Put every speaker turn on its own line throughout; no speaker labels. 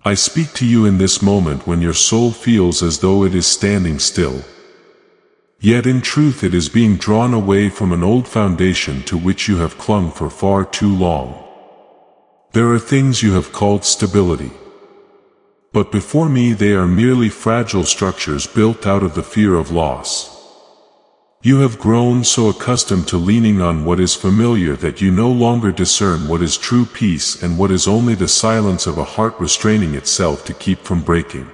I speak to you in this moment when your soul feels as though it is standing still. Yet in truth it is being drawn away from an old foundation to which you have clung for far too long. There are things you have called stability. But before me they are merely fragile structures built out of the fear of loss. You have grown so accustomed to leaning on what is familiar that you no longer discern what is true peace and what is only the silence of a heart restraining itself to keep from breaking.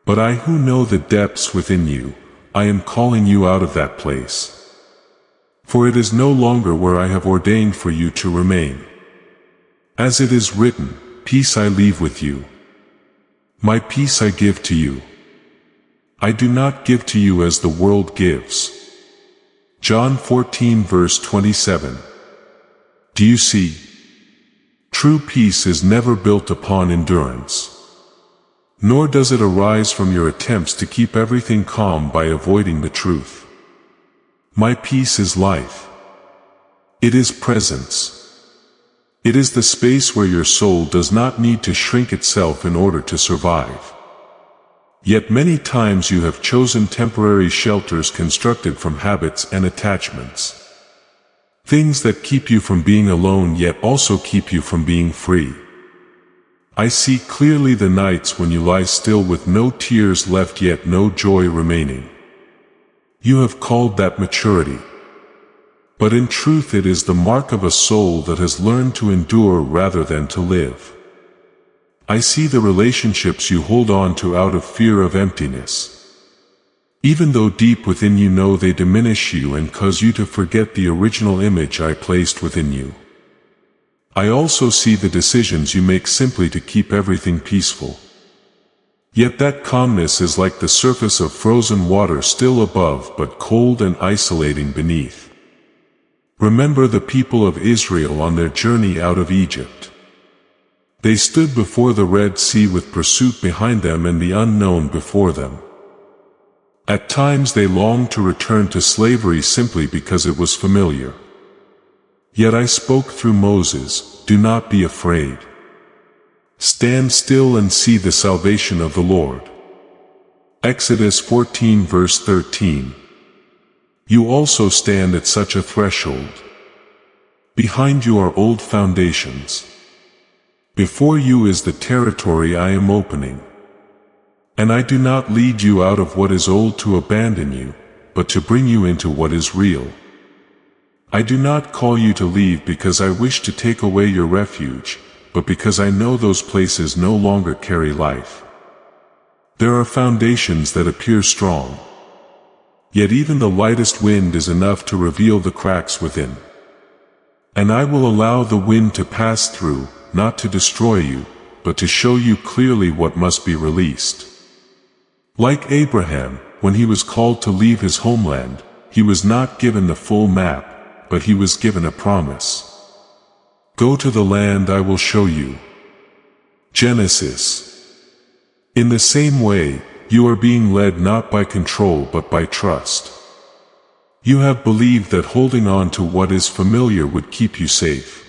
But I who know the depths within you, I am calling you out of that place. For it is no longer where I have ordained for you to remain. As it is written, peace I leave with you. My peace I give to you. I do not give to you as the world gives. John 14 verse 27. Do you see? True peace is never built upon endurance. Nor does it arise from your attempts to keep everything calm by avoiding the truth. My peace is life. It is presence. It is the space where your soul does not need to shrink itself in order to survive. Yet many times you have chosen temporary shelters constructed from habits and attachments. Things that keep you from being alone yet also keep you from being free. I see clearly the nights when you lie still with no tears left yet no joy remaining. You have called that maturity. But in truth it is the mark of a soul that has learned to endure rather than to live. I see the relationships you hold on to out of fear of emptiness. Even though deep within you know they diminish you and cause you to forget the original image I placed within you. I also see the decisions you make simply to keep everything peaceful. Yet that calmness is like the surface of frozen water still above but cold and isolating beneath. Remember the people of Israel on their journey out of Egypt. They stood before the Red Sea with pursuit behind them and the unknown before them. At times they longed to return to slavery simply because it was familiar. Yet I spoke through Moses, do not be afraid. Stand still and see the salvation of the Lord. Exodus 14 verse 13. You also stand at such a threshold. Behind you are old foundations. Before you is the territory I am opening. And I do not lead you out of what is old to abandon you, but to bring you into what is real. I do not call you to leave because I wish to take away your refuge, but because I know those places no longer carry life. There are foundations that appear strong. Yet even the lightest wind is enough to reveal the cracks within. And I will allow the wind to pass through, not to destroy you, but to show you clearly what must be released. Like Abraham, when he was called to leave his homeland, he was not given the full map, but he was given a promise. Go to the land I will show you. Genesis. In the same way, you are being led not by control but by trust. You have believed that holding on to what is familiar would keep you safe.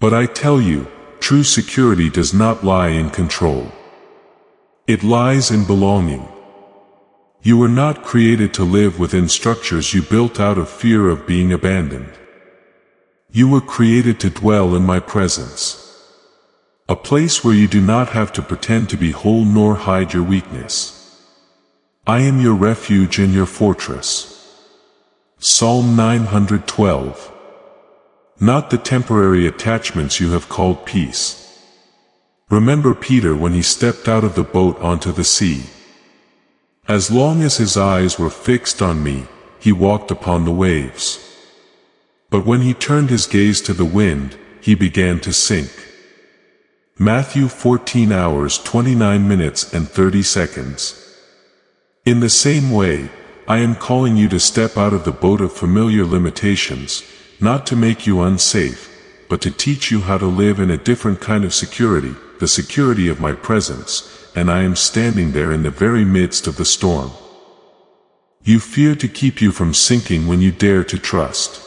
But I tell you, true security does not lie in control. It lies in belonging. You were not created to live within structures you built out of fear of being abandoned. You were created to dwell in my presence. A place where you do not have to pretend to be whole nor hide your weakness. I am your refuge and your fortress. Psalm 912. Not the temporary attachments you have called peace. Remember Peter when he stepped out of the boat onto the sea. As long as his eyes were fixed on me, he walked upon the waves. But when he turned his gaze to the wind, he began to sink. Matthew 14 hours 29 minutes and 30 seconds. In the same way, I am calling you to step out of the boat of familiar limitations, not to make you unsafe, but to teach you how to live in a different kind of security, the security of my presence, and I am standing there in the very midst of the storm. You fear to keep you from sinking when you dare to trust.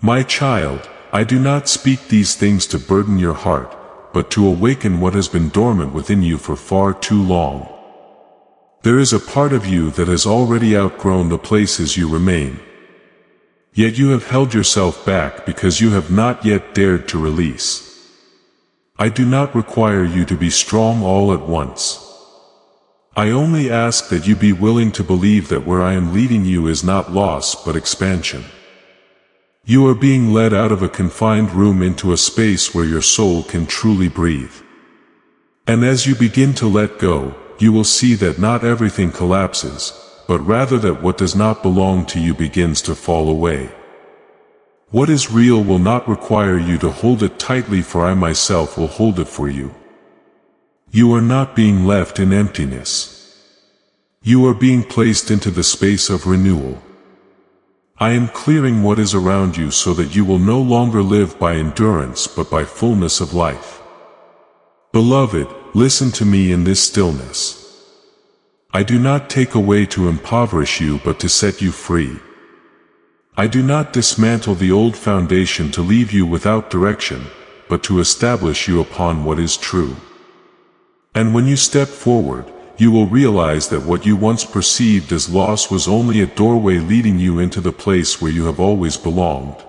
My child, I do not speak these things to burden your heart, but to awaken what has been dormant within you for far too long. There is a part of you that has already outgrown the places you remain. Yet you have held yourself back because you have not yet dared to release. I do not require you to be strong all at once. I only ask that you be willing to believe that where I am leading you is not loss but expansion. You are being led out of a confined room into a space where your soul can truly breathe. And as you begin to let go, you will see that not everything collapses, but rather that what does not belong to you begins to fall away. What is real will not require you to hold it tightly, for I myself will hold it for you. You are not being left in emptiness. You are being placed into the space of renewal. I am clearing what is around you so that you will no longer live by endurance but by fullness of life. Beloved, listen to me in this stillness. I do not take away to impoverish you but to set you free. I do not dismantle the old foundation to leave you without direction, but to establish you upon what is true. And when you step forward, you will realize that what you once perceived as loss was only a doorway leading you into the place where you have always belonged.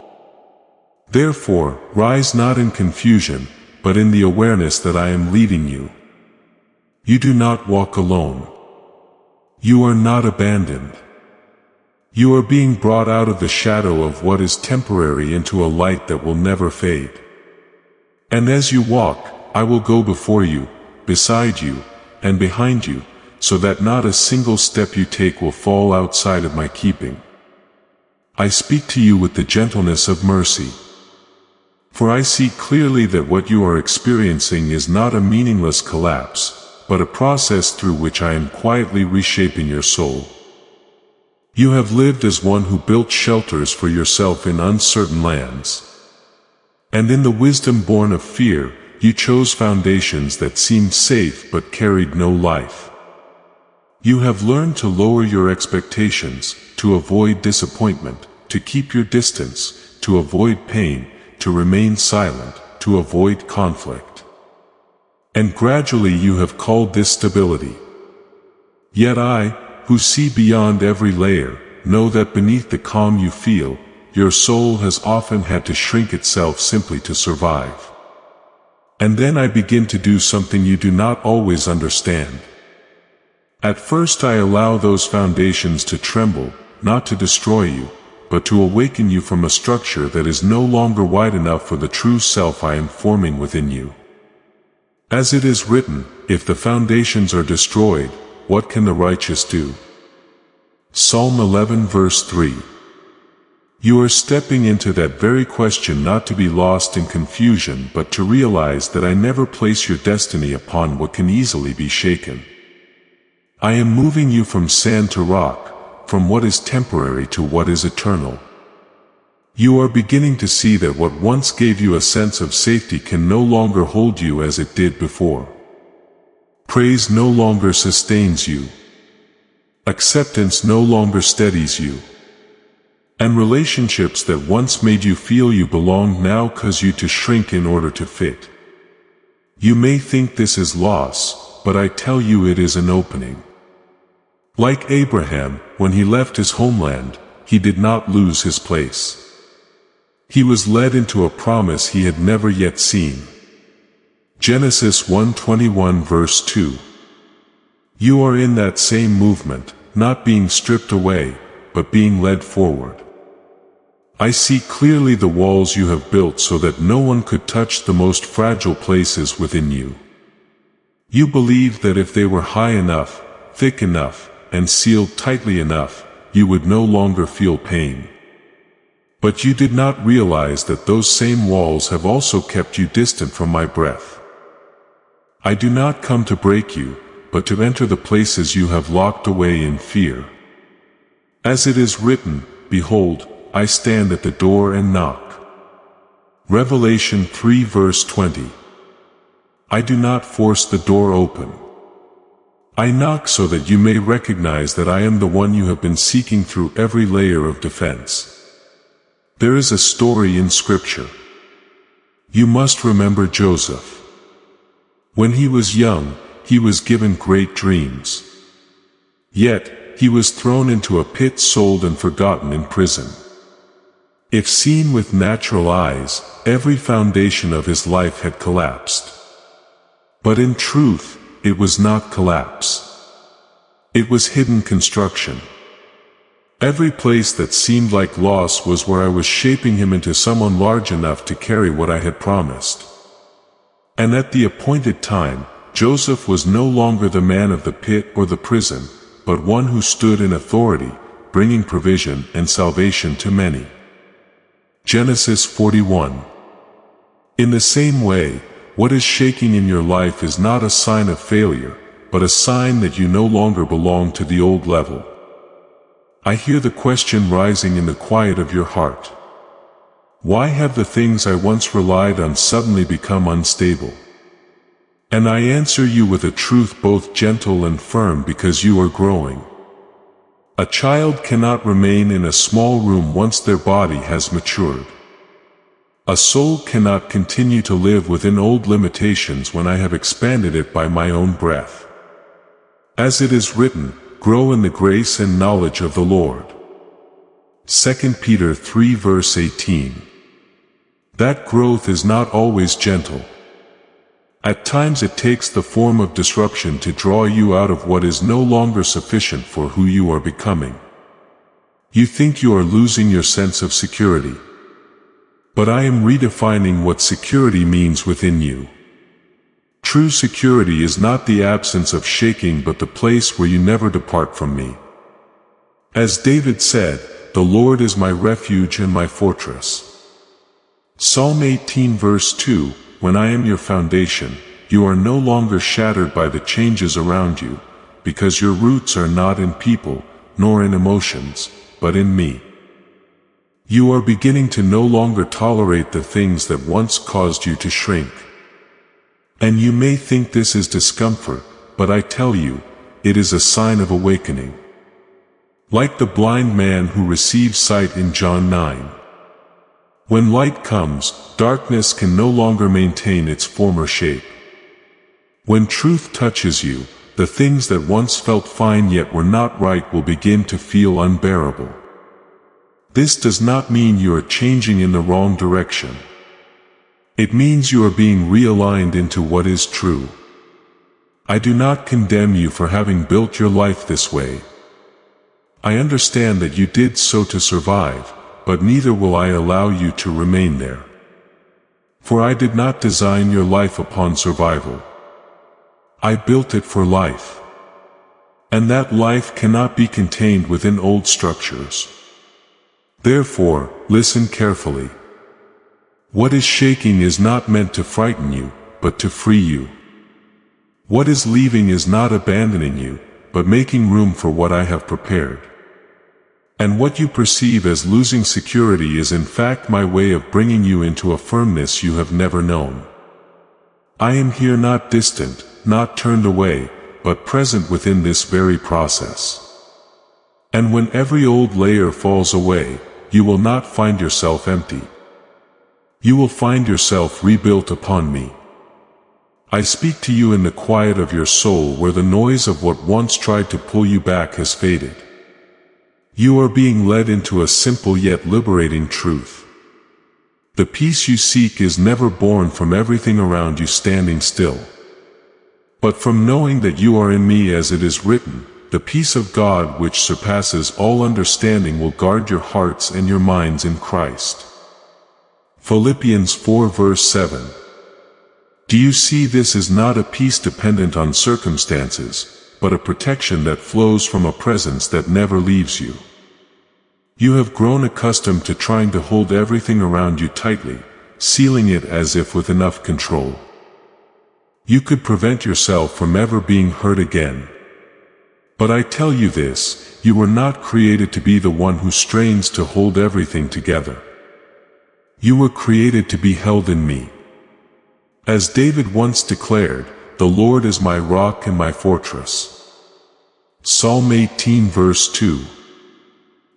Therefore, rise not in confusion, but in the awareness that I am leading you. You do not walk alone. You are not abandoned. You are being brought out of the shadow of what is temporary into a light that will never fade. And as you walk, I will go before you, beside you, and behind you, so that not a single step you take will fall outside of my keeping. I speak to you with the gentleness of mercy. For I see clearly that what you are experiencing is not a meaningless collapse, but a process through which I am quietly reshaping your soul. You have lived as one who built shelters for yourself in uncertain lands. And in the wisdom born of fear, you chose foundations that seemed safe but carried no life. You have learned to lower your expectations, to avoid disappointment, to keep your distance, to avoid pain, to remain silent, to avoid conflict. And gradually you have called this stability. Yet I, who see beyond every layer, know that beneath the calm you feel, your soul has often had to shrink itself simply to survive. And then I begin to do something you do not always understand. At first I allow those foundations to tremble, not to destroy you, but to awaken you from a structure that is no longer wide enough for the true self I am forming within you. As it is written, if the foundations are destroyed, what can the righteous do? Psalm 11 verse 3. You are stepping into that very question not to be lost in confusion but to realize that I never place your destiny upon what can easily be shaken. I am moving you from sand to rock, from what is temporary to what is eternal. You are beginning to see that what once gave you a sense of safety can no longer hold you as it did before. Praise no longer sustains you. Acceptance no longer steadies you. And relationships that once made you feel you belonged now cause you to shrink in order to fit. You may think this is loss, but I tell you it is an opening. Like Abraham, when he left his homeland, he did not lose his place. He was led into a promise he had never yet seen. Genesis 1:21 verse 2. You are in that same movement, not being stripped away, but being led forward. I see clearly the walls you have built so that no one could touch the most fragile places within you. You believed that if they were high enough, thick enough, and sealed tightly enough, you would no longer feel pain. But you did not realize that those same walls have also kept you distant from my breath. I do not come to break you, but to enter the places you have locked away in fear. As it is written, behold, I stand at the door and knock. Revelation 3 verse 20. I do not force the door open. I knock so that you may recognize that I am the one you have been seeking through every layer of defense. There is a story in Scripture. You must remember Joseph. When he was young, he was given great dreams. Yet, he was thrown into a pit, sold and forgotten in prison. If seen with natural eyes, every foundation of his life had collapsed. But in truth, it was not collapse. It was hidden construction. Every place that seemed like loss was where I was shaping him into someone large enough to carry what I had promised. And at the appointed time, Joseph was no longer the man of the pit or the prison, but one who stood in authority, bringing provision and salvation to many. Genesis 41. In the same way, what is shaking in your life is not a sign of failure, but a sign that you no longer belong to the old level. I hear the question rising in the quiet of your heart. Why have the things I once relied on suddenly become unstable? And I answer you with a truth both gentle and firm, because you are growing. A child cannot remain in a small room once their body has matured. A soul cannot continue to live within old limitations when I have expanded it by my own breath. As it is written, grow in the grace and knowledge of the Lord. 2 Peter 3 verse 18. That growth is not always gentle. At times it takes the form of disruption to draw you out of what is no longer sufficient for who you are becoming. You think you are losing your sense of security. But I am redefining what security means within you. True security is not the absence of shaking, but the place where you never depart from me. As David said, the Lord is my refuge and my fortress. Psalm 18 verse 2, when I am your foundation, you are no longer shattered by the changes around you, because your roots are not in people, nor in emotions, but in me. You are beginning to no longer tolerate the things that once caused you to shrink. And you may think this is discomfort, but I tell you, it is a sign of awakening. Like the blind man who received sight in John 9. When light comes, darkness can no longer maintain its former shape. When truth touches you, the things that once felt fine yet were not right will begin to feel unbearable. This does not mean you are changing in the wrong direction. It means you are being realigned into what is true. I do not condemn you for having built your life this way. I understand that you did so to survive, but neither will I allow you to remain there. For I did not design your life upon survival. I built it for life. And that life cannot be contained within old structures. Therefore, listen carefully. What is shaking is not meant to frighten you, but to free you. What is leaving is not abandoning you, but making room for what I have prepared. And what you perceive as losing security is in fact my way of bringing you into a firmness you have never known. I am here, not distant, not turned away, but present within this very process. And when every old layer falls away, you will not find yourself empty. You will find yourself rebuilt upon me. I speak to you in the quiet of your soul, where the noise of what once tried to pull you back has faded. You are being led into a simple yet liberating truth. The peace you seek is never born from everything around you standing still, but from knowing that you are in me, as it is written, the peace of God which surpasses all understanding will guard your hearts and your minds in Christ. Philippians 4 verse 7. Do you see, this is not a peace dependent on circumstances, but a protection that flows from a presence that never leaves you. You have grown accustomed to trying to hold everything around you tightly, sealing it as if with enough control. You could prevent yourself from ever being hurt again. But I tell you this, you were not created to be the one who strains to hold everything together. You were created to be held in me. As David once declared, the Lord is my rock and my fortress. Psalm 18 verse 2.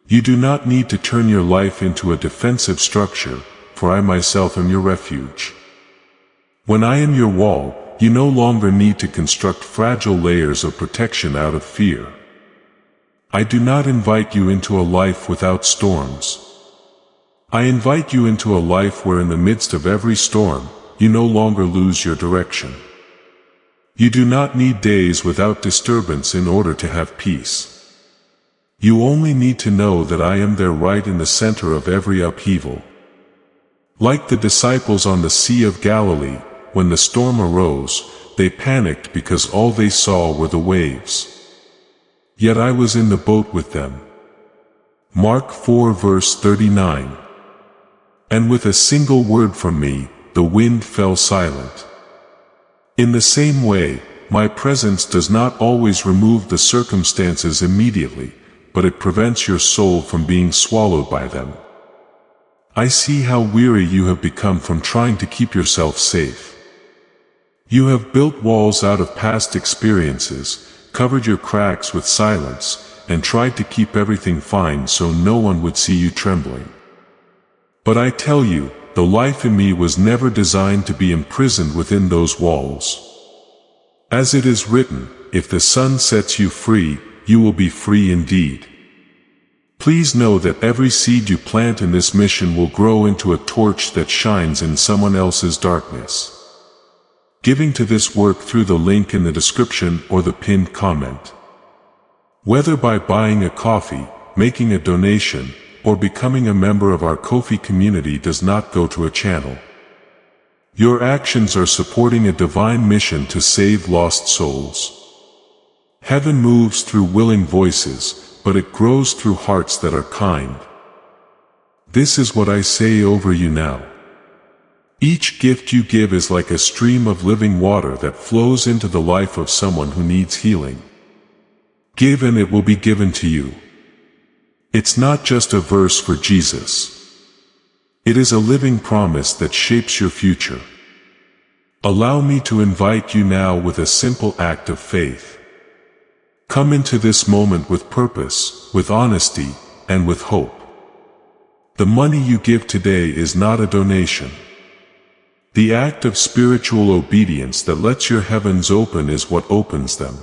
You do not need to turn your life into a defensive structure, for I myself am your refuge. When I am your wall, you no longer need to construct fragile layers of protection out of fear. I do not invite you into a life without storms. I invite you into a life where in the midst of every storm, you no longer lose your direction. You do not need days without disturbance in order to have peace. You only need to know that I am there right in the center of every upheaval. Like the disciples on the Sea of Galilee, when the storm arose, they panicked because all they saw were the waves. Yet I was in the boat with them. Mark 4 verse 39. And with a single word from me, the wind fell silent. In the same way, my presence does not always remove the circumstances immediately, but it prevents your soul from being swallowed by them. I see how weary you have become from trying to keep yourself safe. You have built walls out of past experiences, covered your cracks with silence, and tried to keep everything fine so no one would see you trembling. But I tell you, the life in me was never designed to be imprisoned within those walls. As it is written, if the Son sets you free, you will be free indeed. Please know that every seed you plant in this mission will grow into a torch that shines in someone else's darkness. Giving to this work through the link in the description or the pinned comment. Whether by buying a coffee, making a donation, or becoming a member of our Ko-fi community does not go to a channel. Your actions are supporting a divine mission to save lost souls. Heaven moves through willing voices, but it grows through hearts that are kind. This is what I say over you now. Each gift you give is like a stream of living water that flows into the life of someone who needs healing. Give and it will be given to you. It's not just a verse for Jesus. It is a living promise that shapes your future. Allow me to invite you now with a simple act of faith. Come into this moment with purpose, with honesty, and with hope. The money you give today is not a donation. The act of spiritual obedience that lets your heavens open is what opens them.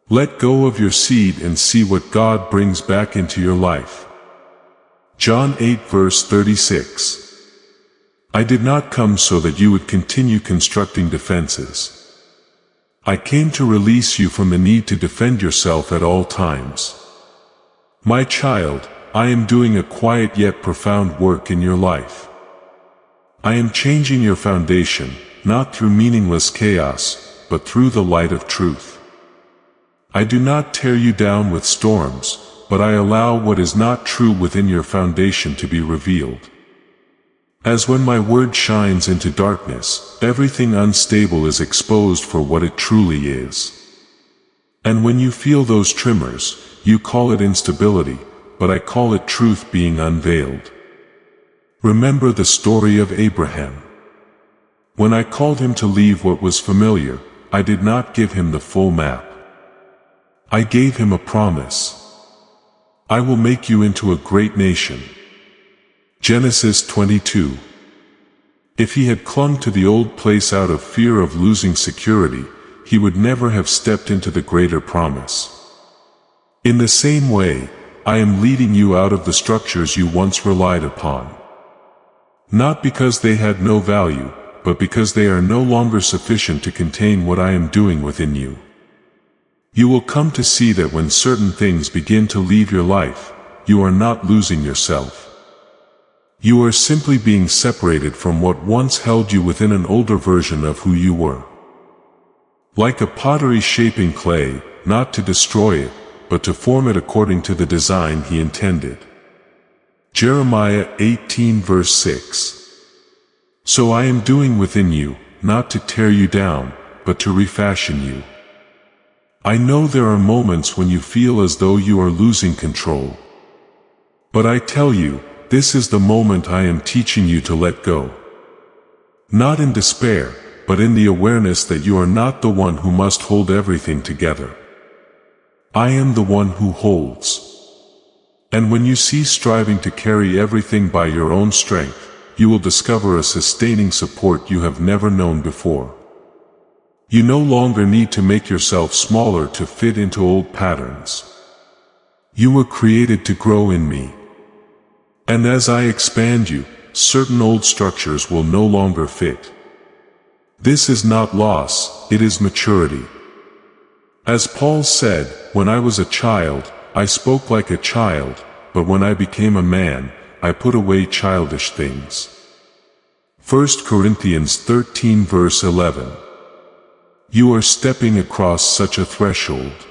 Let go of your seed and see what God brings back into your life. John 8 verse 36. I did not come so that you would continue constructing defenses. I came to release you from the need to defend yourself at all times. My child, I am doing a quiet yet profound work in your life. I am changing your foundation, not through meaningless chaos, but through the light of truth. I do not tear you down with storms, but I allow what is not true within your foundation to be revealed. As when my word shines into darkness, everything unstable is exposed for what it truly is. And when you feel those tremors, you call it instability, but I call it truth being unveiled. Remember the story of Abraham. When I called him to leave what was familiar, I did not give him the full map. I gave him a promise. I will make you into a great nation. Genesis 22. If he had clung to the old place out of fear of losing security, he would never have stepped into the greater promise. In the same way, I am leading you out of the structures you once relied upon. Not because they had no value, but because they are no longer sufficient to contain what I am doing within you. You will come to see that when certain things begin to leave your life, you are not losing yourself. You are simply being separated from what once held you within an older version of who you were. Like a pottery shaping clay, not to destroy it, but to form it according to the design he intended. Jeremiah 18 verse 6. So I am doing within you, not to tear you down, but to refashion you. I know there are moments when you feel as though you are losing control. But I tell you, this is the moment I am teaching you to let go. Not in despair, but in the awareness that you are not the one who must hold everything together. I am the one who holds. And when you cease striving to carry everything by your own strength, you will discover a sustaining support you have never known before. You no longer need to make yourself smaller to fit into old patterns. You were created to grow in me. And as I expand you, certain old structures will no longer fit. This is not loss, it is maturity. As Paul said, when I was a child, I spoke like a child, but when I became a man, I put away childish things. 1 Corinthians 13 verse 11. You are stepping across such a threshold.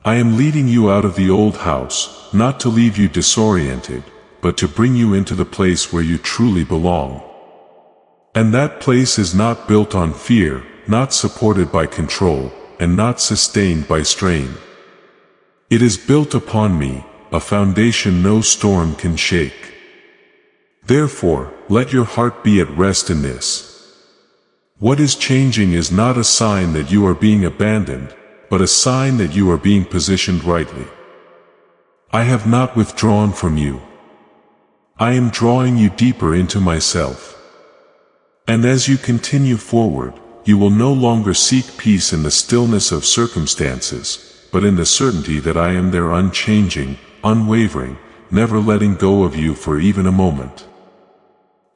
I am leading you out of the old house, not to leave you disoriented, but to bring you into the place where you truly belong. And that place is not built on fear, not supported by control, and not sustained by strain. It is built upon me, a foundation no storm can shake. Therefore, let your heart be at rest in this. What is changing is not a sign that you are being abandoned, but a sign that you are being positioned rightly. I have not withdrawn from you. I am drawing you deeper into myself. And as you continue forward, you will no longer seek peace in the stillness of circumstances, but in the certainty that I am there unchanging, unwavering, never letting go of you for even a moment.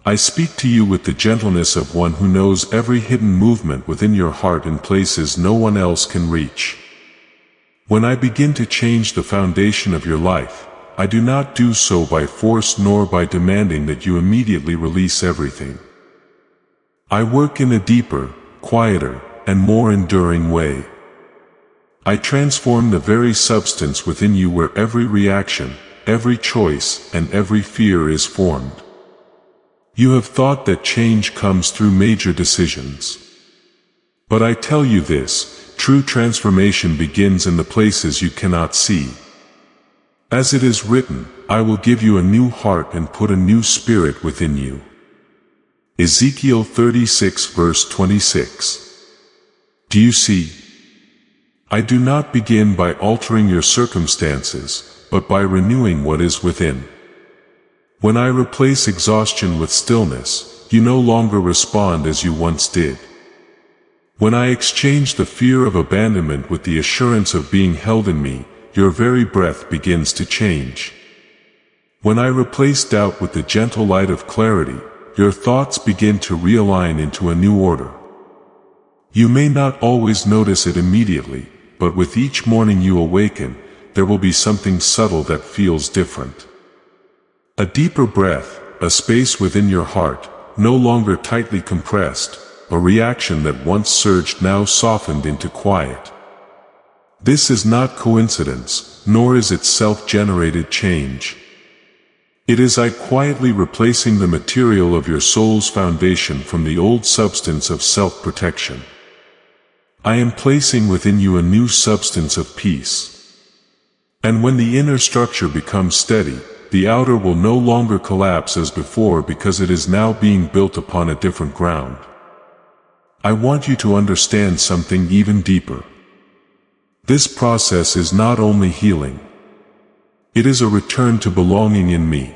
I speak to you with the gentleness of one who knows every hidden movement within your heart in places no one else can reach. When I begin to change the foundation of your life, I do not do so by force nor by demanding that you immediately release everything. I work in a deeper, quieter, and more enduring way. I transform the very substance within you where every reaction, every choice, and every fear is formed. You have thought that change comes through major decisions. But I tell you this, true transformation begins in the places you cannot see. As it is written, I will give you a new heart and put a new spirit within you. Ezekiel 36 verse 26. Do you see? I do not begin by altering your circumstances, but by renewing what is within. When I replace exhaustion with stillness, you no longer respond as you once did. When I exchange the fear of abandonment with the assurance of being held in me, your very breath begins to change. When I replace doubt with the gentle light of clarity, your thoughts begin to realign into a new order. You may not always notice it immediately, but with each morning you awaken, there will be something subtle that feels different. A deeper breath, a space within your heart, no longer tightly compressed, a reaction that once surged now softened into quiet. This is not coincidence, nor is it self-generated change. It is I quietly replacing the material of your soul's foundation from the old substance of self-protection. I am placing within you a new substance of peace. And when the inner structure becomes steady, the outer will no longer collapse as before because it is now being built upon a different ground. I want you to understand something even deeper. This process is not only healing. It is a return to belonging in me.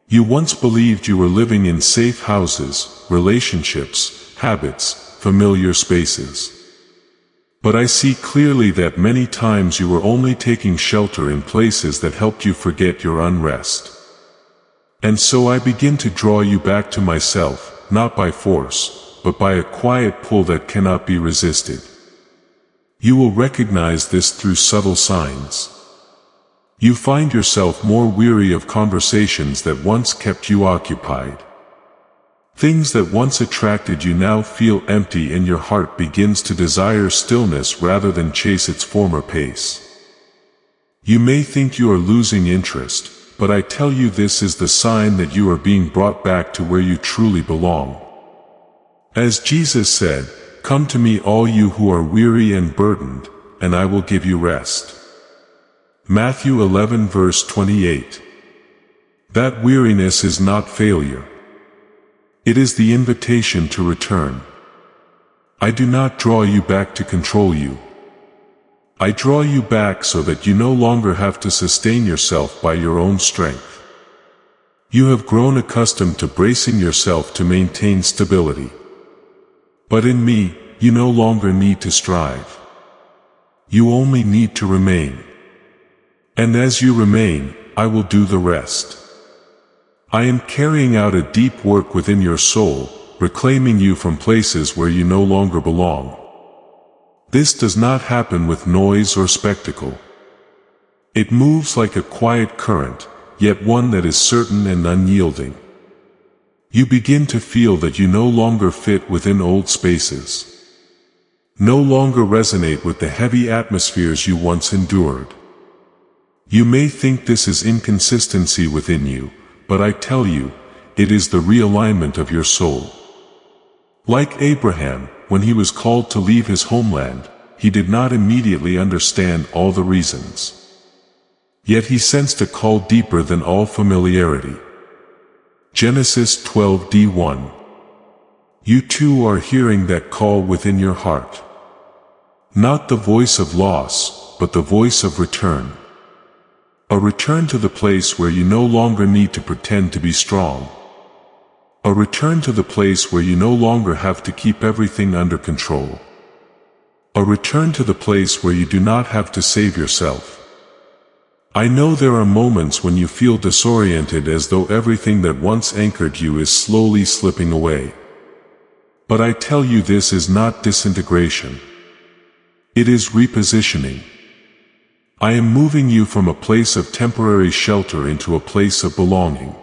You once believed you were living in safe houses, relationships, habits, familiar spaces. But I see clearly that many times you were only taking shelter in places that helped you forget your unrest. And so I begin to draw you back to myself, not by force, but by a quiet pull that cannot be resisted. You will recognize this through subtle signs. You find yourself more weary of conversations that once kept you occupied. Things that once attracted you now feel empty and your heart begins to desire stillness rather than chase its former pace. You may think you are losing interest, but I tell you this is the sign that you are being brought back to where you truly belong. As Jesus said, "Come to me all you who are weary and burdened, and I will give you rest." Matthew 11 verse 28. That weariness is not failure. It is the invitation to return. I do not draw you back to control you. I draw you back so that you no longer have to sustain yourself by your own strength. You have grown accustomed to bracing yourself to maintain stability. But in me, you no longer need to strive. You only need to remain. And as you remain, I will do the rest. I am carrying out a deep work within your soul, reclaiming you from places where you no longer belong. This does not happen with noise or spectacle. It moves like a quiet current, yet one that is certain and unyielding. You begin to feel that you no longer fit within old spaces. No longer resonate with the heavy atmospheres you once endured. You may think this is inconsistency within you, but I tell you, it is the realignment of your soul. Like Abraham, when he was called to leave his homeland, he did not immediately understand all the reasons. Yet he sensed a call deeper than all familiarity. Genesis 12:1. You too are hearing that call within your heart. Not the voice of loss, but the voice of return. A return to the place where you no longer need to pretend to be strong. A return to the place where you no longer have to keep everything under control. A return to the place where you do not have to save yourself. I know there are moments when you feel disoriented, as though everything that once anchored you is slowly slipping away. But I tell you, this is not disintegration. It is repositioning. I am moving you from a place of temporary shelter into a place of belonging.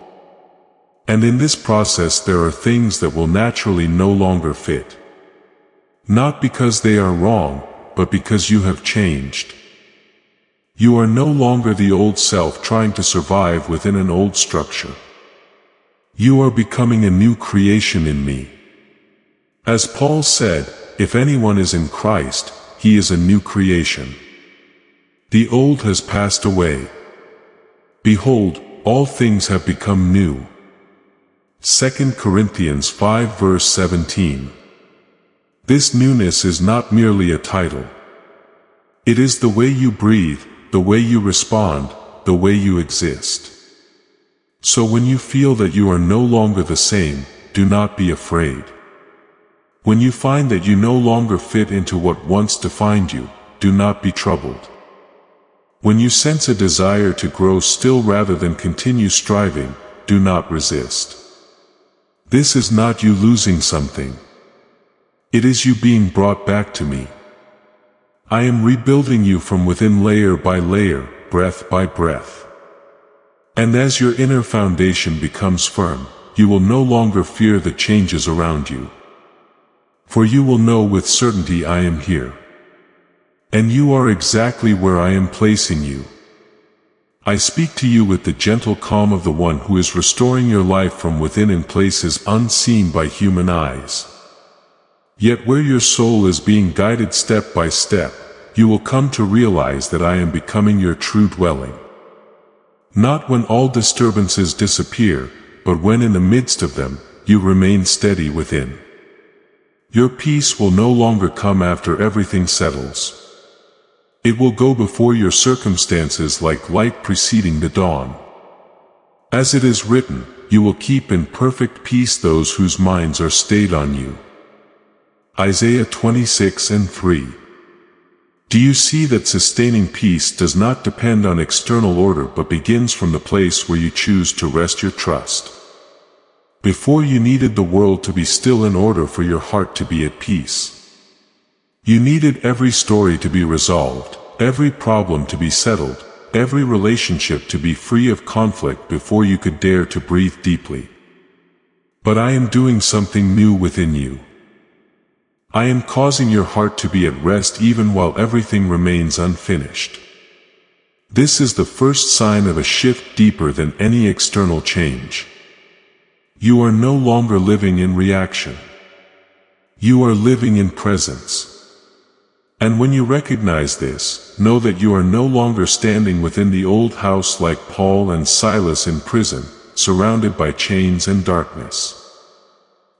And in this process there are things that will naturally no longer fit. Not because they are wrong, but because you have changed. You are no longer the old self trying to survive within an old structure. You are becoming a new creation in me. As Paul said, if anyone is in Christ, he is a new creation. The old has passed away. Behold, all things have become new. 2 Corinthians 5 verse 17. This newness is not merely a title. It is the way you breathe, the way you respond, the way you exist. So when you feel that you are no longer the same, do not be afraid. When you find that you no longer fit into what once defined you, do not be troubled. When you sense a desire to grow still rather than continue striving, do not resist. This is not you losing something. It is you being brought back to me. I am rebuilding you from within, layer by layer, breath by breath. And as your inner foundation becomes firm, you will no longer fear the changes around you. For you will know with certainty I am here. And you are exactly where I am placing you. I speak to you with the gentle calm of the one who is restoring your life from within in places unseen by human eyes. Yet where your soul is being guided step by step, you will come to realize that I am becoming your true dwelling. Not when all disturbances disappear, but when in the midst of them, you remain steady within. Your peace will no longer come after everything settles. It will go before your circumstances like light preceding the dawn. As it is written, you will keep in perfect peace those whose minds are stayed on you. Isaiah 26:3. Do you see that sustaining peace does not depend on external order but begins from the place where you choose to rest your trust? Before, you needed the world to be still in order for your heart to be at peace. You needed every story to be resolved, every problem to be settled, every relationship to be free of conflict before you could dare to breathe deeply. But I am doing something new within you. I am causing your heart to be at rest even while everything remains unfinished. This is the first sign of a shift deeper than any external change. You are no longer living in reaction. You are living in presence. And when you recognize this, know that you are no longer standing within the old house like Paul and Silas in prison, surrounded by chains and darkness.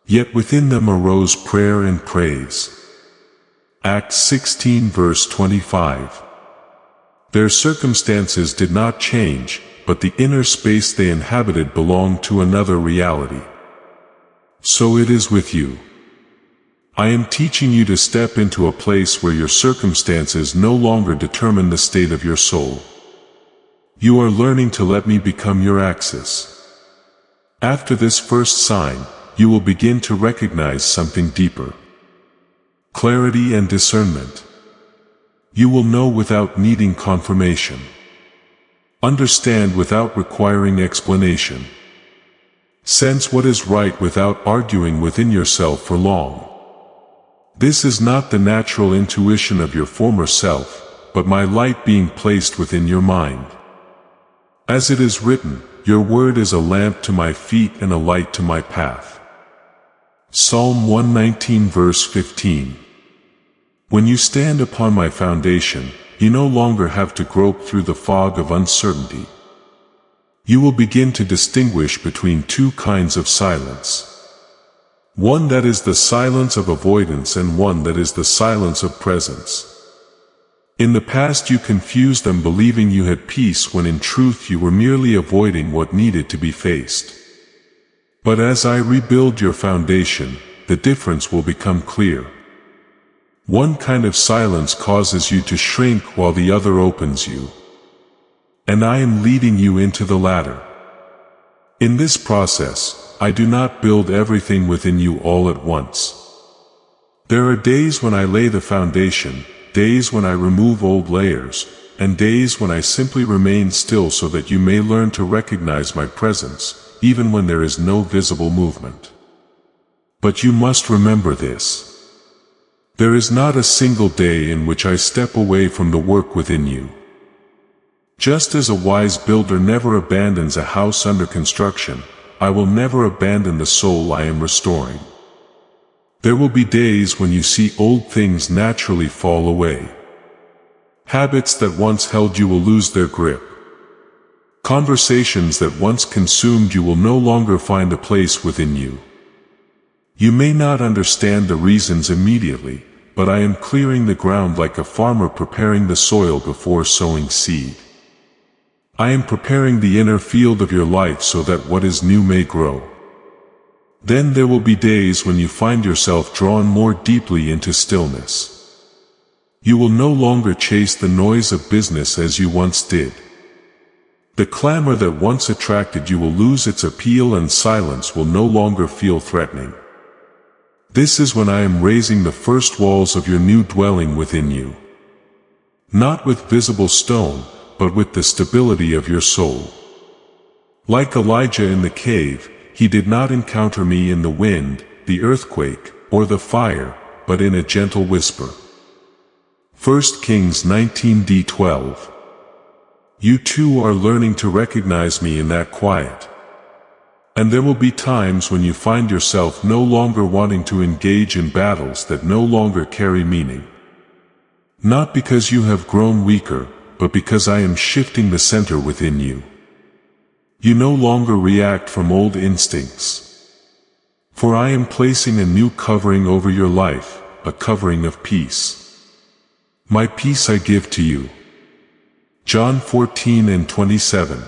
Yet within them arose prayer and praise. Acts 16 verse 25. Their circumstances did not change, but the inner space they inhabited belonged to another reality. So it is with you. I am teaching you to step into a place where your circumstances no longer determine the state of your soul. You are learning to let me become your axis. After this first sign, you will begin to recognize something deeper. Clarity and discernment. You will know without needing confirmation. Understand without requiring explanation. Sense what is right without arguing within yourself for long. This is not the natural intuition of your former self, but my light being placed within your mind. As it is written, your word is a lamp to my feet and a light to my path. Psalm 119 verse 15. When you stand upon my foundation, you no longer have to grope through the fog of uncertainty. You will begin to distinguish between two kinds of silence. One that is the silence of avoidance and one that is the silence of presence. In the past you confused them, believing you had peace when in truth you were merely avoiding what needed to be faced. But as I rebuild your foundation, the difference will become clear. One kind of silence causes you to shrink while the other opens you. And I am leading you into the latter. In this process, I do not build everything within you all at once. There are days when I lay the foundation, days when I remove old layers, and days when I simply remain still so that you may learn to recognize my presence, even when there is no visible movement. But you must remember this. There is not a single day in which I step away from the work within you. Just as a wise builder never abandons a house under construction, I will never abandon the soul I am restoring. There will be days when you see old things naturally fall away. Habits that once held you will lose their grip. Conversations that once consumed you will no longer find a place within you. You may not understand the reasons immediately, but I am clearing the ground like a farmer preparing the soil before sowing seed. I am preparing the inner field of your life so that what is new may grow. Then there will be days when you find yourself drawn more deeply into stillness. You will no longer chase the noise of business as you once did. The clamor that once attracted you will lose its appeal and silence will no longer feel threatening. This is when I am raising the first walls of your new dwelling within you. Not with visible stone, but with the stability of your soul. Like Elijah in the cave, he did not encounter me in the wind, the earthquake, or the fire, but in a gentle whisper. 1 Kings 19:12. You too are learning to recognize me in that quiet. And there will be times when you find yourself no longer wanting to engage in battles that no longer carry meaning. Not because you have grown weaker, but because I am shifting the center within you. You no longer react from old instincts. For I am placing a new covering over your life, a covering of peace. My peace I give to you. John 14:27.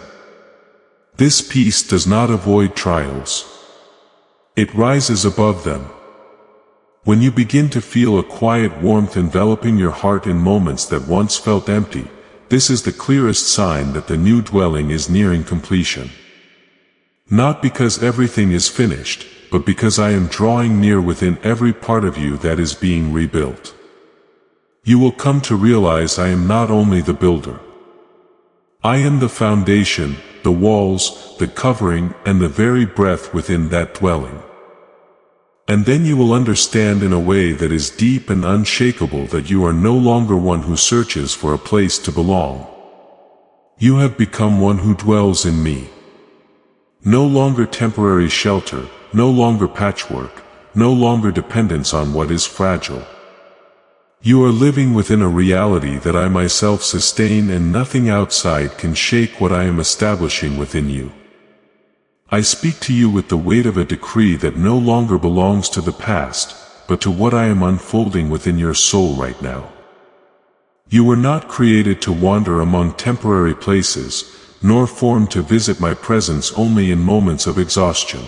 This peace does not avoid trials. It rises above them. When you begin to feel a quiet warmth enveloping your heart in moments that once felt empty, this is the clearest sign that the new dwelling is nearing completion. Not because everything is finished, but because I am drawing near within every part of you that is being rebuilt. You will come to realize I am not only the builder. I am the foundation, the walls, the covering, and the very breath within that dwelling. And then you will understand in a way that is deep and unshakable that you are no longer one who searches for a place to belong. You have become one who dwells in me. No longer temporary shelter, no longer patchwork, no longer dependence on what is fragile. You are living within a reality that I myself sustain, and nothing outside can shake what I am establishing within you. I speak to you with the weight of a decree that no longer belongs to the past, but to what I am unfolding within your soul right now. You were not created to wander among temporary places, nor formed to visit my presence only in moments of exhaustion.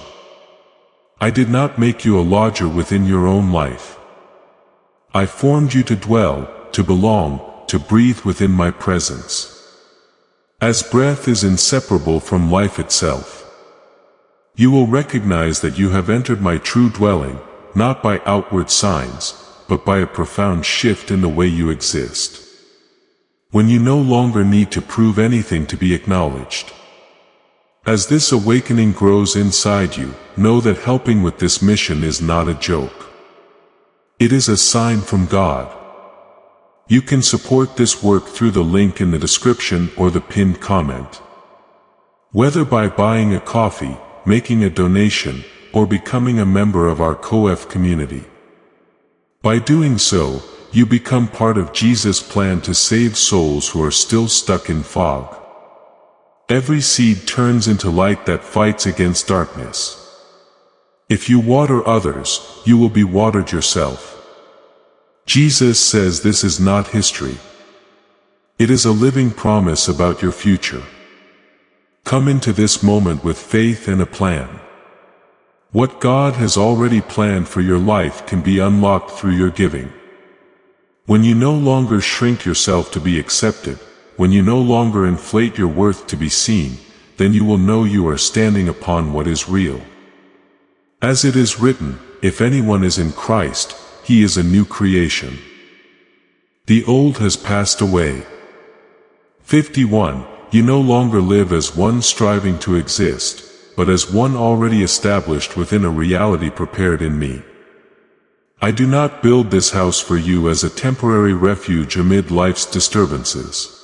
I did not make you a lodger within your own life. I formed you to dwell, to belong, to breathe within my presence. As breath is inseparable from life itself, you will recognize that you have entered my true dwelling, not by outward signs, but by a profound shift in the way you exist. When you no longer need to prove anything to be acknowledged. As this awakening grows inside you, know that helping with this mission is not a joke. It is a sign from God. You can support this work through the link in the description or the pinned comment. Whether by buying a coffee, making a donation, or becoming a member of our COF community. By doing so, you become part of Jesus' plan to save souls who are still stuck in fog. Every seed turns into light that fights against darkness. If you water others, you will be watered yourself. Jesus says this is not history. It is a living promise about your future. Come into this moment with faith and a plan. What God has already planned for your life can be unlocked through your giving. When you no longer shrink yourself to be accepted, when you no longer inflate your worth to be seen, then you will know you are standing upon what is real. As it is written, if anyone is in Christ, he is a new creation. The old has passed away. 51. You no longer live as one striving to exist, but as one already established within a reality prepared in me. I do not build this house for you as a temporary refuge amid life's disturbances.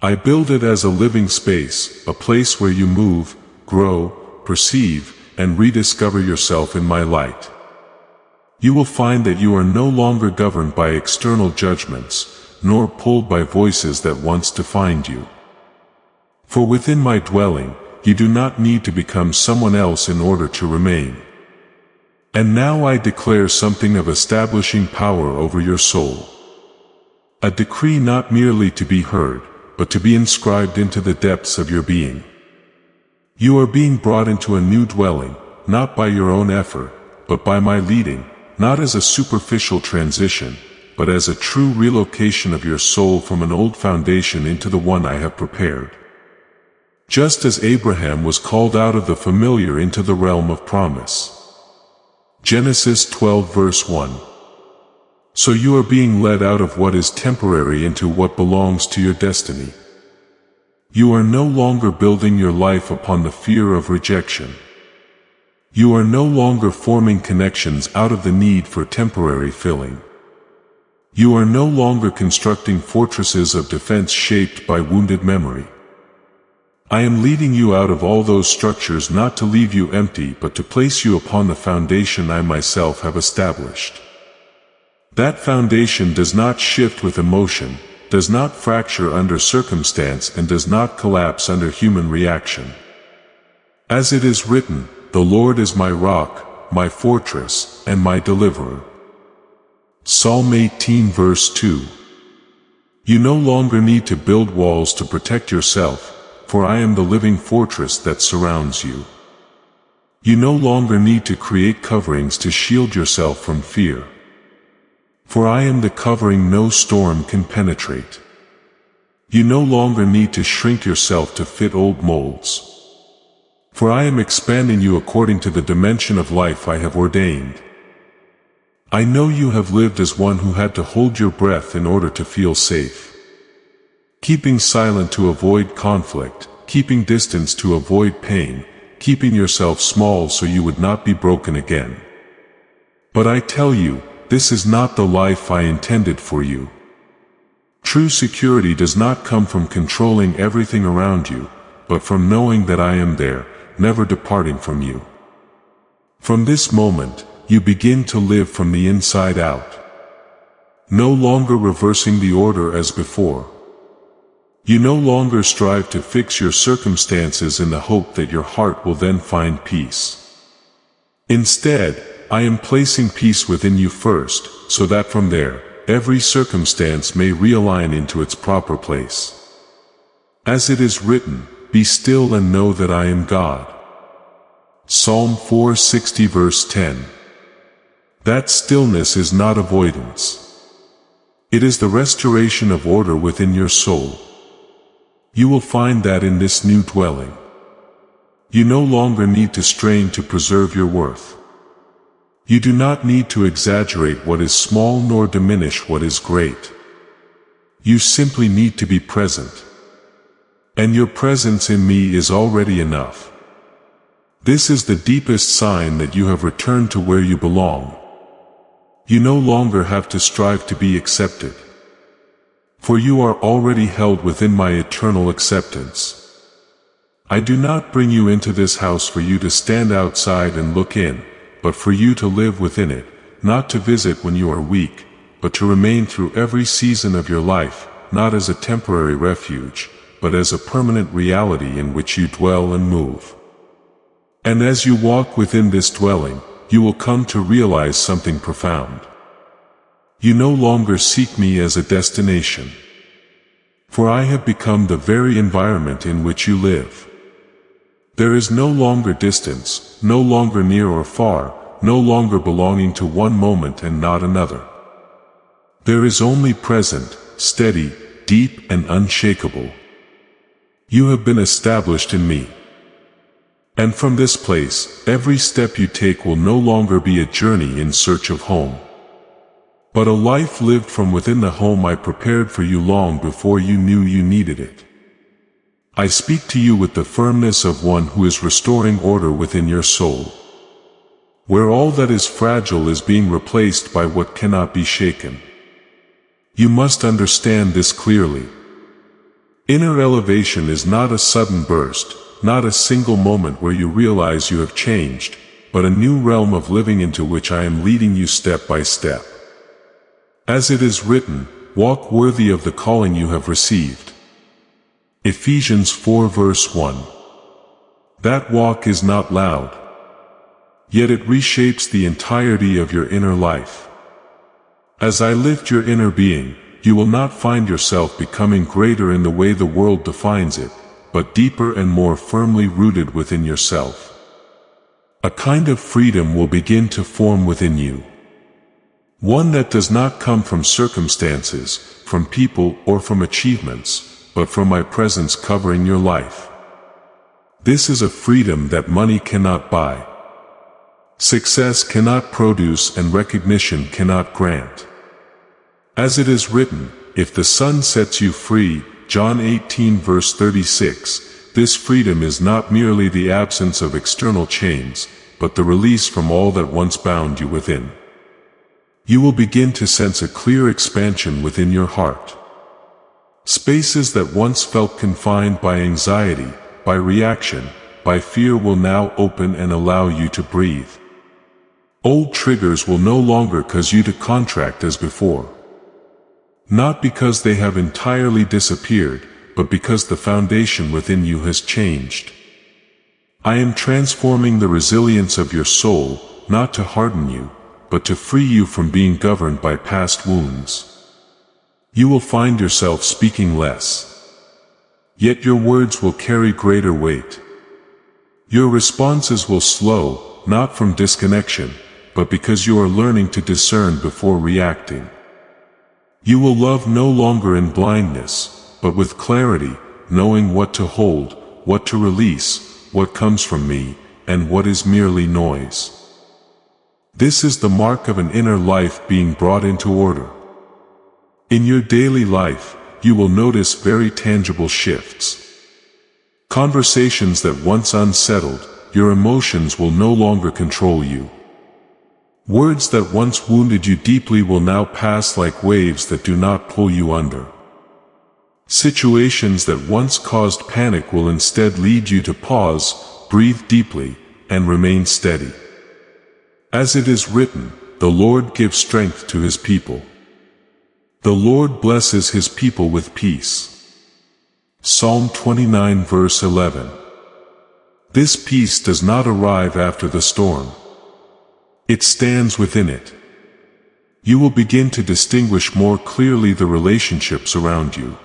I build it as a living space, a place where you move, grow, perceive, and rediscover yourself in my light. You will find that you are no longer governed by external judgments, nor pulled by voices that once defined you. For within my dwelling, you do not need to become someone else in order to remain. And now I declare something of establishing power over your soul. A decree not merely to be heard, but to be inscribed into the depths of your being. You are being brought into a new dwelling, not by your own effort, but by my leading, not as a superficial transition, but as a true relocation of your soul from an old foundation into the one I have prepared. Just as Abraham was called out of the familiar into the realm of promise. Genesis 12 verse 1. So you are being led out of what is temporary into what belongs to your destiny. You are no longer building your life upon the fear of rejection. You are no longer forming connections out of the need for temporary filling. You are no longer constructing fortresses of defense shaped by wounded memory. I am leading you out of all those structures not to leave you empty but to place you upon the foundation I myself have established. That foundation does not shift with emotion, does not fracture under circumstance and does not collapse under human reaction. As it is written, the Lord is my rock, my fortress, and my deliverer. Psalm 18 verse 2. You no longer need to build walls to protect yourself, for I am the living fortress that surrounds you. You no longer need to create coverings to shield yourself from fear. For I am the covering no storm can penetrate. You no longer need to shrink yourself to fit old molds. For I am expanding you according to the dimension of life I have ordained. I know you have lived as one who had to hold your breath in order to feel safe. Keeping silent to avoid conflict, keeping distance to avoid pain, keeping yourself small so you would not be broken again. But I tell you, this is not the life I intended for you. True security does not come from controlling everything around you, but from knowing that I am there, never departing from you. From this moment, you begin to live from the inside out. No longer reversing the order as before. You no longer strive to fix your circumstances in the hope that your heart will then find peace. Instead, I am placing peace within you first, so that from there, every circumstance may realign into its proper place. As it is written, be still and know that I am God. Psalm 460 verse 10. That stillness is not avoidance. It is the restoration of order within your soul. You will find that in this new dwelling, you no longer need to strain to preserve your worth. You do not need to exaggerate what is small nor diminish what is great. You simply need to be present. And your presence in me is already enough. This is the deepest sign that you have returned to where you belong. You no longer have to strive to be accepted, for you are already held within my eternal acceptance. I do not bring you into this house for you to stand outside and look in, but for you to live within it, not to visit when you are weak, but to remain through every season of your life, not as a temporary refuge, but as a permanent reality in which you dwell and move. And as you walk within this dwelling, you will come to realize something profound. You no longer seek me as a destination, for I have become the very environment in which you live. There is no longer distance, no longer near or far, no longer belonging to one moment and not another. There is only present, steady, deep and unshakable. You have been established in me. And from this place, every step you take will no longer be a journey in search of home, but a life lived from within the home I prepared for you long before you knew you needed it. I speak to you with the firmness of one who is restoring order within your soul, where all that is fragile is being replaced by what cannot be shaken. You must understand this clearly. Inner elevation is not a sudden burst, not a single moment where you realize you have changed, but a new realm of living into which I am leading you step by step. As it is written, walk worthy of the calling you have received. Ephesians 4 verse 1. That walk is not loud, yet it reshapes the entirety of your inner life. As I lift your inner being, you will not find yourself becoming greater in the way the world defines it, but deeper and more firmly rooted within yourself. A kind of freedom will begin to form within you. One that does not come from circumstances, from people or from achievements, but from my presence covering your life. This is a freedom that money cannot buy, success cannot produce, and recognition cannot grant. As it is written, if the Son sets you free, John 18 verse 36, this freedom is not merely the absence of external chains, but the release from all that once bound you within. You will begin to sense a clear expansion within your heart. Spaces that once felt confined by anxiety, by reaction, by fear will now open and allow you to breathe. Old triggers will no longer cause you to contract as before. Not because they have entirely disappeared, but because the foundation within you has changed. I am transforming the resilience of your soul, not to harden you, but to free you from being governed by past wounds. You will find yourself speaking less, yet your words will carry greater weight. Your responses will slow, not from disconnection, but because you are learning to discern before reacting. You will love no longer in blindness, but with clarity, knowing what to hold, what to release, what comes from me, and what is merely noise. This is the mark of an inner life being brought into order. In your daily life, you will notice very tangible shifts. Conversations that once unsettled, your emotions will no longer control you. Words that once wounded you deeply will now pass like waves that do not pull you under. Situations that once caused panic will instead lead you to pause, breathe deeply, and remain steady. As it is written, the Lord gives strength to his people. The Lord blesses his people with peace. Psalm 29 verse 11. This peace does not arrive after the storm. It stands within it. You will begin to distinguish more clearly the relationships around you.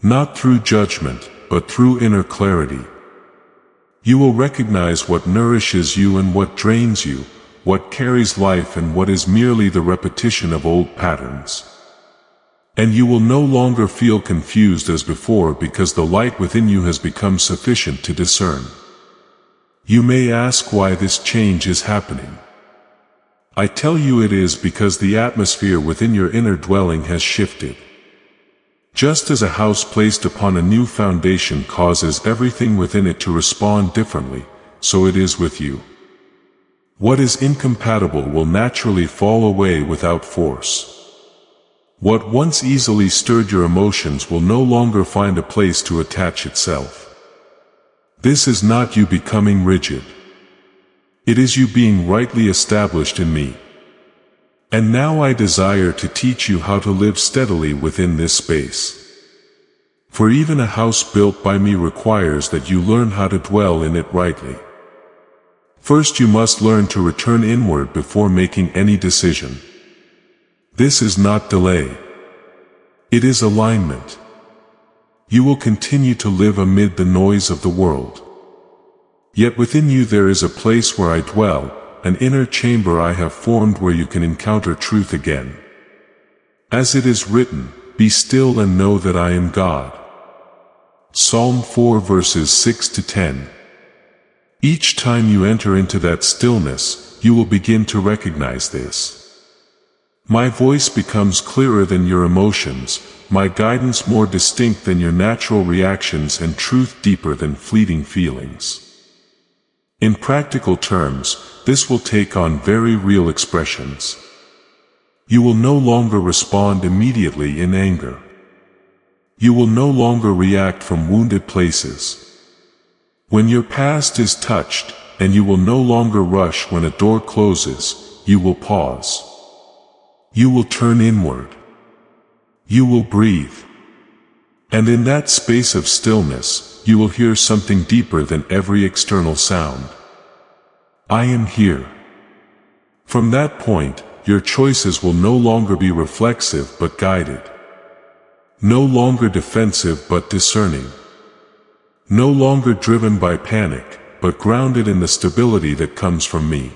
Not through judgment, but through inner clarity. You will recognize what nourishes you and what drains you, what carries life and what is merely the repetition of old patterns. And you will no longer feel confused as before because the light within you has become sufficient to discern. You may ask why this change is happening. I tell you it is because the atmosphere within your inner dwelling has shifted. Just as a house placed upon a new foundation causes everything within it to respond differently, so it is with you. What is incompatible will naturally fall away without force. What once easily stirred your emotions will no longer find a place to attach itself. This is not you becoming rigid. It is you being rightly established in me. And now I desire to teach you how to live steadily within this space. For even a house built by me requires that you learn how to dwell in it rightly. First you must learn to return inward before making any decision. This is not delay. It is alignment. You will continue to live amid the noise of the world. Yet within you there is a place where I dwell, an inner chamber I have formed where you can encounter truth again. As it is written, be still and know that I am God. Psalm 4 verses 6 to 10. Each time you enter into that stillness, you will begin to recognize this. My voice becomes clearer than your emotions, my guidance more distinct than your natural reactions, and truth deeper than fleeting feelings. In practical terms, this will take on very real expressions. You will no longer respond immediately in anger. You will no longer react from wounded places. When your past is touched, and you will no longer rush when a door closes, you will pause. You will turn inward. You will breathe. And in that space of stillness, you will hear something deeper than every external sound. I am here. From that point, your choices will no longer be reflexive but guided. No longer defensive but discerning. No longer driven by panic, but grounded in the stability that comes from me.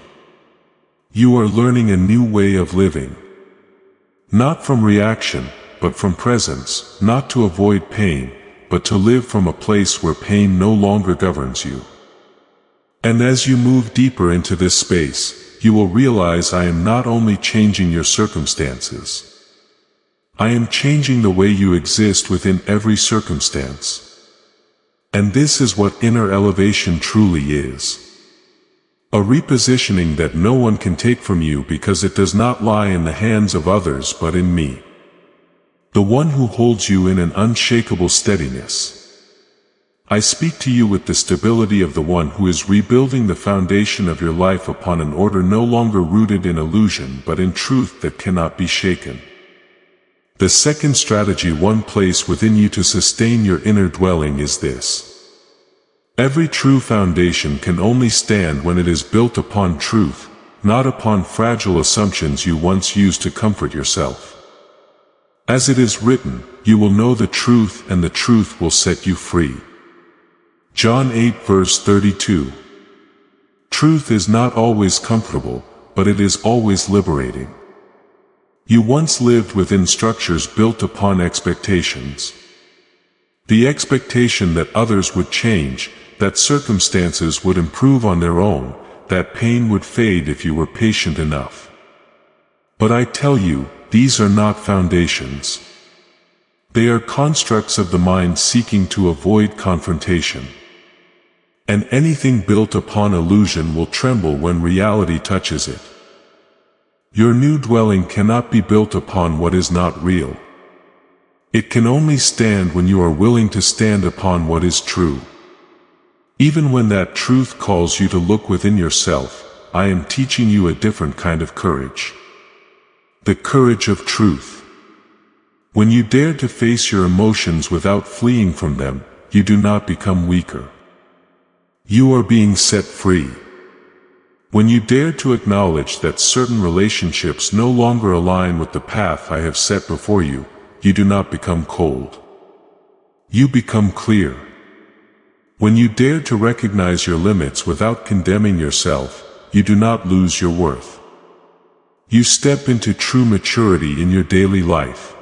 You are learning a new way of living. Not from reaction, but from presence, not to avoid pain, but to live from a place where pain no longer governs you. And as you move deeper into this space, you will realize I am not only changing your circumstances. I am changing the way you exist within every circumstance. And this is what inner elevation truly is. A repositioning that no one can take from you because it does not lie in the hands of others but in me. The one who holds you in an unshakable steadiness. I speak to you with the stability of the one who is rebuilding the foundation of your life upon an order no longer rooted in illusion but in truth that cannot be shaken. The second strategy one place within you to sustain your inner dwelling is this. Every true foundation can only stand when it is built upon truth, not upon fragile assumptions you once used to comfort yourself. As it is written, you will know the truth and the truth will set you free. John 8 verse 32. Truth is not always comfortable, but it is always liberating. You once lived within structures built upon expectations. The expectation that others would change, that circumstances would improve on their own, that pain would fade if you were patient enough. But I tell you, these are not foundations. They are constructs of the mind seeking to avoid confrontation. And anything built upon illusion will tremble when reality touches it. Your new dwelling cannot be built upon what is not real. It can only stand when you are willing to stand upon what is true. Even when that truth calls you to look within yourself, I am teaching you a different kind of courage. The courage of truth. When you dare to face your emotions without fleeing from them, you do not become weaker. You are being set free. When you dare to acknowledge that certain relationships no longer align with the path I have set before you, you do not become cold. You become clear. When you dare to recognize your limits without condemning yourself, you do not lose your worth. You step into true maturity in your daily life.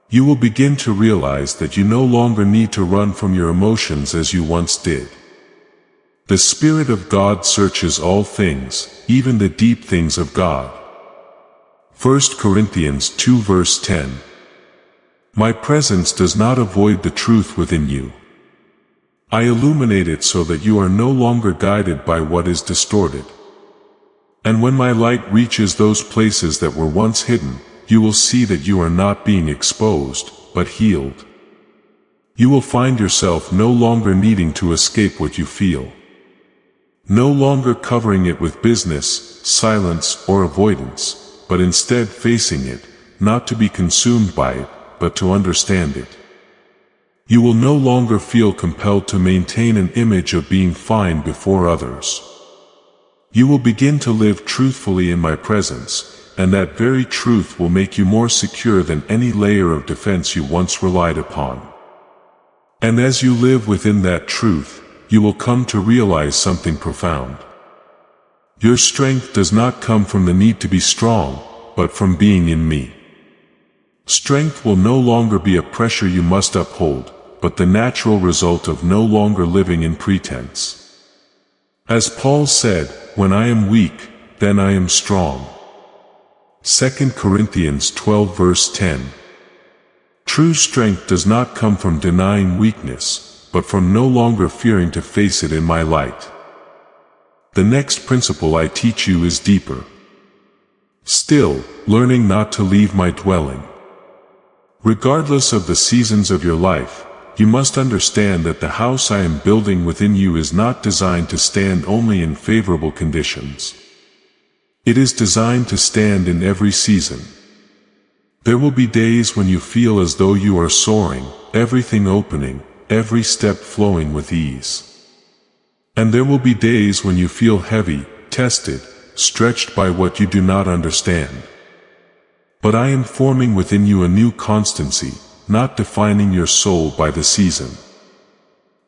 You will begin to realize that you no longer need to run from your emotions as you once did. The Spirit of God searches all things, even the deep things of God. 1 Corinthians 2 verse 10. My presence does not avoid the truth within you. I illuminate it so that you are no longer guided by what is distorted. And when my light reaches those places that were once hidden, you will see that you are not being exposed, but healed. You will find yourself no longer needing to escape what you feel. No longer covering it with business, silence, or avoidance, but instead facing it, not to be consumed by it, but to understand it. You will no longer feel compelled to maintain an image of being fine before others. You will begin to live truthfully in my presence, and that very truth will make you more secure than any layer of defense you once relied upon. And as you live within that truth, you will come to realize something profound. Your strength does not come from the need to be strong, but from being in me. Strength will no longer be a pressure you must uphold, but the natural result of no longer living in pretense. As Paul said, when I am weak, then I am strong. 2 Corinthians 12 verse 10. True strength does not come from denying weakness, but from no longer fearing to face it in my light. The next principle I teach you is deeper. Still, learning not to leave my dwelling. Regardless of the seasons of your life, you must understand that the house I am building within you is not designed to stand only in favorable conditions. It is designed to stand in every season. There will be days when you feel as though you are soaring, everything opening, every step flowing with ease. And there will be days when you feel heavy, tested, stretched by what you do not understand. But I am forming within you a new constancy, not defining your soul by the season.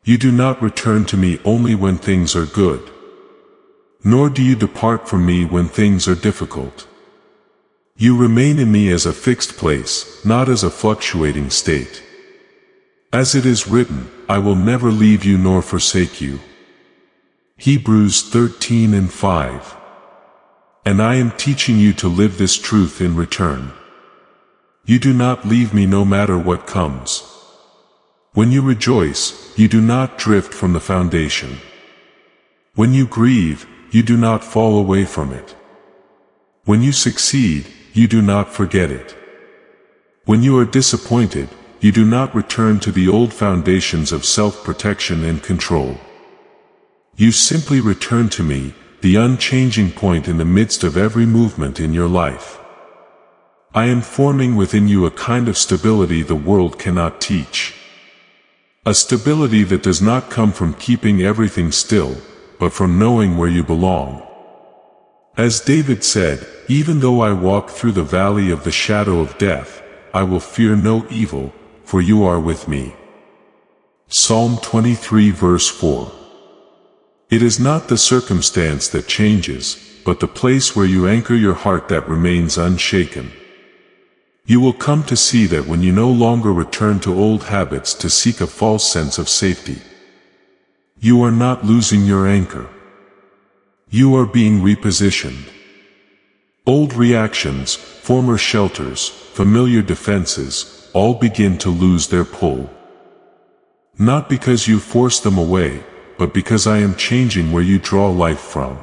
You do not return to me only when things are good. Nor do you depart from me when things are difficult. You remain in me as a fixed place, not as a fluctuating state. As it is written, I will never leave you nor forsake you. Hebrews 13 and 5. And I am teaching you to live this truth in return. You do not leave me no matter what comes. When you rejoice, you do not drift from the foundation. When you grieve, you do not fall away from it. When you succeed, you do not forget it. When you are disappointed, you do not return to the old foundations of self-protection and control. You simply return to me, the unchanging point in the midst of every movement in your life. I am forming within you a kind of stability the world cannot teach. A stability that does not come from keeping everything still, but from knowing where you belong. As David said, even though I walk through the valley of the shadow of death, I will fear no evil, for you are with me. Psalm 23 verse 4. It is not the circumstance that changes, but the place where you anchor your heart that remains unshaken. You will come to see that when you no longer return to old habits to seek a false sense of safety, you are not losing your anchor. You are being repositioned. Old reactions, former shelters, familiar defenses, all begin to lose their pull. Not because you force them away, but because I am changing where you draw life from.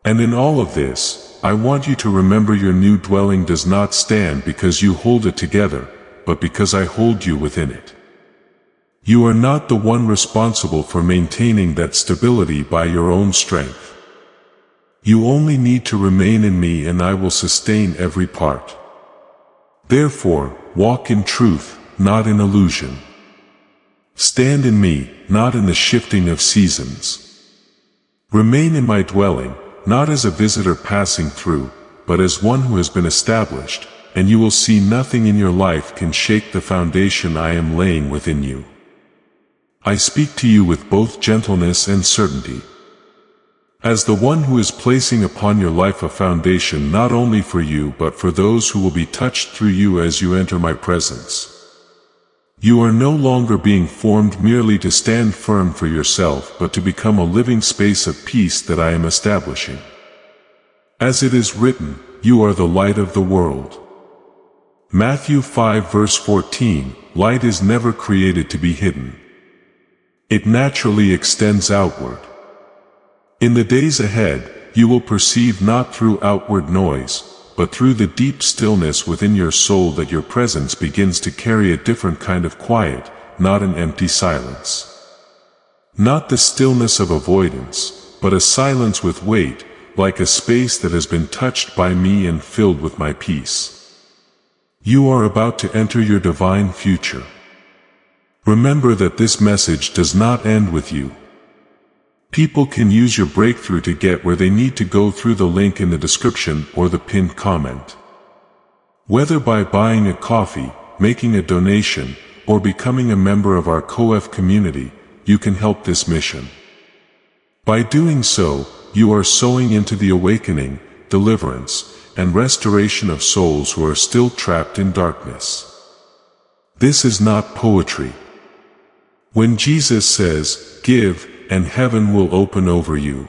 And in all of this, I want you to remember your new dwelling does not stand because you hold it together, but because I hold you within it. You are not the one responsible for maintaining that stability by your own strength. You only need to remain in me and I will sustain every part. Therefore, walk in truth, not in illusion. Stand in me, not in the shifting of seasons. Remain in my dwelling, not as a visitor passing through, but as one who has been established, and you will see nothing in your life can shake the foundation I am laying within you. I speak to you with both gentleness and certainty. as the one who is placing upon your life a foundation not only for you but for those who will be touched through you as you enter my presence. You are no longer being formed merely to stand firm for yourself but to become a living space of peace that I am establishing. As it is written, you are the light of the world. Matthew 5 verse 14, light is never created to be hidden. It naturally extends outward. In the days ahead, you will perceive not through outward noise, but through the deep stillness within your soul that your presence begins to carry a different kind of quiet, not an empty silence. Not the stillness of avoidance, but a silence with weight, like a space that has been touched by me and filled with my peace. You are about to enter your divine future. Remember that this message does not end with you. People can use your breakthrough to get where they need to go through the link in the description or the pinned comment. Whether by buying a coffee, making a donation, or becoming a member of our COF community, you can help this mission. By doing so, you are sowing into the awakening, deliverance, and restoration of souls who are still trapped in darkness. This is not poetry. When Jesus says, "Give, and heaven will open over you,"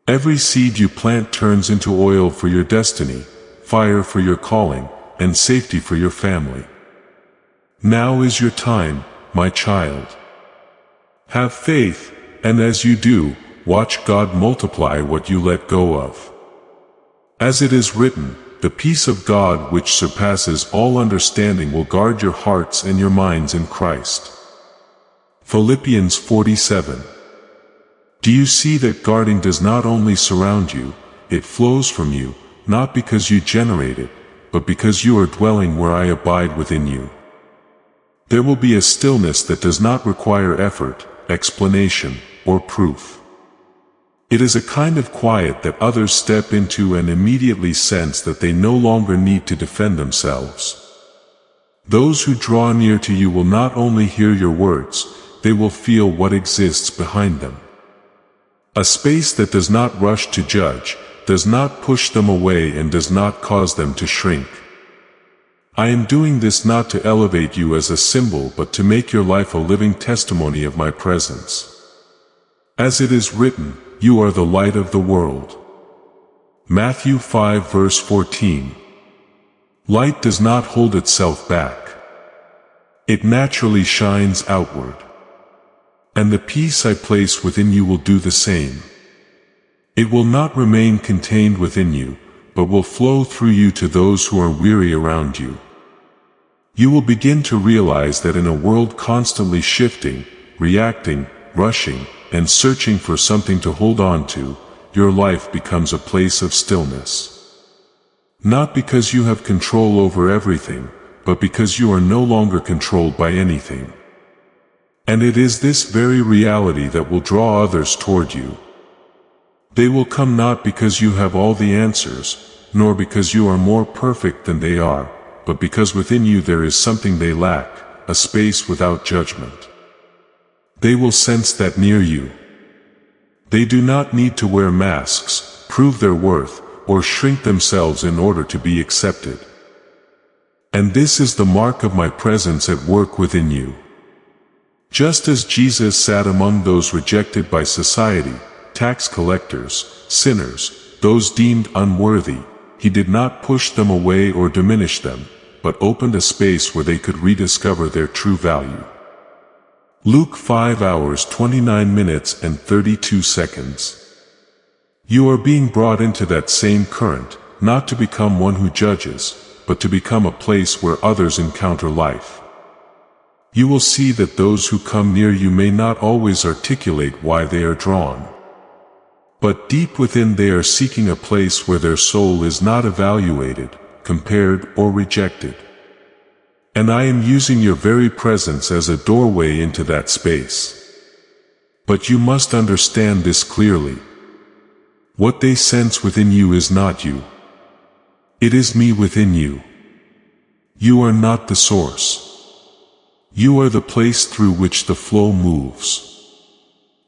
every seed you plant turns into oil for your destiny, fire for your calling, and safety for your family. Now is your time, my child. Have faith, and as you do, watch God multiply what you let go of. As it is written, the peace of God which surpasses all understanding will guard your hearts and your minds in Christ. Philippians 4:7. Do you see that guarding does not only surround you, it flows from you, not because you generate it, but because you are dwelling where I abide within you. There will be a stillness that does not require effort, explanation, or proof. It is a kind of quiet that others step into and immediately sense that they no longer need to defend themselves. Those who draw near to you will not only hear your words, they will feel what exists behind them. A space that does not rush to judge, does not push them away and does not cause them to shrink. I am doing this not to elevate you as a symbol but to make your life a living testimony of my presence. As it is written, you are the light of the world. Matthew 5 verse 14. Light does not hold itself back. It naturally shines outward. And the peace I place within you will do the same. It will not remain contained within you, but will flow through you to those who are weary around you. You will begin to realize that in a world constantly shifting, reacting, rushing, and searching for something to hold on to, your life becomes a place of stillness. Not because you have control over everything, but because you are no longer controlled by anything. And it is this very reality that will draw others toward you. They will come not because you have all the answers, nor because you are more perfect than they are, but because within you there is something they lack, a space without judgment. They will sense that near you. They do not need to wear masks, prove their worth, or shrink themselves in order to be accepted. And this is the mark of my presence at work within you. Just as Jesus sat among those rejected by society, tax collectors, sinners, those deemed unworthy, he did not push them away or diminish them, but opened a space where they could rediscover their true value. Luke 5 hours 29 minutes and 32 seconds. You are being brought into that same current, not to become one who judges, but to become a place where others encounter life. You will see that those who come near you may not always articulate why they are drawn. But deep within they are seeking a place where their soul is not evaluated, compared, or rejected. And I am using your very presence as a doorway into that space. But you must understand this clearly. What they sense within you is not you. It is me within you. You are not the source. You are the place through which the flow moves.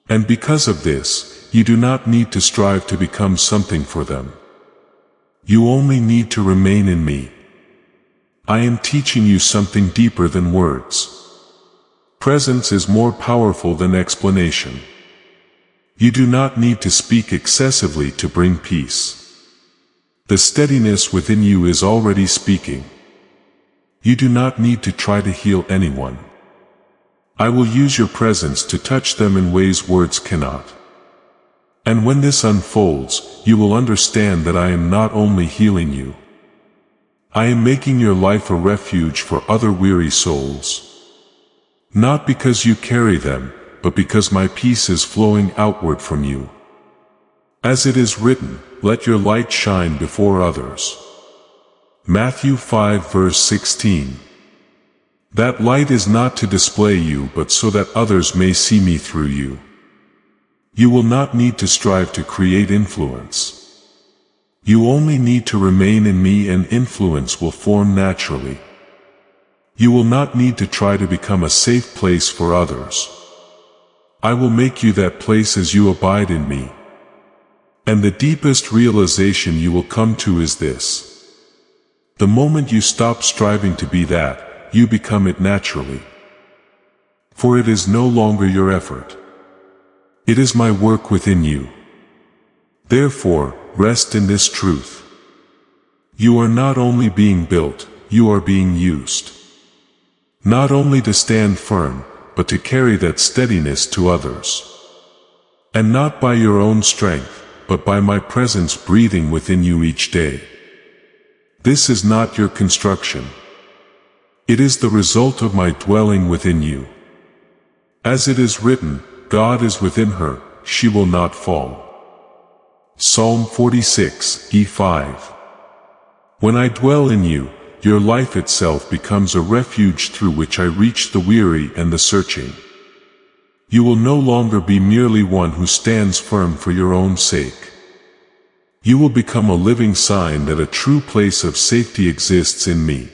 And because of this, you do not need to strive to become something for them. You only need to remain in me. I am teaching you something deeper than words. Presence is more powerful than explanation. You do not need to speak excessively to bring peace. The steadiness within you is already speaking. You do not need to try to heal anyone. I will use your presence to touch them in ways words cannot. And when this unfolds, you will understand that I am not only healing you. I am making your life a refuge for other weary souls. Not because you carry them, but because my peace is flowing outward from you. As it is written, let your light shine before others. Matthew 5 verse 16. That light is not to display you but so that others may see me through you. You will not need to strive to create influence. You only need to remain in me and influence will form naturally. You will not need to try to become a safe place for others. I will make you that place as you abide in me. And the deepest realization you will come to is this. The moment you stop striving to be that, you become it naturally. For it is no longer your effort. It is my work within you. Therefore, rest in this truth. You are not only being built, you are being used. Not only to stand firm, but to carry that steadiness to others. And not by your own strength, but by my presence breathing within you each day. This is not your construction. It is the result of my dwelling within you. As it is written, God is within her, she will not fall. Psalm 46, E5. When I dwell in you, your life itself becomes a refuge through which I reach the weary and the searching. You will no longer be merely one who stands firm for your own sake. You will become a living sign that a true place of safety exists in me.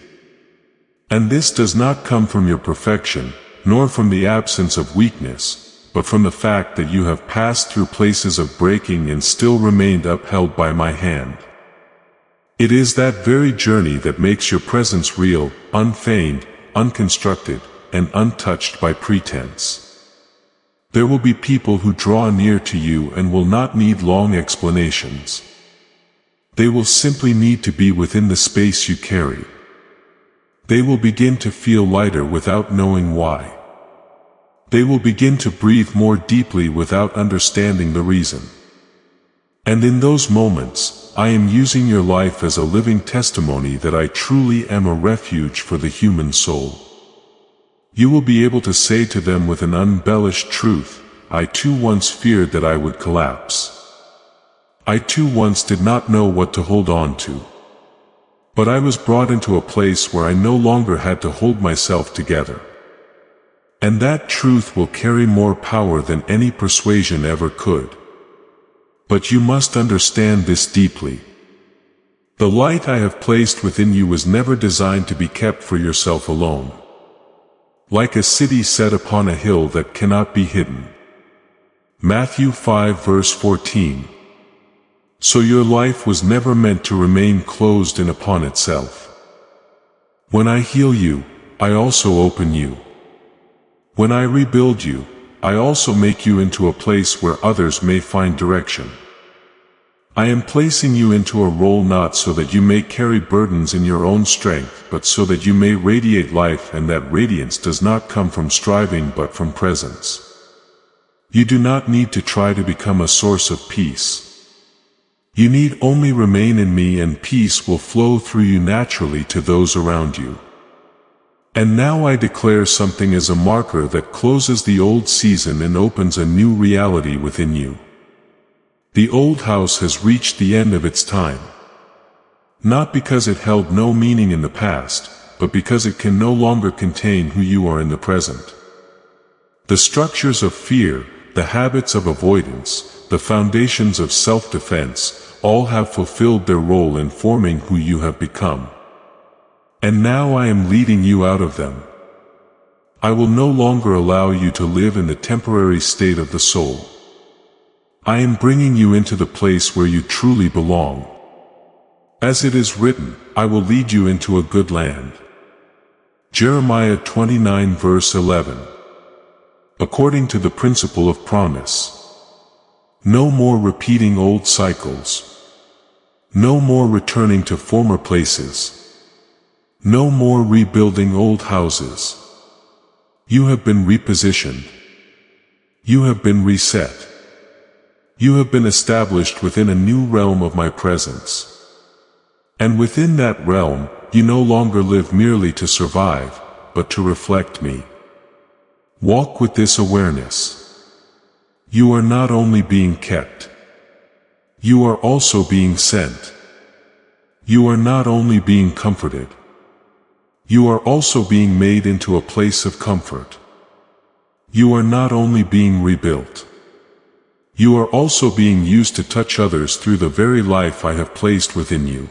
And this does not come from your perfection, nor from the absence of weakness, but from the fact that you have passed through places of breaking and still remained upheld by my hand. It is that very journey that makes your presence real, unfeigned, unconstructed, and untouched by pretense. There will be people who draw near to you and will not need long explanations. They will simply need to be within the space you carry. They will begin to feel lighter without knowing why. They will begin to breathe more deeply without understanding the reason. And in those moments, I am using your life as a living testimony that I truly am a refuge for the human soul. You will be able to say to them with an unembellished truth, I too once feared that I would collapse. I too once did not know what to hold on to. But I was brought into a place where I no longer had to hold myself together. And that truth will carry more power than any persuasion ever could. But you must understand this deeply. The light I have placed within you was never designed to be kept for yourself alone. Like a city set upon a hill that cannot be hidden. Matthew 5 verse 14. So your life was never meant to remain closed in upon itself. When I heal you, I also open you. When I rebuild you, I also make you into a place where others may find direction. I am placing you into a role not so that you may carry burdens in your own strength, but so that you may radiate life, and that radiance does not come from striving but from presence. You do not need to try to become a source of peace. You need only remain in me and peace will flow through you naturally to those around you. And now I declare something as a marker that closes the old season and opens a new reality within you. The old house has reached the end of its time. Not because it held no meaning in the past, but because it can no longer contain who you are in the present. The structures of fear, the habits of avoidance, the foundations of self-defense, all have fulfilled their role in forming who you have become. And now I am leading you out of them. I will no longer allow you to live in the temporary state of the soul. I am bringing you into the place where you truly belong. As it is written, I will lead you into a good land. Jeremiah 29 verse 11. According to the principle of promise. No more repeating old cycles. No more returning to former places. No more rebuilding old houses. You have been repositioned. You have been reset. You have been established within a new realm of my presence. And within that realm, you no longer live merely to survive, but to reflect me. Walk with this awareness. You are not only being kept. You are also being sent. You are not only being comforted. You are also being made into a place of comfort. You are not only being rebuilt. You are also being used to touch others through the very life I have placed within you.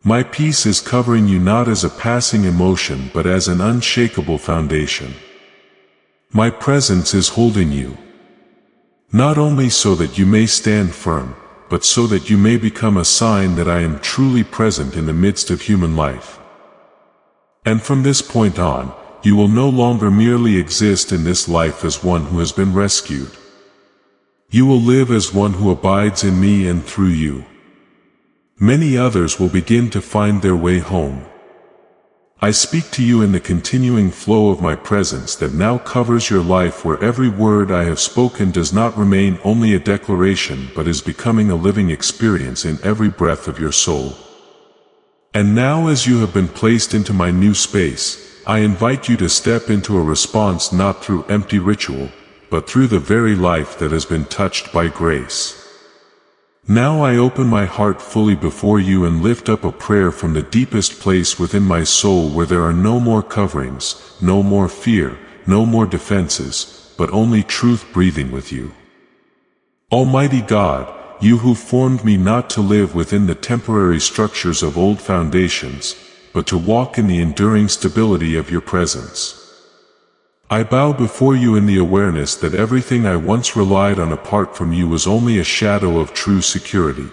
My peace is covering you not as a passing emotion but as an unshakable foundation. My presence is holding you. Not only so that you may stand firm, but so that you may become a sign that I am truly present in the midst of human life. And from this point on, you will no longer merely exist in this life as one who has been rescued. You will live as one who abides in me and through you. Many others will begin to find their way home. I speak to you in the continuing flow of my presence that now covers your life, where every word I have spoken does not remain only a declaration but is becoming a living experience in every breath of your soul. And now, as you have been placed into my new space, I invite you to step into a response not through empty ritual, but through the very life that has been touched by grace. Now I open my heart fully before you and lift up a prayer from the deepest place within my soul, where there are no more coverings, no more fear, no more defenses, but only truth breathing with you. Almighty God, you who formed me not to live within the temporary structures of old foundations, but to walk in the enduring stability of your presence. I bow before you in the awareness that everything I once relied on apart from you was only a shadow of true security.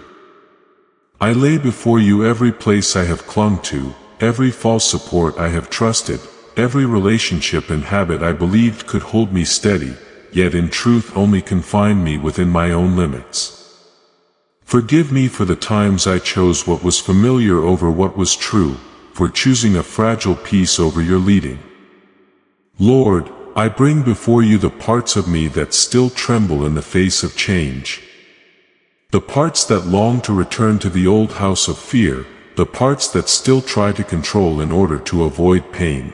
I lay before you every place I have clung to, every false support I have trusted, every relationship and habit I believed could hold me steady, yet in truth only confined me within my own limits. Forgive me for the times I chose what was familiar over what was true, for choosing a fragile peace over your leading. Lord, I bring before you the parts of me that still tremble in the face of change. The parts that long to return to the old house of fear, the parts that still try to control in order to avoid pain.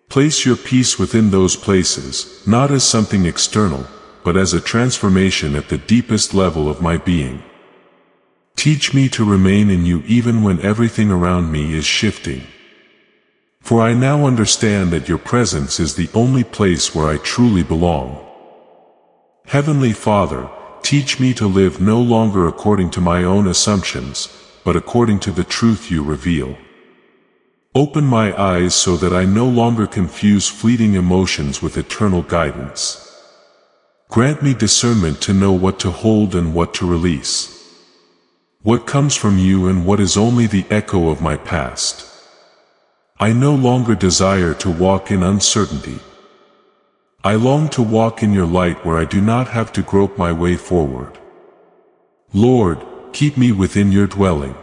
Place your peace within those places, not as something external, but as a transformation at the deepest level of my being. Teach me to remain in you even when everything around me is shifting. For I now understand that your presence is the only place where I truly belong. Heavenly Father, teach me to live no longer according to my own assumptions, but according to the truth you reveal. Open my eyes so that I no longer confuse fleeting emotions with eternal guidance. Grant me discernment to know what to hold and what to release. What comes from you and what is only the echo of my past. I no longer desire to walk in uncertainty. I long to walk in your light, where I do not have to grope my way forward. Lord, keep me within your dwelling.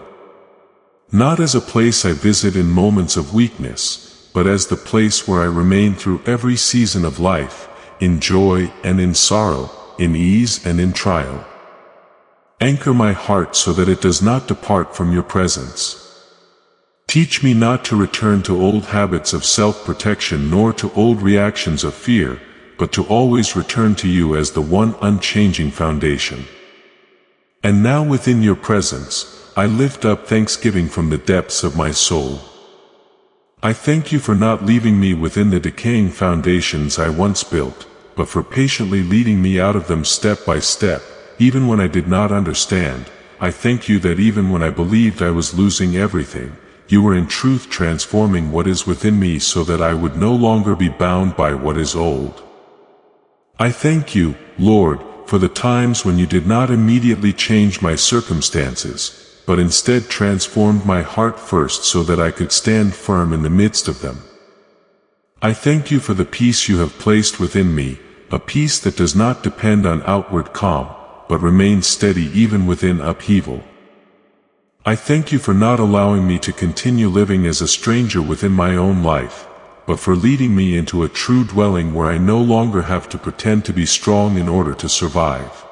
Not as a place I visit in moments of weakness, but as the place where I remain through every season of life, in joy and in sorrow, in ease and in trial. Anchor my heart so that it does not depart from your presence. Teach me not to return to old habits of self-protection nor to old reactions of fear, but to always return to you as the one unchanging foundation. And now within your presence, I lift up thanksgiving from the depths of my soul. I thank you for not leaving me within the decaying foundations I once built, but for patiently leading me out of them step by step, even when I did not understand. I thank you that even when I believed I was losing everything, you were in truth transforming what is within me so that I would no longer be bound by what is old. I thank you, Lord, for the times when you did not immediately change my circumstances, but instead transformed my heart first so that I could stand firm in the midst of them. I thank you for the peace you have placed within me, a peace that does not depend on outward calm, but remains steady even within upheaval. I thank you for not allowing me to continue living as a stranger within my own life, but for leading me into a true dwelling where I no longer have to pretend to be strong in order to survive.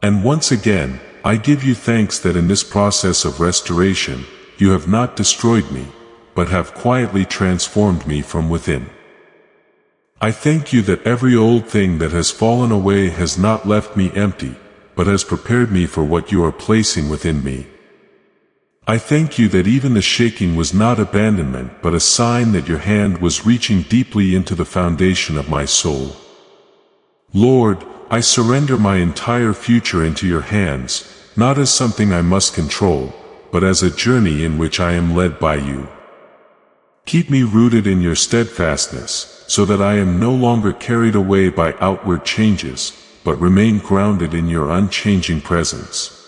And once again, I give you thanks that in this process of restoration, you have not destroyed me, but have quietly transformed me from within. I thank you that every old thing that has fallen away has not left me empty, but has prepared me for what you are placing within me. I thank you that even the shaking was not abandonment but a sign that your hand was reaching deeply into the foundation of my soul. Lord, I surrender my entire future into your hands, not as something I must control, but as a journey in which I am led by you. Keep me rooted in your steadfastness, so that I am no longer carried away by outward changes, but remain grounded in your unchanging presence.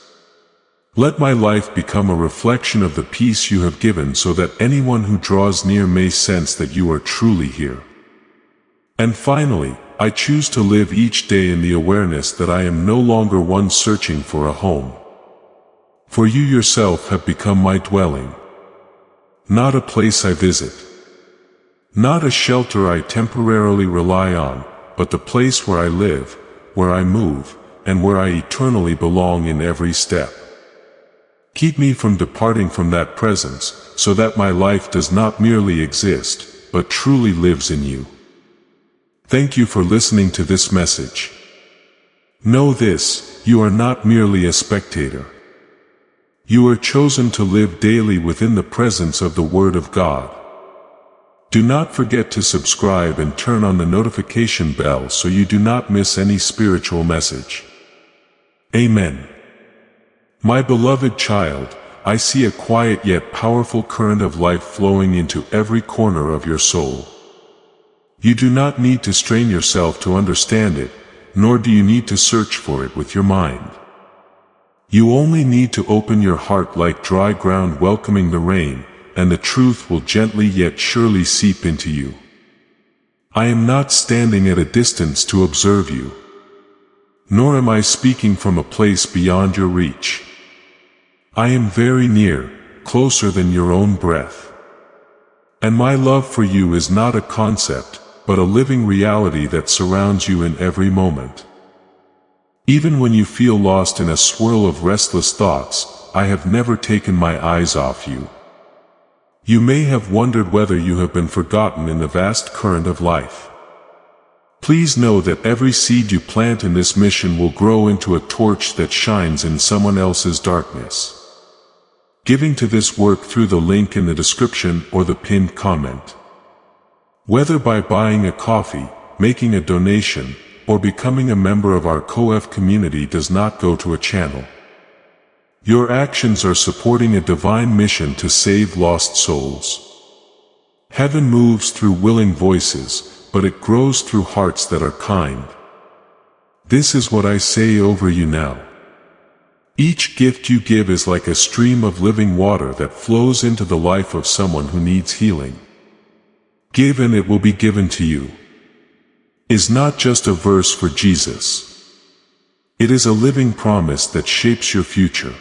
Let my life become a reflection of the peace you have given so that anyone who draws near may sense that you are truly here. And finally, I choose to live each day in the awareness that I am no longer one searching for a home. For you yourself have become my dwelling. Not a place I visit. Not a shelter I temporarily rely on, but the place where I live, where I move, and where I eternally belong in every step. Keep me from departing from that presence, so that my life does not merely exist, but truly lives in you. Thank you for listening to this message. Know this, you are not merely a spectator. You are chosen to live daily within the presence of the Word of God. Do not forget to subscribe and turn on the notification bell so you do not miss any spiritual message. Amen. My beloved child, I see a quiet yet powerful current of life flowing into every corner of your soul. You do not need to strain yourself to understand it, nor do you need to search for it with your mind. You only need to open your heart like dry ground welcoming the rain, and the truth will gently yet surely seep into you. I am not standing at a distance to observe you. Nor am I speaking from a place beyond your reach. I am very near, closer than your own breath. And my love for you is not a concept, but a living reality that surrounds you in every moment. Even when you feel lost in a swirl of restless thoughts, I have never taken my eyes off you. You may have wondered whether you have been forgotten in the vast current of life. Please know that every seed you plant in this mission will grow into a torch that shines in someone else's darkness. Giving to this work through the link in the description or the pinned comment. Whether by buying a coffee, making a donation, or becoming a member of our COF community does not go to a channel. Your actions are supporting a divine mission to save lost souls. Heaven moves through willing voices, but it grows through hearts that are kind. This is what I say over you now. Each gift you give is like a stream of living water that flows into the life of someone who needs healing. Give and it will be given to you. Is not just a verse for Jesus. It is a living promise that shapes your future.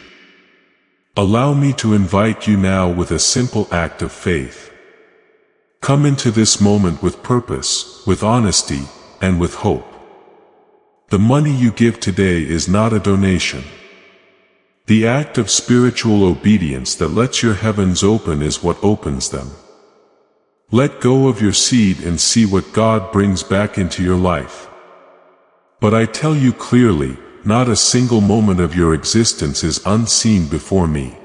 Allow me to invite you now with a simple act of faith. Come into this moment with purpose, with honesty, and with hope. The money you give today is not a donation. The act of spiritual obedience that lets your heavens open is what opens them. Let go of your seed and see what God brings back into your life. But I tell you clearly, not a single moment of your existence is unseen before me.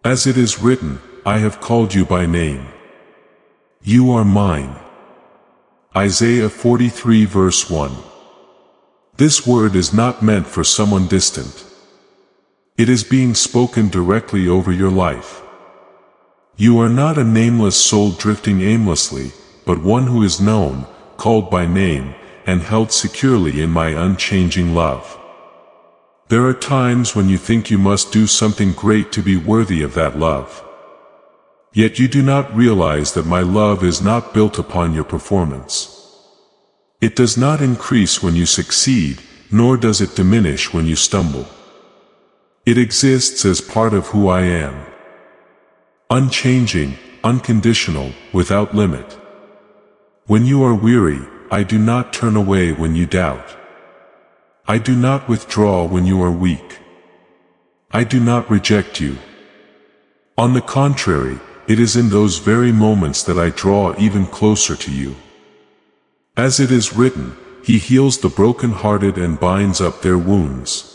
As it is written, I have called you by name. You are mine. Isaiah 43 verse 1. This word is not meant for someone distant. It is being spoken directly over your life. You are not a nameless soul drifting aimlessly, but one who is known, called by name, and held securely in my unchanging love. There are times when you think you must do something great to be worthy of that love. Yet you do not realize that my love is not built upon your performance. It does not increase when you succeed, nor does it diminish when you stumble. It exists as part of who I am. Unchanging, unconditional, without limit. When you are weary, I do not turn away when you doubt. I do not withdraw when you are weak. I do not reject you. On the contrary, it is in those very moments that I draw even closer to you. As it is written, He heals the broken-hearted and binds up their wounds.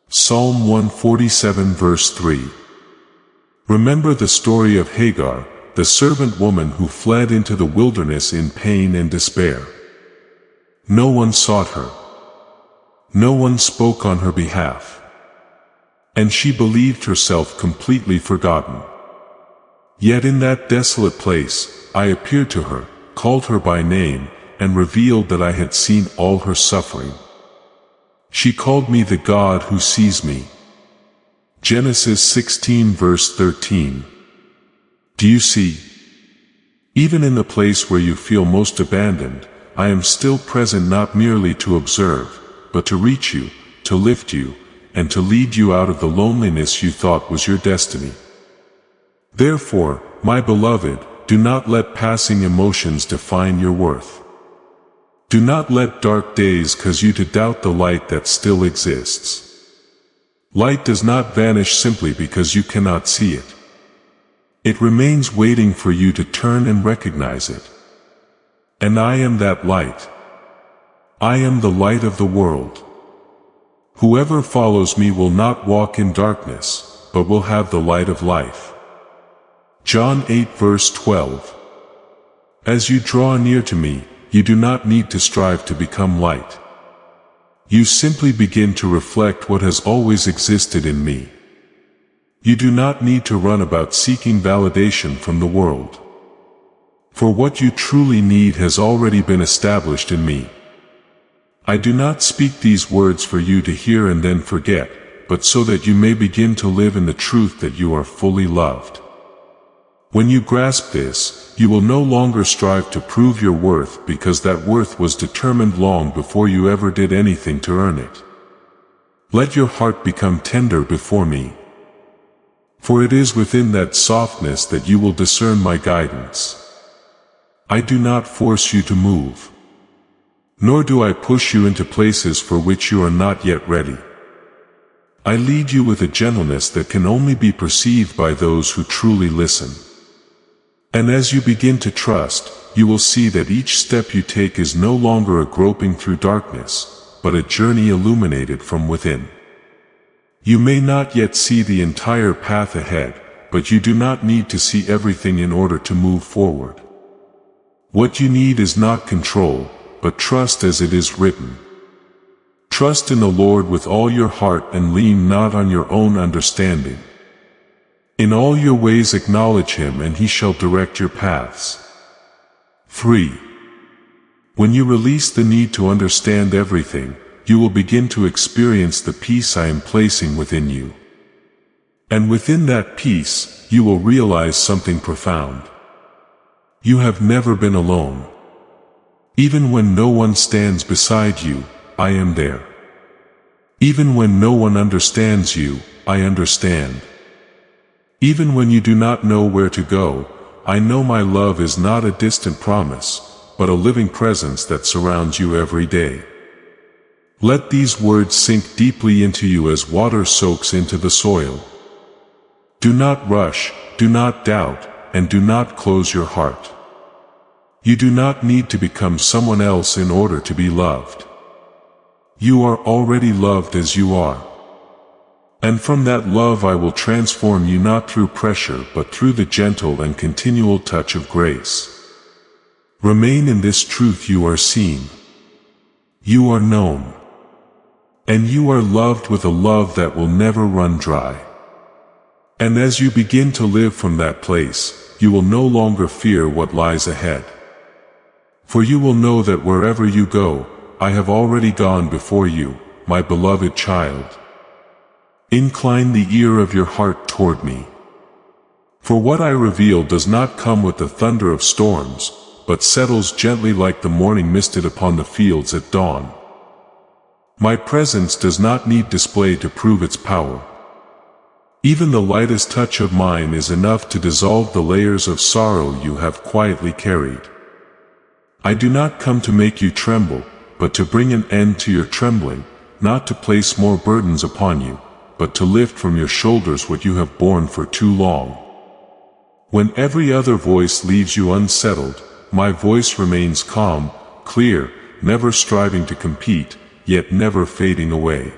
Psalm 147 verse 3. Remember the story of Hagar, the servant woman who fled into the wilderness in pain and despair. No one sought her. No one spoke on her behalf. And she believed herself completely forgotten. Yet in that desolate place, I appeared to her, called her by name, and revealed that I had seen all her suffering. She called me the God who sees me. Genesis 16 verse 13. Do you see? Even in the place where you feel most abandoned, I am still present, not merely to observe, but to reach you, to lift you, and to lead you out of the loneliness you thought was your destiny. Therefore, my beloved, do not let passing emotions define your worth. Do not let dark days cause you to doubt the light that still exists. Light does not vanish simply because you cannot see it. It remains waiting for you to turn and recognize it. And I am that light. I am the light of the world. Whoever follows me will not walk in darkness, but will have the light of life. John 8 verse 12. As you draw near to me, you do not need to strive to become light. You simply begin to reflect what has always existed in me. You do not need to run about seeking validation from the world. For what you truly need has already been established in me. I do not speak these words for you to hear and then forget, but so that you may begin to live in the truth that you are fully loved. When you grasp this, you will no longer strive to prove your worth, because that worth was determined long before you ever did anything to earn it. Let your heart become tender before me. For it is within that softness that you will discern my guidance. I do not force you to move. Nor do I push you into places for which you are not yet ready. I lead you with a gentleness that can only be perceived by those who truly listen. And as you begin to trust, you will see that each step you take is no longer a groping through darkness, but a journey illuminated from within. You may not yet see the entire path ahead, but you do not need to see everything in order to move forward. What you need is not control, but trust, as it is written. Trust in the Lord with all your heart and lean not on your own understanding. In all your ways acknowledge Him, and He shall direct your paths. 3. When you release the need to understand everything, you will begin to experience the peace I am placing within you. And within that peace, you will realize something profound. You have never been alone. Even when no one stands beside you, I am there. Even when no one understands you, I understand. Even when you do not know where to go, I know my love is not a distant promise, but a living presence that surrounds you every day. Let these words sink deeply into you as water soaks into the soil. Do not rush, do not doubt, and do not close your heart. You do not need to become someone else in order to be loved. You are already loved as you are. And from that love I will transform you, not through pressure but through the gentle and continual touch of grace. Remain in this truth: you are seen. You are known. And you are loved with a love that will never run dry. And as you begin to live from that place, you will no longer fear what lies ahead. For you will know that wherever you go, I have already gone before you, my beloved child. Incline the ear of your heart toward me. For what I reveal does not come with the thunder of storms, but settles gently like the morning misted upon the fields at dawn. My presence does not need display to prove its power. Even the lightest touch of mine is enough to dissolve the layers of sorrow you have quietly carried. I do not come to make you tremble, but to bring an end to your trembling, not to place more burdens upon you, but to lift from your shoulders what you have borne for too long. When every other voice leaves you unsettled, my voice remains calm, clear, never striving to compete, yet never fading away.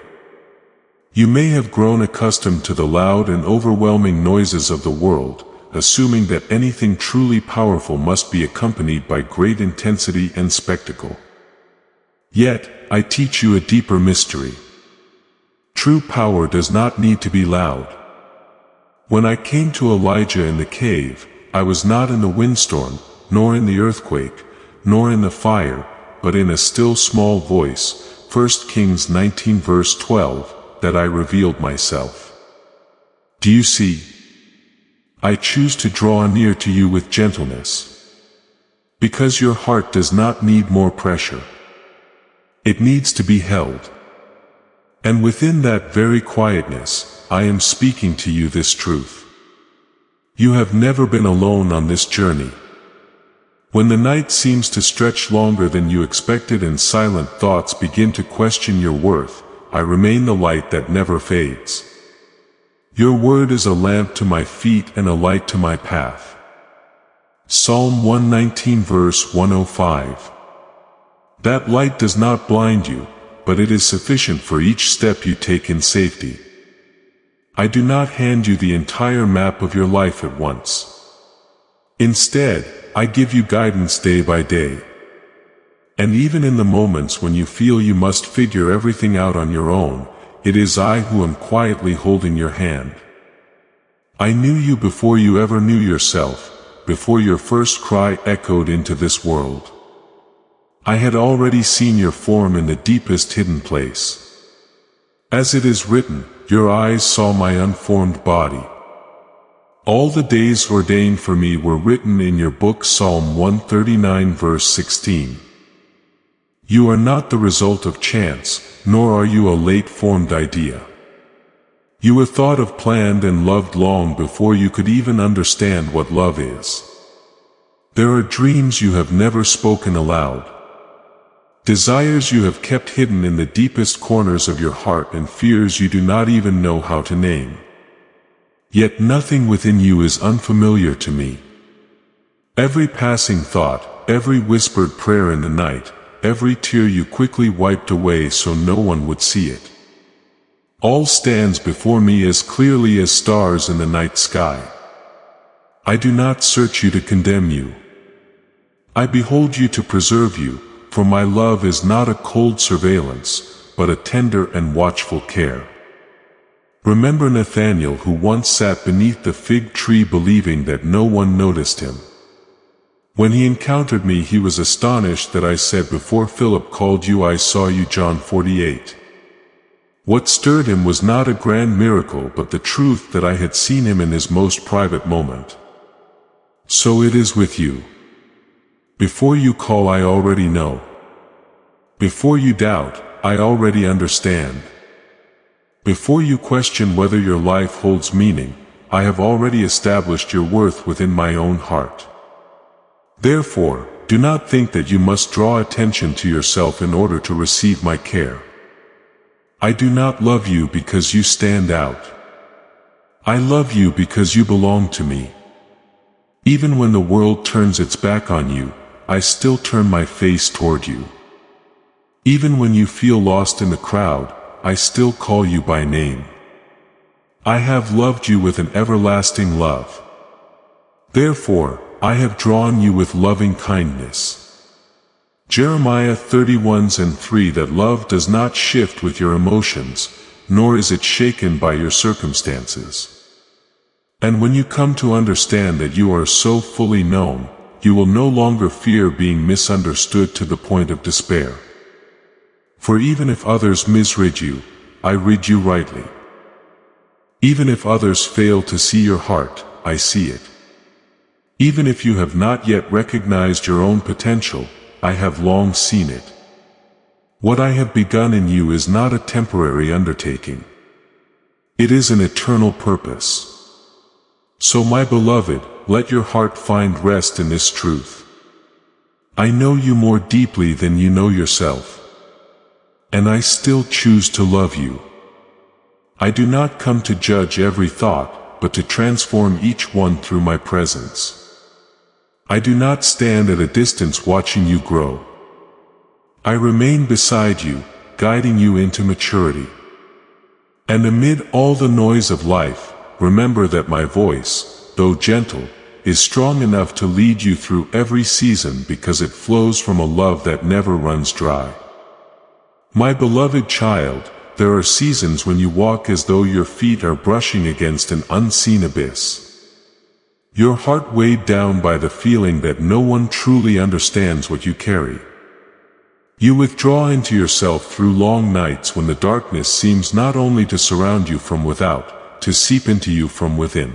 You may have grown accustomed to the loud and overwhelming noises of the world, assuming that anything truly powerful must be accompanied by great intensity and spectacle. Yet, I teach you a deeper mystery. True power does not need to be loud. When I came to Elijah in the cave, I was not in the windstorm, nor in the earthquake, nor in the fire, but in a still small voice, 1 Kings 19 verse 12, that I revealed myself. Do you see? I choose to draw near to you with gentleness. Because your heart does not need more pressure. It needs to be held. And within that very quietness, I am speaking to you this truth. You have never been alone on this journey. When the night seems to stretch longer than you expected and silent thoughts begin to question your worth, I remain the light that never fades. Your word is a lamp to my feet and a light to my path. Psalm 119 verse 105. That light does not blind you, but it is sufficient for each step you take in safety. I do not hand you the entire map of your life at once. Instead, I give you guidance day by day. And even in the moments when you feel you must figure everything out on your own, it is I who am quietly holding your hand. I knew you before you ever knew yourself, before your first cry echoed into this world. I had already seen your form in the deepest hidden place. As it is written, your eyes saw my unformed body. All the days ordained for me were written in your book. Psalm 139 verse 16. You are not the result of chance, nor are you a late-formed idea. You were thought of, planned, and loved long before you could even understand what love is. There are dreams you have never spoken aloud. Desires you have kept hidden in the deepest corners of your heart, and fears you do not even know how to name. Yet nothing within you is unfamiliar to me. Every passing thought, every whispered prayer in the night, every tear you quickly wiped away so no one would see it, all stands before me as clearly as stars in the night sky. I do not search you to condemn you. I behold you to preserve you, for my love is not a cold surveillance, but a tender and watchful care. Remember Nathanael, who once sat beneath the fig tree believing that no one noticed him. When he encountered me, he was astonished that I said, before Philip called you, I saw you. John 48. What stirred him was not a grand miracle, but the truth that I had seen him in his most private moment. So it is with you. Before you call, I already know. Before you doubt, I already understand. Before you question whether your life holds meaning, I have already established your worth within my own heart. Therefore, do not think that you must draw attention to yourself in order to receive my care. I do not love you because you stand out. I love you because you belong to me. Even when the world turns its back on you, I still turn my face toward you. Even when you feel lost in the crowd, I still call you by name. I have loved you with an everlasting love. Therefore, I have drawn you with loving kindness. Jeremiah 31:3. That love does not shift with your emotions, nor is it shaken by your circumstances. And when you come to understand that you are so fully known, you will no longer fear being misunderstood to the point of despair. For even if others misread you, I read you rightly. Even if others fail to see your heart, I see it. Even if you have not yet recognized your own potential, I have long seen it. What I have begun in you is not a temporary undertaking. It is an eternal purpose. So my beloved, let your heart find rest in this truth. I know you more deeply than you know yourself. And I still choose to love you. I do not come to judge every thought, but to transform each one through my presence. I do not stand at a distance watching you grow. I remain beside you, guiding you into maturity. And amid all the noise of life, remember that my voice, though gentle, is strong enough to lead you through every season because it flows from a love that never runs dry. My beloved child, there are seasons when you walk as though your feet are brushing against an unseen abyss. Your heart weighed down by the feeling that no one truly understands what you carry. You withdraw into yourself through long nights when the darkness seems not only to surround you from without, to seep into you from within.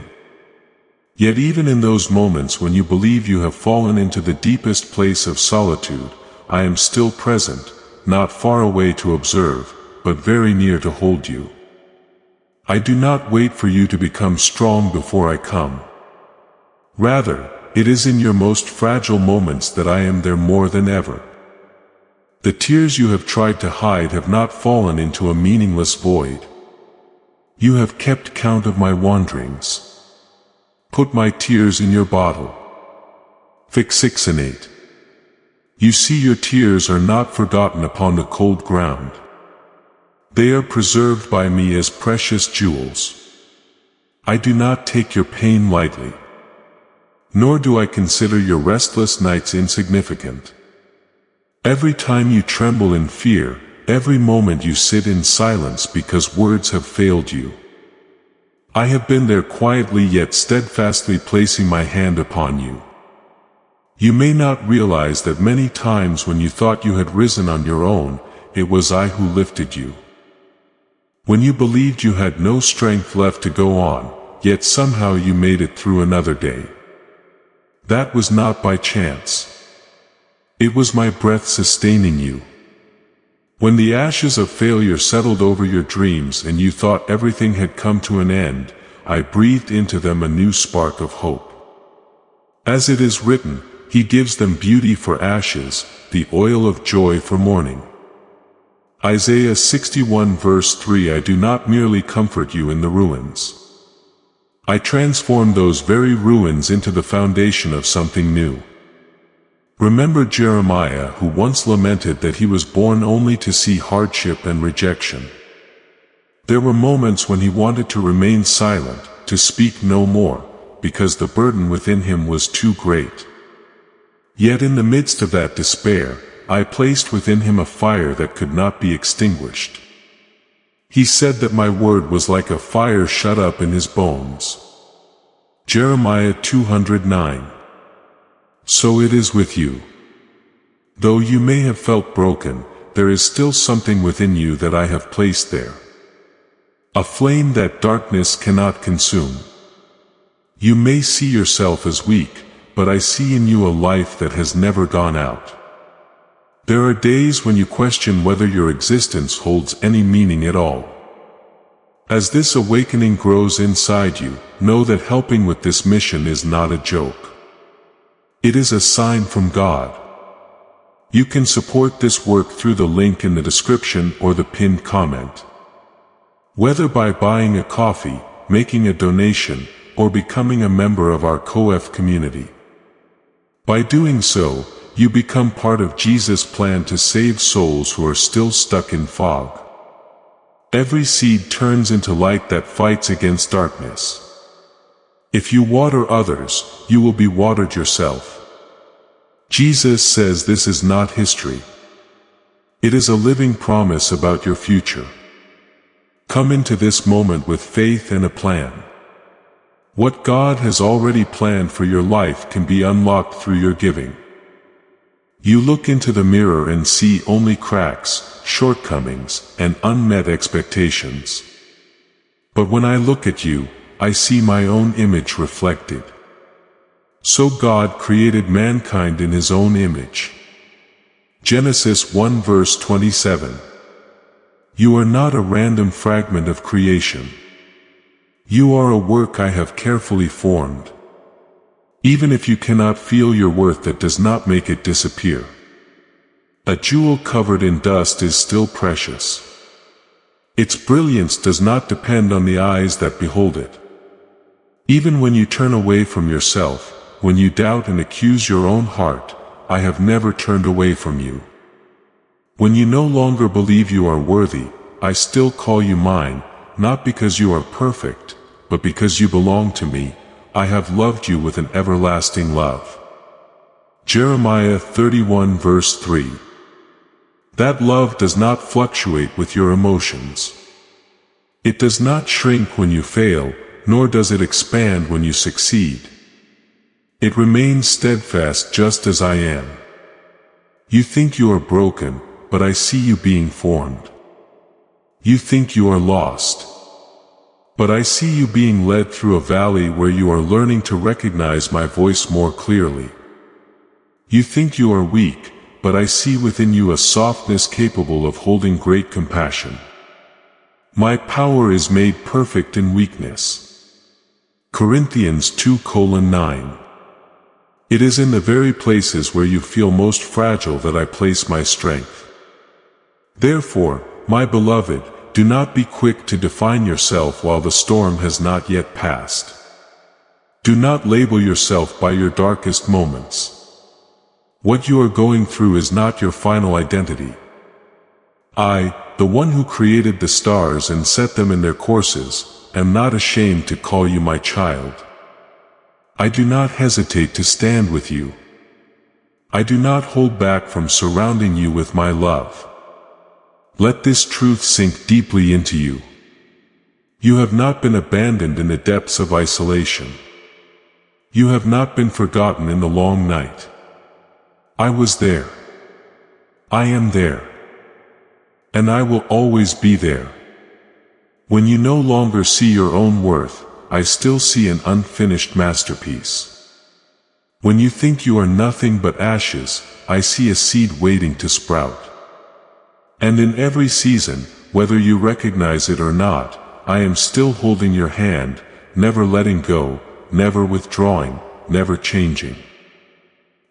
Yet even in those moments when you believe you have fallen into the deepest place of solitude, I am still present, not far away to observe, but very near to hold you. I do not wait for you to become strong before I come. Rather, it is in your most fragile moments that I am there more than ever. The tears you have tried to hide have not fallen into a meaningless void. You have kept count of my wanderings. Put my tears in your bottle. Fixinate. You see, your tears are not forgotten upon the cold ground. They are preserved by me as precious jewels. I do not take your pain lightly. Nor do I consider your restless nights insignificant. Every time you tremble in fear, every moment you sit in silence because words have failed you, I have been there quietly yet steadfastly placing my hand upon you. You may not realize that many times when you thought you had risen on your own, it was I who lifted you. When you believed you had no strength left to go on, yet somehow you made it through another day. That was not by chance. It was my breath sustaining you. When the ashes of failure settled over your dreams and you thought everything had come to an end, I breathed into them a new spark of hope. As it is written, He gives them beauty for ashes, the oil of joy for mourning. Isaiah 61 verse 3. I do not merely comfort you in the ruins. I transform those very ruins into the foundation of something new. Remember Jeremiah, who once lamented that he was born only to see hardship and rejection. There were moments when he wanted to remain silent, to speak no more, because the burden within him was too great. Yet in the midst of that despair, I placed within him a fire that could not be extinguished. He said that my word was like a fire shut up in his bones. Jeremiah 209. So it is with you. Though you may have felt broken, there is still something within you that I have placed there. A flame that darkness cannot consume. You may see yourself as weak, but I see in you a life that has never gone out. There are days when you question whether your existence holds any meaning at all. As this awakening grows inside you, know that helping with this mission is not a joke. It is a sign from God. You can support this work through the link in the description or the pinned comment. Whether by buying a coffee, making a donation, or becoming a member of our COF community. By doing so, you become part of Jesus' plan to save souls who are still stuck in fog. Every seed turns into light that fights against darkness. If you water others, you will be watered yourself. Jesus says this is not history. It is a living promise about your future. Come into this moment with faith and a plan. What God has already planned for your life can be unlocked through your giving. You look into the mirror and see only cracks, shortcomings, and unmet expectations. But when I look at you, I see my own image reflected. So God created mankind in His own image. Genesis 1 verse 27. You are not a random fragment of creation. You are a work I have carefully formed. Even if you cannot feel your worth, that does not make it disappear. A jewel covered in dust is still precious. Its brilliance does not depend on the eyes that behold it. Even when you turn away from yourself, when you doubt and accuse your own heart, I have never turned away from you. When you no longer believe you are worthy, I still call you mine, not because you are perfect, but because you belong to me. I have loved you with an everlasting love. Jeremiah 31 verse 3. That love does not fluctuate with your emotions. It does not shrink when you fail, nor does it expand when you succeed. It remains steadfast just as I am. You think you are broken, but I see you being formed. You think you are lost, but I see you being led through a valley where you are learning to recognize my voice more clearly. You think you are weak, but I see within you a softness capable of holding great compassion. My power is made perfect in weakness. Corinthians 2:9. It is in the very places where you feel most fragile that I place my strength. Therefore, my beloved, do not be quick to define yourself while the storm has not yet passed. Do not label yourself by your darkest moments. What you are going through is not your final identity. I, the one who created the stars and set them in their courses, am not ashamed to call you my child. I do not hesitate to stand with you. I do not hold back from surrounding you with my love. Let this truth sink deeply into you. You have not been abandoned in the depths of isolation. You have not been forgotten in the long night. I was there. I am there. And I will always be there. When you no longer see your own worth, I still see an unfinished masterpiece. When you think you are nothing but ashes, I see a seed waiting to sprout. And in every season, whether you recognize it or not, I am still holding your hand, never letting go, never withdrawing, never changing.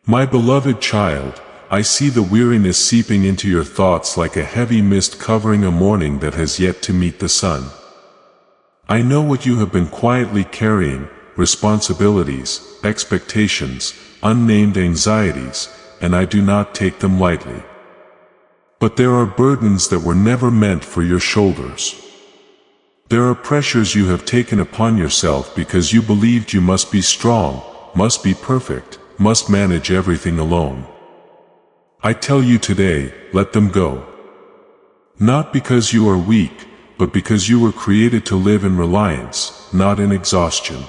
My beloved child, I see the weariness seeping into your thoughts like a heavy mist covering a morning that has yet to meet the sun. I know what you have been quietly carrying, responsibilities, expectations, unnamed anxieties, and I do not take them lightly. But there are burdens that were never meant for your shoulders. There are pressures you have taken upon yourself because you believed you must be strong, must be perfect, must manage everything alone. I tell you today, let them go. Not because you are weak, but because you were created to live in reliance, not in exhaustion.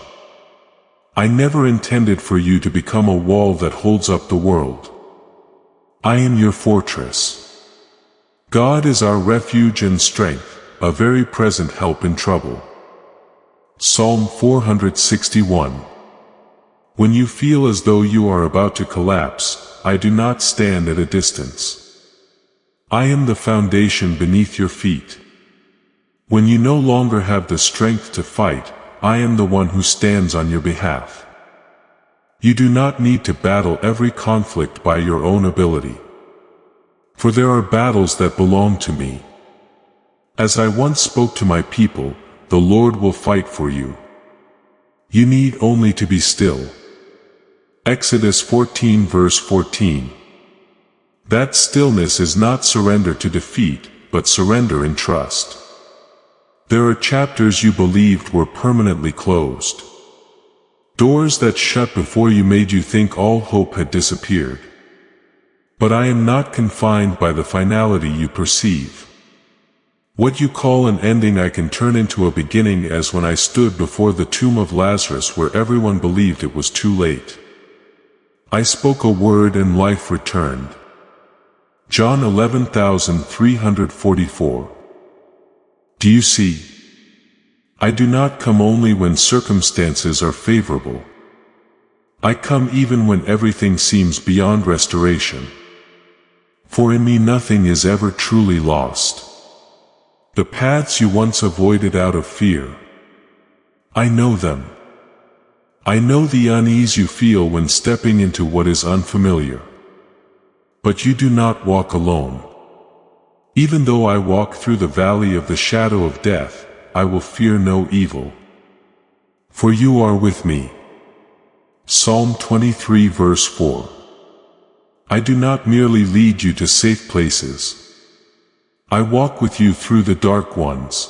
I never intended for you to become a wall that holds up the world. I am your fortress. God is our refuge and strength, a very present help in trouble. Psalm 461. When you feel as though you are about to collapse, I do not stand at a distance. I am the foundation beneath your feet. When you no longer have the strength to fight, I am the one who stands on your behalf. You do not need to battle every conflict by your own ability. For there are battles that belong to me. As I once spoke to my people, the Lord will fight for you. You need only to be still. Exodus 14 verse 14. That stillness is not surrender to defeat, but surrender in trust. There are chapters you believed were permanently closed. Doors that shut before you made you think all hope had disappeared. But I am not confined by the finality you perceive. What you call an ending I can turn into a beginning, as when I stood before the tomb of Lazarus where everyone believed it was too late. I spoke a word and life returned. John 11:344. Do you see? I do not come only when circumstances are favorable. I come even when everything seems beyond restoration. For in me nothing is ever truly lost. The paths you once avoided out of fear, I know them. I know the unease you feel when stepping into what is unfamiliar. But you do not walk alone. Even though I walk through the valley of the shadow of death, I will fear no evil. For you are with me. Psalm 23 verse 4. I do not merely lead you to safe places. I walk with you through the dark ones.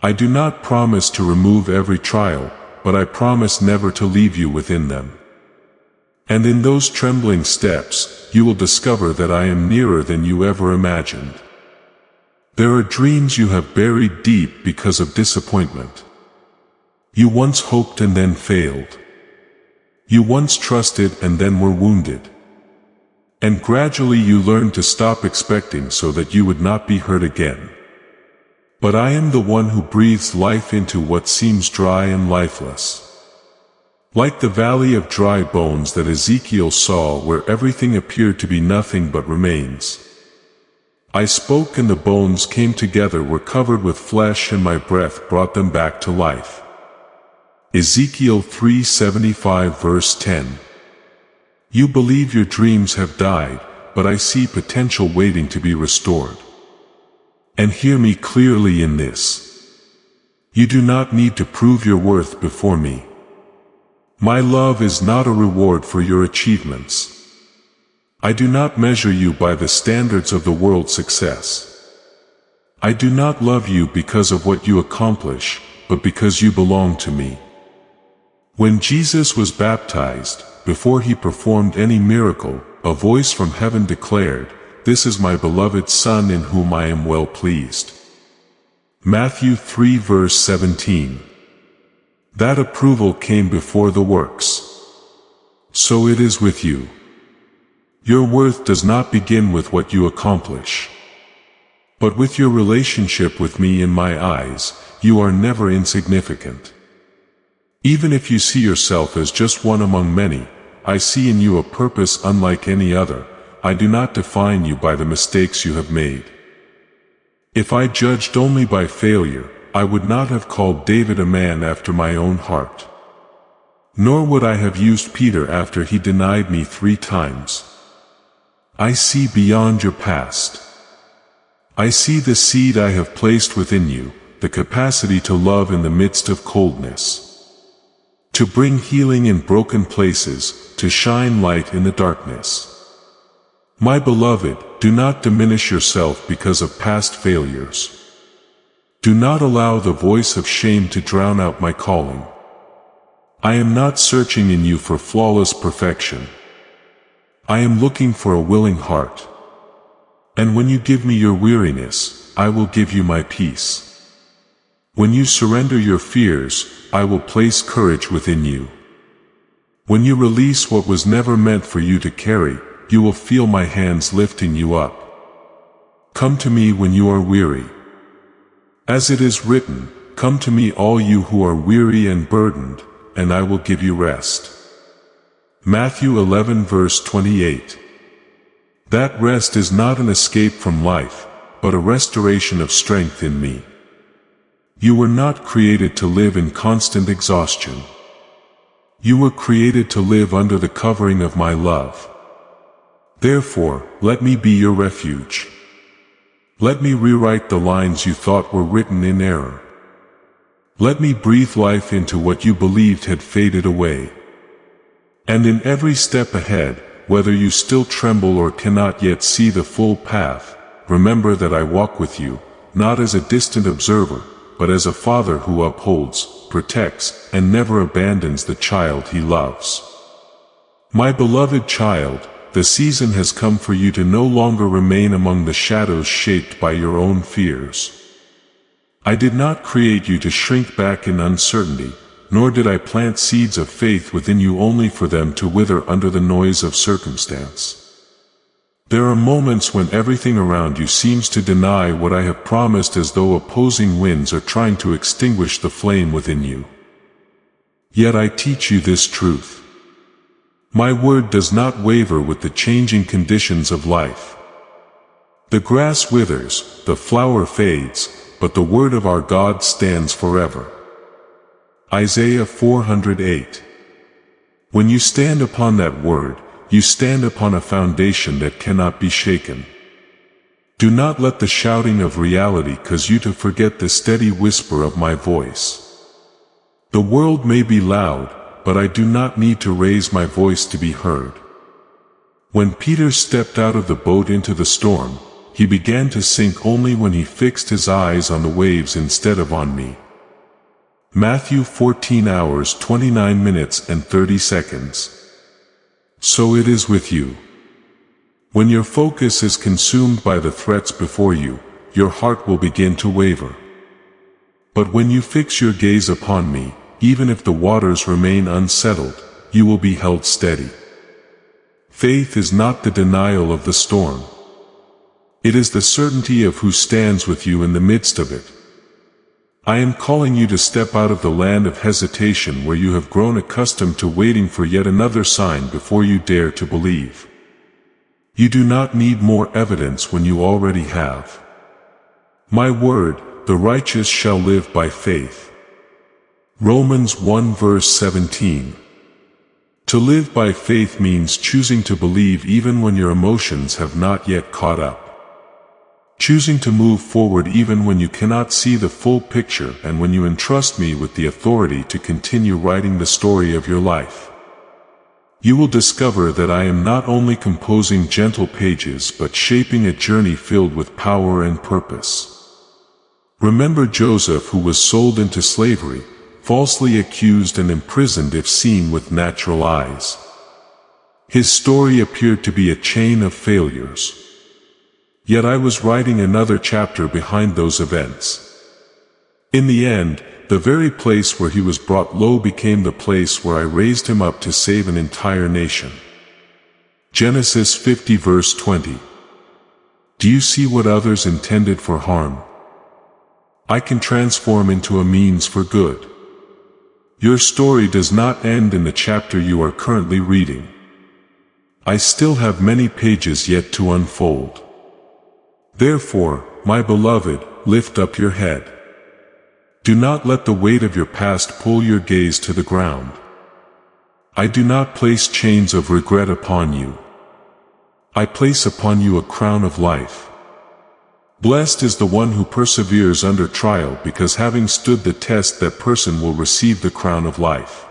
I do not promise to remove every trial, but I promise never to leave you within them. And in those trembling steps, you will discover that I am nearer than you ever imagined. There are dreams you have buried deep because of disappointment. You once hoped and then failed. You once trusted and then were wounded. And gradually you learned to stop expecting so that you would not be hurt again. But I am the one who breathes life into what seems dry and lifeless. Like the valley of dry bones that Ezekiel saw, where everything appeared to be nothing but remains. I spoke and the bones came together, were covered with flesh, and my breath brought them back to life. Ezekiel 3:75 verse 10. You believe your dreams have died, but I see potential waiting to be restored. And hear me clearly in this. You do not need to prove your worth before me. My love is not a reward for your achievements. I do not measure you by the standards of the world's success. I do not love you because of what you accomplish, but because you belong to me. When Jesus was baptized, before he performed any miracle, a voice from heaven declared, "This is my beloved Son in whom I am well pleased." Matthew 3 verse 17. That approval came before the works. So it is with you. Your worth does not begin with what you accomplish, but with your relationship with me. In my eyes, you are never insignificant. Even if you see yourself as just one among many, I see in you a purpose unlike any other. I do not define you by the mistakes you have made. If I judged only by failure, I would not have called David a man after my own heart. Nor would I have used Peter after he denied me 3 times. I see beyond your past. I see the seed I have placed within you, the capacity to love in the midst of coldness, to bring healing in broken places, to shine light in the darkness. My beloved, do not diminish yourself because of past failures. Do not allow the voice of shame to drown out my calling. I am not searching in you for flawless perfection. I am looking for a willing heart. And when you give me your weariness, I will give you my peace. When you surrender your fears, I will place courage within you. When you release what was never meant for you to carry, you will feel my hands lifting you up. Come to me when you are weary. As it is written, come to me all you who are weary and burdened, and I will give you rest. Matthew 11 verse 28. That rest is not an escape from life, but a restoration of strength in me. You were not created to live in constant exhaustion. You were created to live under the covering of my love. Therefore, let me be your refuge. Let me rewrite the lines you thought were written in error. Let me breathe life into what you believed had faded away. And in every step ahead, whether you still tremble or cannot yet see the full path, remember that I walk with you, not as a distant observer, but as a father who upholds, protects, and never abandons the child he loves. My beloved child, the season has come for you to no longer remain among the shadows shaped by your own fears. I did not create you to shrink back in uncertainty, nor did I plant seeds of faith within you only for them to wither under the noise of circumstance. There are moments when everything around you seems to deny what I have promised, as though opposing winds are trying to extinguish the flame within you. Yet I teach you this truth. My word does not waver with the changing conditions of life. The grass withers, the flower fades, but the word of our God stands forever. Isaiah 408. When you stand upon that word, you stand upon a foundation that cannot be shaken. Do not let the shouting of reality cause you to forget the steady whisper of my voice. The world may be loud, but I do not need to raise my voice to be heard. When Peter stepped out of the boat into the storm, he began to sink only when he fixed his eyes on the waves instead of on me. Matthew 14 hours 29 minutes and 30 seconds. So it is with you. When your focus is consumed by the threats before you, your heart will begin to waver. But when you fix your gaze upon me, even if the waters remain unsettled, you will be held steady. Faith is not the denial of the storm. It is the certainty of who stands with you in the midst of it. I am calling you to step out of the land of hesitation where you have grown accustomed to waiting for yet another sign before you dare to believe. You do not need more evidence when you already have. My word, the righteous shall live by faith. Romans 1 verse 17. To live by faith means choosing to believe even when your emotions have not yet caught up. Choosing to move forward even when you cannot see the full picture and when you entrust me with the authority to continue writing the story of your life. You will discover that I am not only composing gentle pages but shaping a journey filled with power and purpose. Remember Joseph, who was sold into slavery, falsely accused and imprisoned if seen with natural eyes. His story appeared to be a chain of failures. Yet I was writing another chapter behind those events. In the end, the very place where he was brought low became the place where I raised him up to save an entire nation. Genesis 50 verse 20. Do you see what others intended for harm? I can transform into a means for good. Your story does not end in the chapter you are currently reading. I still have many pages yet to unfold. Therefore, my beloved, lift up your head. Do not let the weight of your past pull your gaze to the ground. I do not place chains of regret upon you. I place upon you a crown of life. Blessed is the one who perseveres under trial, because having stood the test, that person will receive the crown of life.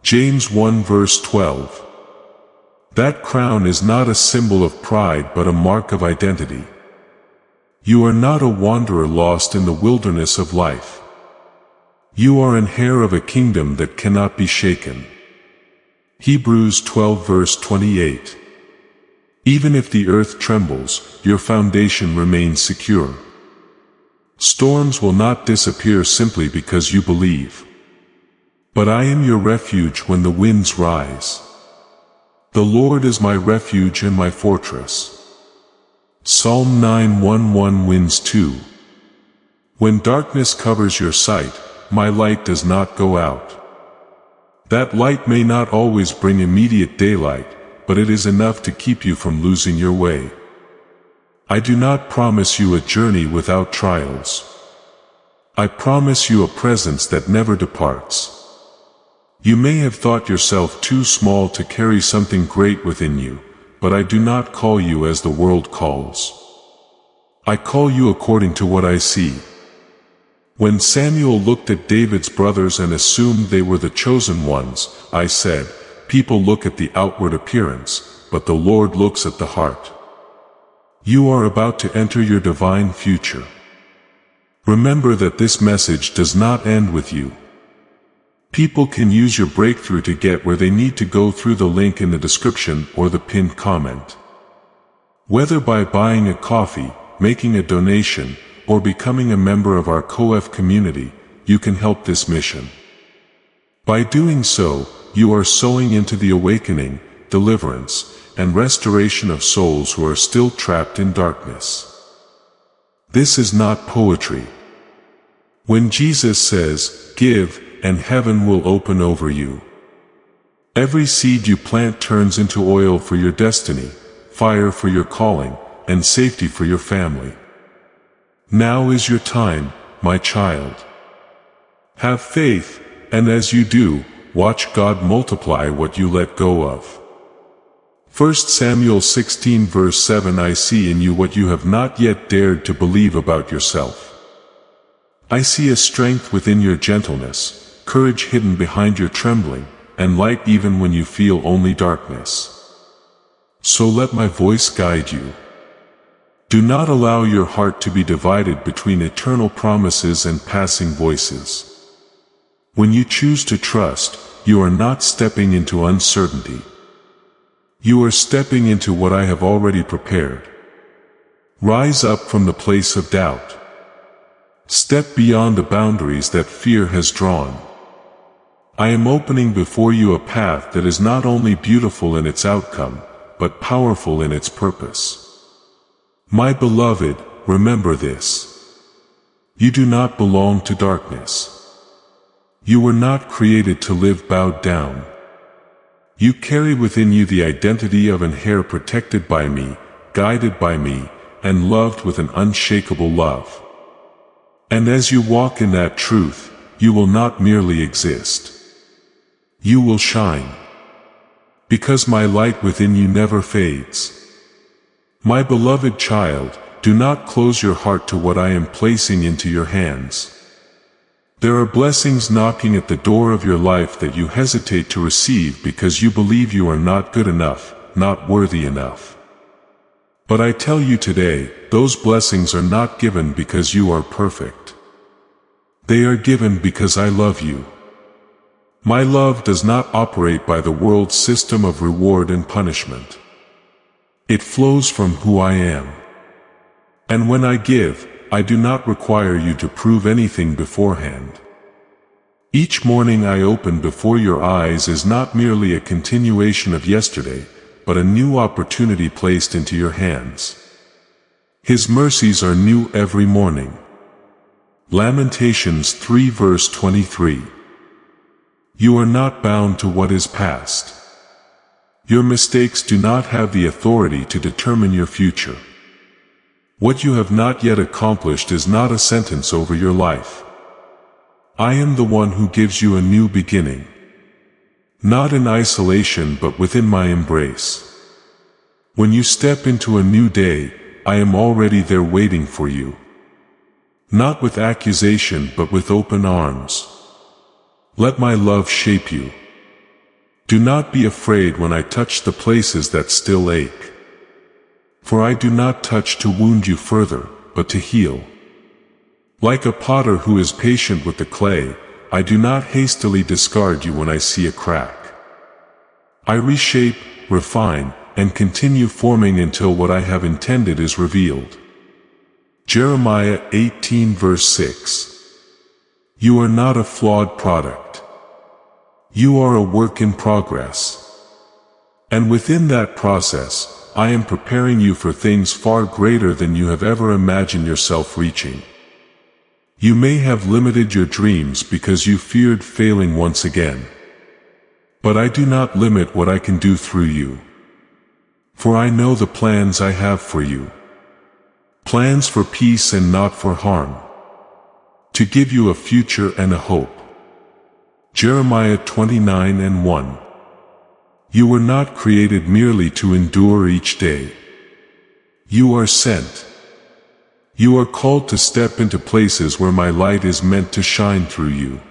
James 1 verse 12. That crown is not a symbol of pride but a mark of identity. You are not a wanderer lost in the wilderness of life. You are an heir of a kingdom that cannot be shaken. Hebrews 12 verse 28. Even if the earth trembles, your foundation remains secure. Storms will not disappear simply because you believe. But I am your refuge when the winds rise. The Lord is my refuge and my fortress. Psalm 9:1 Winds 2. When darkness covers your sight, my light does not go out. That light may not always bring immediate daylight, but it is enough to keep you from losing your way. I do not promise you a journey without trials. I promise you a presence that never departs. You may have thought yourself too small to carry something great within you, but I do not call you as the world calls. I call you according to what I see. When Samuel looked at David's brothers and assumed they were the chosen ones, I said, people look at the outward appearance, but the Lord looks at the heart. You are about to enter your divine future. Remember that this message does not end with you. People can use your breakthrough to get where they need to go through the link in the description or the pinned comment. Whether by buying a coffee, making a donation, or becoming a member of our COF community, you can help this mission. By doing so, you are sowing into the awakening, deliverance, and restoration of souls who are still trapped in darkness. This is not poetry. When Jesus says, "Give, and heaven will open over you," every seed you plant turns into oil for your destiny, fire for your calling, and safety for your family. Now is your time, my child. Have faith, and as you do, watch God multiply what you let go of. 1 Samuel 16 verse 7 I see in you what you have not yet dared to believe about yourself. I see a strength within your gentleness, courage hidden behind your trembling, and light even when you feel only darkness. So let my voice guide you. Do not allow your heart to be divided between eternal promises and passing voices. When you choose to trust, you are not stepping into uncertainty. You are stepping into what I have already prepared. Rise up from the place of doubt. Step beyond the boundaries that fear has drawn. I am opening before you a path that is not only beautiful in its outcome, but powerful in its purpose. My beloved, remember this. You do not belong to darkness. You were not created to live bowed down. You carry within you the identity of an heir protected by me, guided by me, and loved with an unshakable love. And as you walk in that truth, you will not merely exist. You will shine. Because my light within you never fades. My beloved child, do not close your heart to what I am placing into your hands. There are blessings knocking at the door of your life that you hesitate to receive because you believe you are not good enough, not worthy enough. But I tell you today, those blessings are not given because you are perfect. They are given because I love you. My love does not operate by the world's system of reward and punishment. It flows from who I am. And when I give, I do not require you to prove anything beforehand. Each morning I open before your eyes is not merely a continuation of yesterday, but a new opportunity placed into your hands. His mercies are new every morning. Lamentations 3 verse 23. You are not bound to what is past. Your mistakes do not have the authority to determine your future. What you have not yet accomplished is not a sentence over your life. I am the one who gives you a new beginning. Not in isolation but within my embrace. When you step into a new day, I am already there waiting for you. Not with accusation but with open arms. Let my love shape you. Do not be afraid when I touch the places that still ache. For I do not touch to wound you further, but to heal. Like a potter who is patient with the clay, I do not hastily discard you when I see a crack. I reshape, refine, and continue forming until what I have intended is revealed. Jeremiah 18 verse 6. You are not a flawed product. You are a work in progress. And within that process, I am preparing you for things far greater than you have ever imagined yourself reaching. You may have limited your dreams because you feared failing once again. But I do not limit what I can do through you. For I know the plans I have for you. Plans for peace and not for harm. To give you a future and a hope. Jeremiah 29 and 1. You were not created merely to endure each day. You are sent. You are called to step into places where my light is meant to shine through you.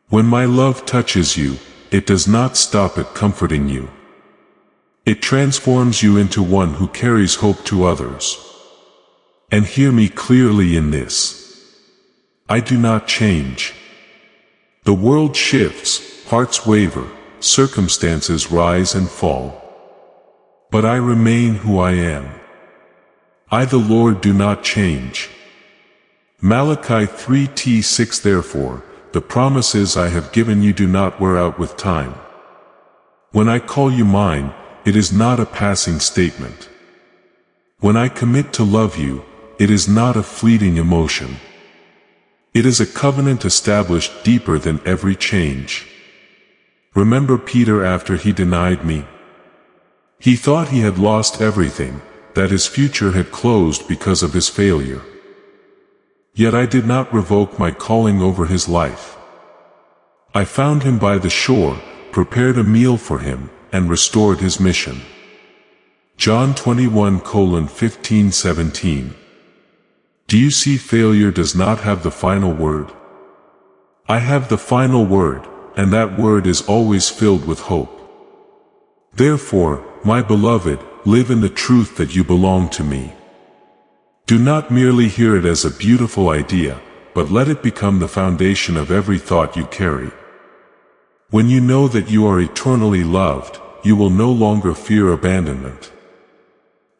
When my love touches you, it does not stop at comforting you. It transforms you into one who carries hope to others. And hear me clearly in this. I do not change. The world shifts, hearts waver, circumstances rise and fall. But I remain who I am. I, the Lord, do not change. Malachi 3:6 Therefore, the promises I have given you do not wear out with time. When I call you mine, it is not a passing statement. When I commit to love you, it is not a fleeting emotion. It is a covenant established deeper than every change. Remember Peter after he denied me? He thought he had lost everything, that his future had closed because of his failure. Yet I did not revoke my calling over his life. I found him by the shore, prepared a meal for him, and restored his mission. John 21:15-17. Do you see, failure does not have the final word? I have the final word, and that word is always filled with hope. Therefore, my beloved, live in the truth that you belong to me. Do not merely hear it as a beautiful idea, but let it become the foundation of every thought you carry. When you know that you are eternally loved, you will no longer fear abandonment.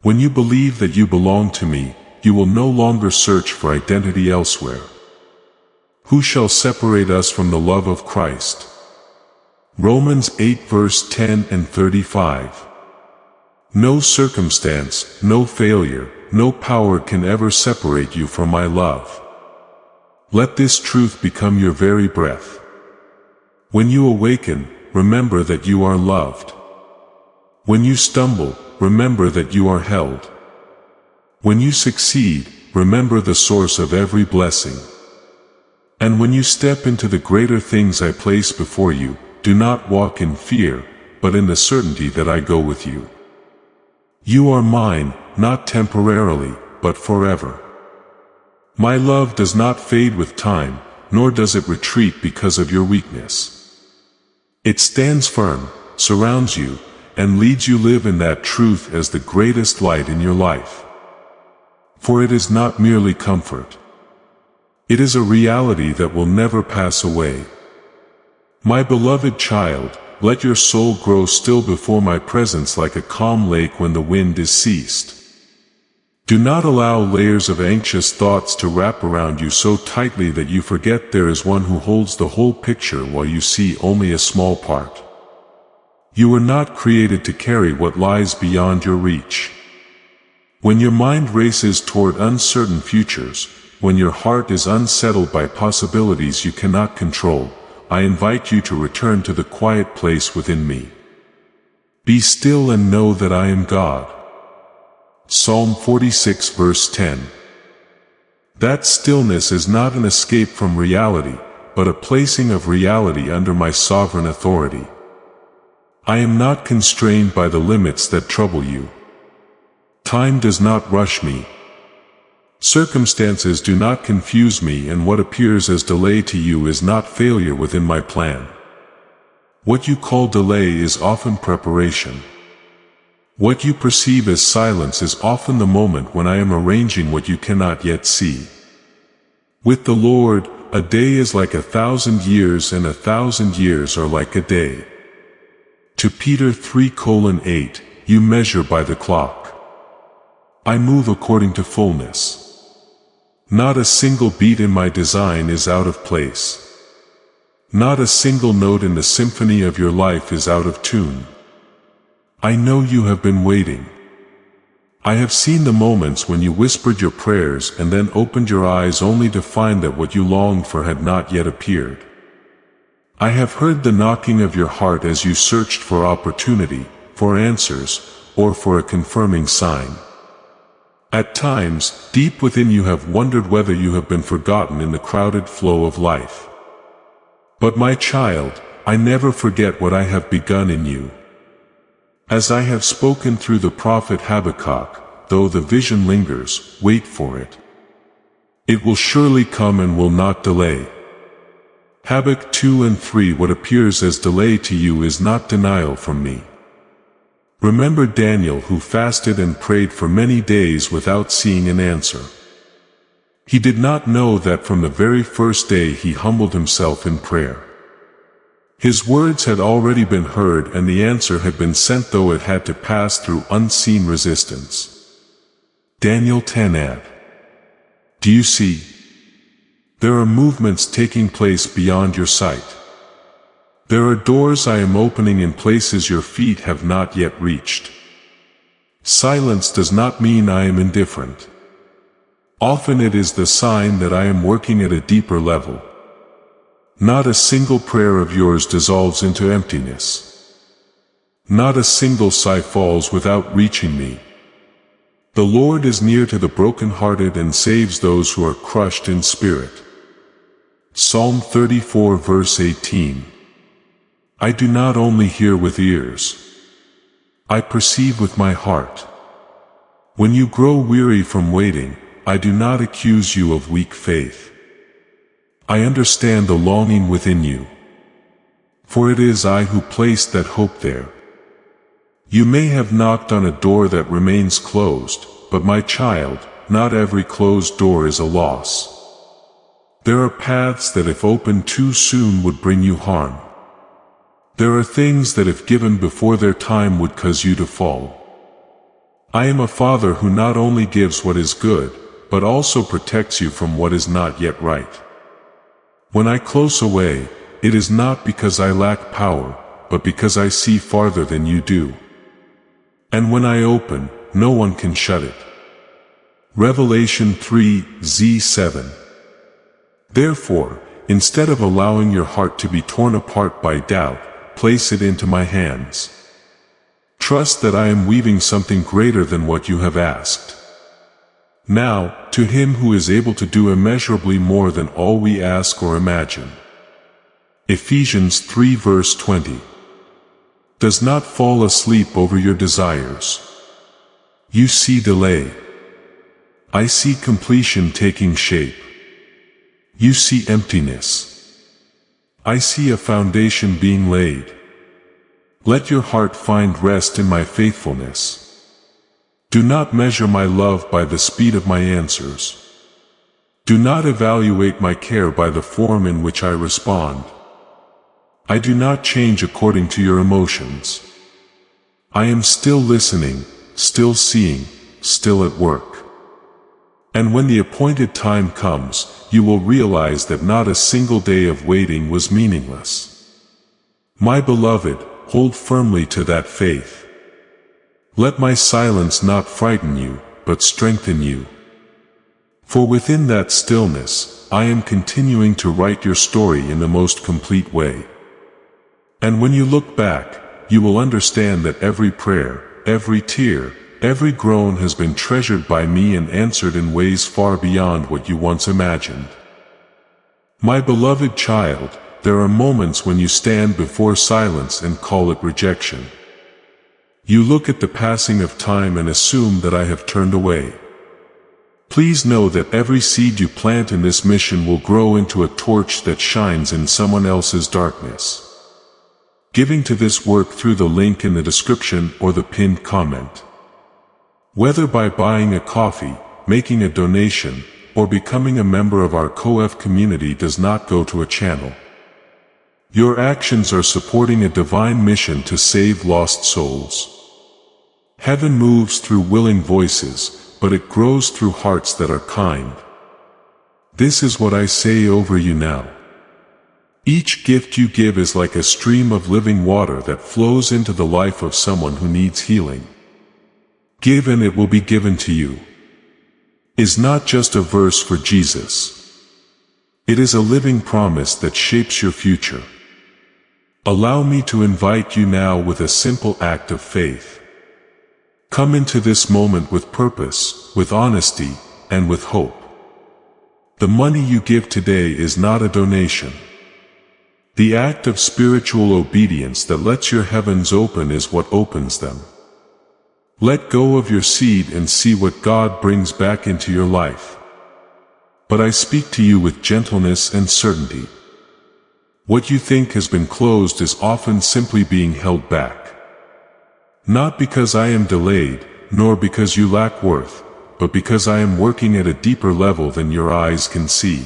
When you believe that you belong to me, you will no longer search for identity elsewhere. Who shall separate us from the love of Christ? Romans 8:10-35. No circumstance, no failure, no power can ever separate you from my love. Let this truth become your very breath. When you awaken, remember that you are loved. When you stumble, remember that you are held. When you succeed, remember the source of every blessing. And when you step into the greater things I place before you, do not walk in fear, but in the certainty that I go with you. You are mine, not temporarily, but forever. My love does not fade with time, nor does it retreat because of your weakness. It stands firm, surrounds you, and leads you live in that truth as the greatest light in your life. For it is not merely comfort. It is a reality that will never pass away. My beloved child, let your soul grow still before my presence like a calm lake when the wind is ceased. Do not allow layers of anxious thoughts to wrap around you so tightly that you forget there is one who holds the whole picture while you see only a small part. You were not created to carry what lies beyond your reach. When your mind races toward uncertain futures, when your heart is unsettled by possibilities you cannot control, I invite you to return to the quiet place within me. Be still and know that I am God. Psalm 46:10. That stillness is not an escape from reality, but a placing of reality under my sovereign authority. I am not constrained by the limits that trouble you. Time does not rush me. Circumstances do not confuse me, and what appears as delay to you is not failure within my plan. What you call delay is often preparation. What you perceive as silence is often the moment when I am arranging what you cannot yet see. With the Lord, a day is like 1,000 years, and 1,000 years are like a day. To Peter 3:8, you measure by the clock. I move according to fullness. Not a single beat in my design is out of place. Not a single note in the symphony of your life is out of tune. I know you have been waiting. I have seen the moments when you whispered your prayers and then opened your eyes only to find that what you longed for had not yet appeared. I have heard the knocking of your heart as you searched for opportunity, for answers, or for a confirming sign. At times, deep within you have wondered whether you have been forgotten in the crowded flow of life. But my child, I never forget what I have begun in you. As I have spoken through the prophet Habakkuk, though the vision lingers, wait for it. It will surely come and will not delay. Habakkuk 2:3. What appears as delay to you is not denial from me. Remember Daniel, who fasted and prayed for many days without seeing an answer. He did not know that from the very first day he humbled himself in prayer. His words had already been heard and the answer had been sent, though it had to pass through unseen resistance. Daniel 10:8. Do you see? There are movements taking place beyond your sight. There are doors I am opening in places your feet have not yet reached. Silence does not mean I am indifferent. Often it is the sign that I am working at a deeper level. Not a single prayer of yours dissolves into emptiness. Not a single sigh falls without reaching me. The Lord is near to the brokenhearted and saves those who are crushed in spirit. Psalm 34 verse 18. I do not only hear with ears. I perceive with my heart. When you grow weary from waiting, I do not accuse you of weak faith. I understand the longing within you. For it is I who placed that hope there. You may have knocked on a door that remains closed, but my child, not every closed door is a loss. There are paths that if opened too soon would bring you harm. There are things that if given before their time would cause you to fall. I am a Father who not only gives what is good, but also protects you from what is not yet right. When I close away, it is not because I lack power, but because I see farther than you do. And when I open, no one can shut it. Revelation 3:7. Therefore, instead of allowing your heart to be torn apart by doubt, place it into my hands. Trust that I am weaving something greater than what you have asked. Now, to Him who is able to do immeasurably more than all we ask or imagine. Ephesians 3 verse 20. Does not fall asleep over your desires. You see delay. I see completion taking shape. You see emptiness. I see a foundation being laid. Let your heart find rest in my faithfulness. Do not measure my love by the speed of my answers. Do not evaluate my care by the form in which I respond. I do not change according to your emotions. I am still listening, still seeing, still at work. And when the appointed time comes, you will realize that not a single day of waiting was meaningless. My beloved, hold firmly to that faith. Let my silence not frighten you, but strengthen you. For within that stillness, I am continuing to write your story in the most complete way. And when you look back, you will understand that every prayer, every tear, every groan has been treasured by me and answered in ways far beyond what you once imagined. My beloved child, there are moments when you stand before silence and call it rejection. You look at the passing of time and assume that I have turned away. Please know that every seed you plant in this mission will grow into a torch that shines in someone else's darkness. Giving to this work through the link in the description or the pinned comment. Whether by buying a coffee, making a donation, or becoming a member of our COEF community does not go to a channel. Your actions are supporting a divine mission to save lost souls. Heaven moves through willing voices, but it grows through hearts that are kind. This is what I say over you now. Each gift you give is like a stream of living water that flows into the life of someone who needs healing. Give and it will be given to you. Is not just a verse for Jesus. It is a living promise that shapes your future. Allow me to invite you now with a simple act of faith. Come into this moment with purpose, with honesty, and with hope. The money you give today is not a donation. The act of spiritual obedience that lets your heavens open is what opens them. Let go of your seed and see what God brings back into your life. But I speak to you with gentleness and certainty. What you think has been closed is often simply being held back. Not because I am delayed, nor because you lack worth, but because I am working at a deeper level than your eyes can see.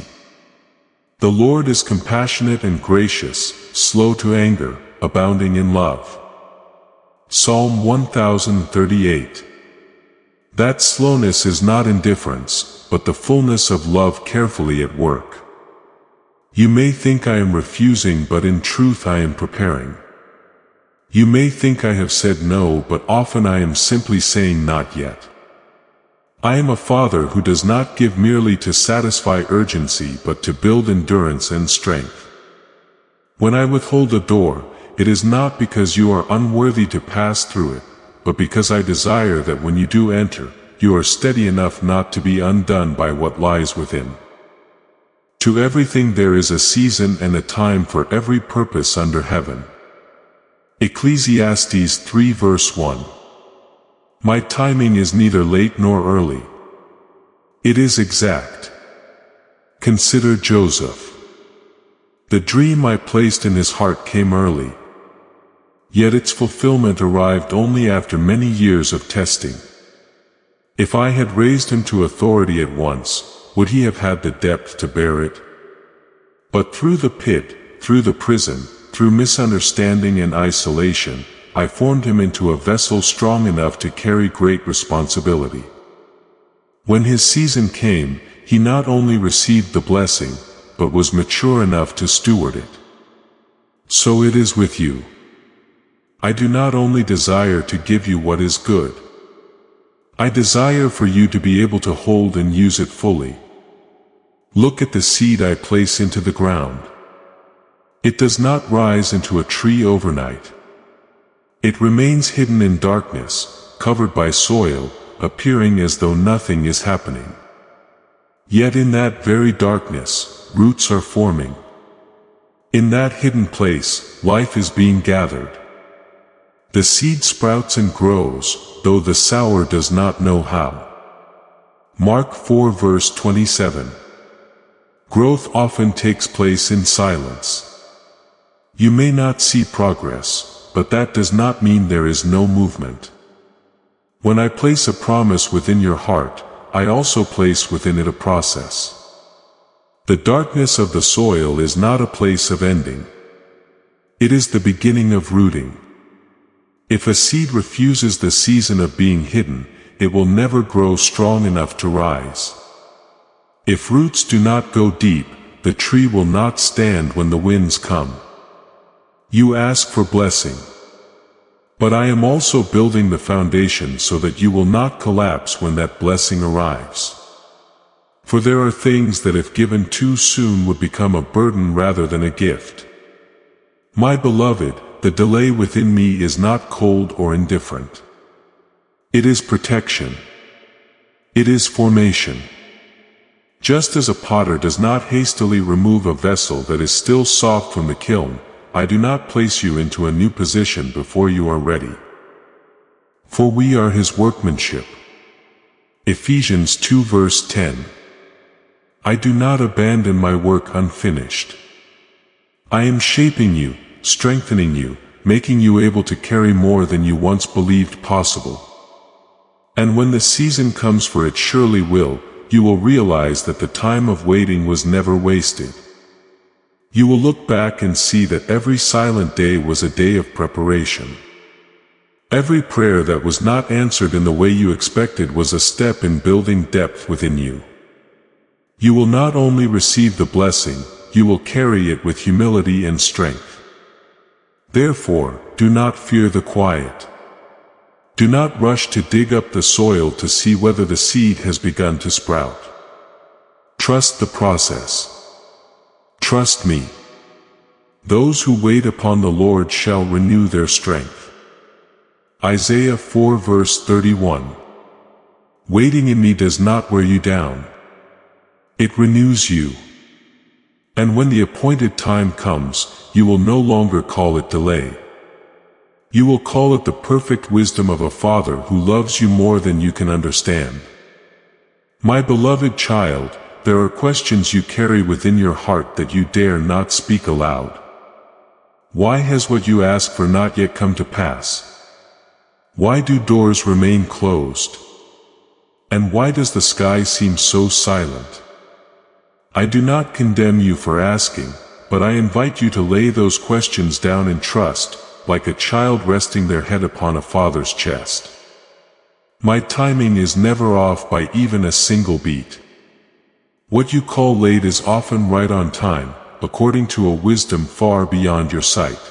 The Lord is compassionate and gracious, slow to anger, abounding in love. Psalm 1038. That slowness is not indifference, but the fullness of love carefully at work. You may think I am refusing, but in truth I am preparing. You may think I have said no, but often I am simply saying not yet. I am a Father who does not give merely to satisfy urgency but to build endurance and strength. When I withhold a door, it is not because you are unworthy to pass through it, but because I desire that when you do enter, you are steady enough not to be undone by what lies within. To everything there is a season and a time for every purpose under heaven. Ecclesiastes 3 verse 1. My timing is neither late nor early. It is exact. Consider Joseph. The dream I placed in his heart came early. Yet its fulfillment arrived only after many years of testing. If I had raised him to authority at once, would he have had the depth to bear it? But through the pit, through the prison, through misunderstanding and isolation, I formed him into a vessel strong enough to carry great responsibility. When his season came, he not only received the blessing, but was mature enough to steward it. So it is with you. I do not only desire to give you what is good. I desire for you to be able to hold and use it fully. Look at the seed I place into the ground. It does not rise into a tree overnight. It remains hidden in darkness, covered by soil, appearing as though nothing is happening. Yet in that very darkness, roots are forming. In that hidden place, life is being gathered. The seed sprouts and grows, though the sower does not know how. Mark 4 verse 27. Growth often takes place in silence. You may not see progress, but that does not mean there is no movement. When I place a promise within your heart, I also place within it a process. The darkness of the soil is not a place of ending. It is the beginning of rooting. If a seed refuses the season of being hidden, it will never grow strong enough to rise. If roots do not go deep, the tree will not stand when the winds come. You ask for blessing. But I am also building the foundation so that you will not collapse when that blessing arrives. For there are things that if given too soon would become a burden rather than a gift. My beloved, the delay within me is not cold or indifferent. It is protection. It is formation. Just as a potter does not hastily remove a vessel that is still soft from the kiln, I do not place you into a new position before you are ready. For we are his workmanship. Ephesians 2 verse 10. I do not abandon my work unfinished. I am shaping you, strengthening you, making you able to carry more than you once believed possible. And when the season comes, for it surely will, you will realize that the time of waiting was never wasted. You will look back and see that every silent day was a day of preparation. Every prayer that was not answered in the way you expected was a step in building depth within you. You will not only receive the blessing, you will carry it with humility and strength. Therefore, do not fear the quiet. Do not rush to dig up the soil to see whether the seed has begun to sprout. Trust the process. Trust me. Those who wait upon the Lord shall renew their strength. Isaiah 4 verse 31. Waiting in me does not wear you down. It renews you. And when the appointed time comes, you will no longer call it delay. You will call it the perfect wisdom of a Father who loves you more than you can understand. My beloved child, there are questions you carry within your heart that you dare not speak aloud. Why has what you ask for not yet come to pass? Why do doors remain closed? And why does the sky seem so silent? I do not condemn you for asking, but I invite you to lay those questions down in trust, like a child resting their head upon a father's chest. My timing is never off by even a single beat. What you call late is often right on time, according to a wisdom far beyond your sight.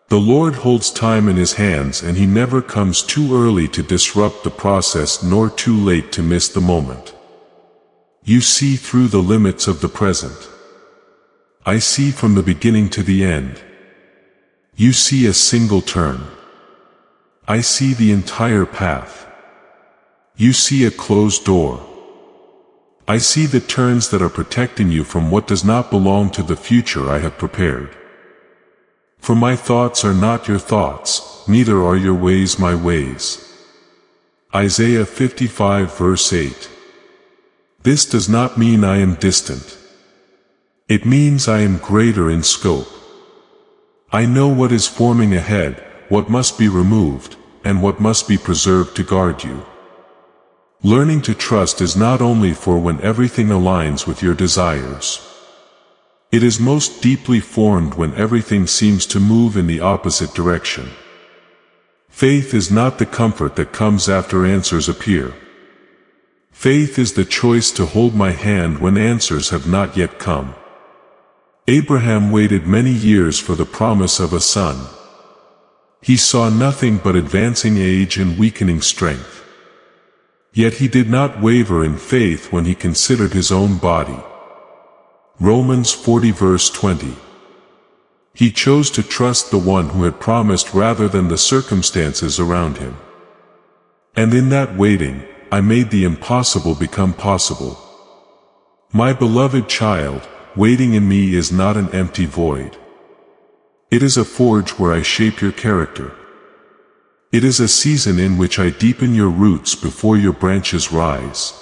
The Lord holds time in His hands, and He never comes too early to disrupt the process nor too late to miss the moment. You see through the limits of the present. I see from the beginning to the end. You see a single turn. I see the entire path. You see a closed door. I see the turns that are protecting you from what does not belong to the future I have prepared. For my thoughts are not your thoughts, neither are your ways my ways. Isaiah 55 verse 8. This does not mean I am distant. It means I am greater in scope. I know what is forming ahead, what must be removed, and what must be preserved to guard you. Learning to trust is not only for when everything aligns with your desires. It is most deeply formed when everything seems to move in the opposite direction. Faith is not the comfort that comes after answers appear. Faith is the choice to hold my hand when answers have not yet come. Abraham waited many years for the promise of a son. He saw nothing but advancing age and weakening strength. Yet he did not waver in faith when he considered his own body. Romans 40 verse 20. He chose to trust the one who had promised rather than the circumstances around him. And in that waiting, I made the impossible become possible. My beloved child, waiting in me is not an empty void. It is a forge where I shape your character. It is a season in which I deepen your roots before your branches rise.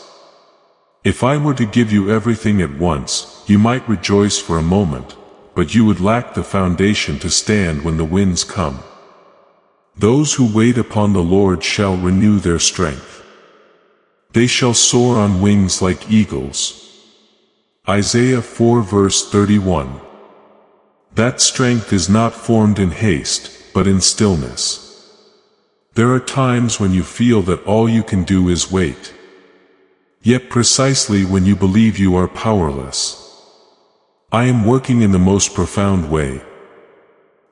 If I were to give you everything at once, you might rejoice for a moment, but you would lack the foundation to stand when the winds come. Those who wait upon the Lord shall renew their strength. They shall soar on wings like eagles. Isaiah 4 verse 31. That strength is not formed in haste, but in stillness. There are times when you feel that all you can do is wait. Yet precisely when you believe you are powerless. I am working in the most profound way.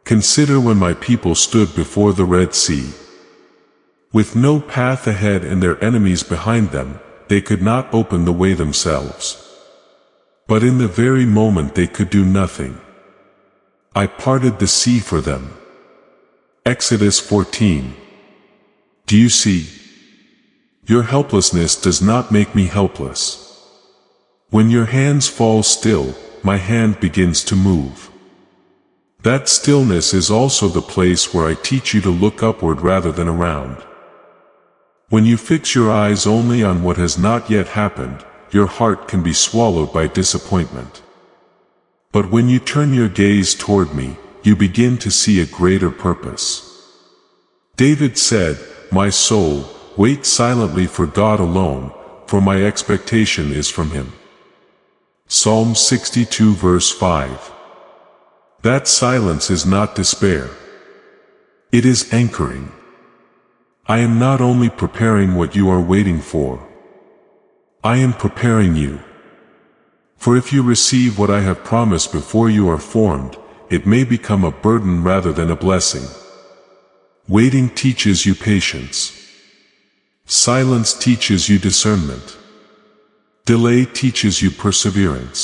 Consider when my people stood before the Red Sea. With no path ahead and their enemies behind them, they could not open the way themselves. But in the very moment they could do nothing, I parted the sea for them. Exodus 14. Do you see? Your helplessness does not make me helpless. When your hands fall still, my hand begins to move. That stillness is also the place where I teach you to look upward rather than around. When you fix your eyes only on what has not yet happened, your heart can be swallowed by disappointment. But when you turn your gaze toward me, you begin to see a greater purpose. David said, "My soul, wait silently for God alone, for my expectation is from Him." Psalm 62 verse 5. That silence is not despair. It is anchoring. I am not only preparing what you are waiting for. I am preparing you. For if you receive what I have promised before you are formed, it may become a burden rather than a blessing. Waiting teaches you patience. Silence teaches you discernment. Delay teaches you perseverance.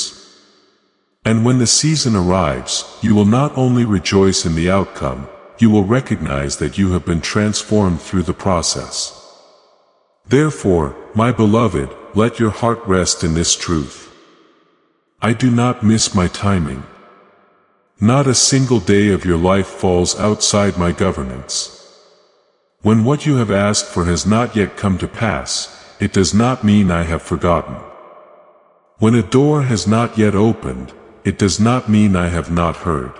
And when the season arrives, you will not only rejoice in the outcome, you will recognize that you have been transformed through the process. Therefore, my beloved, let your heart rest in this truth. I do not miss my timing. Not a single day of your life falls outside my governance. When what you have asked for has not yet come to pass, it does not mean I have forgotten. When a door has not yet opened, it does not mean I have not heard.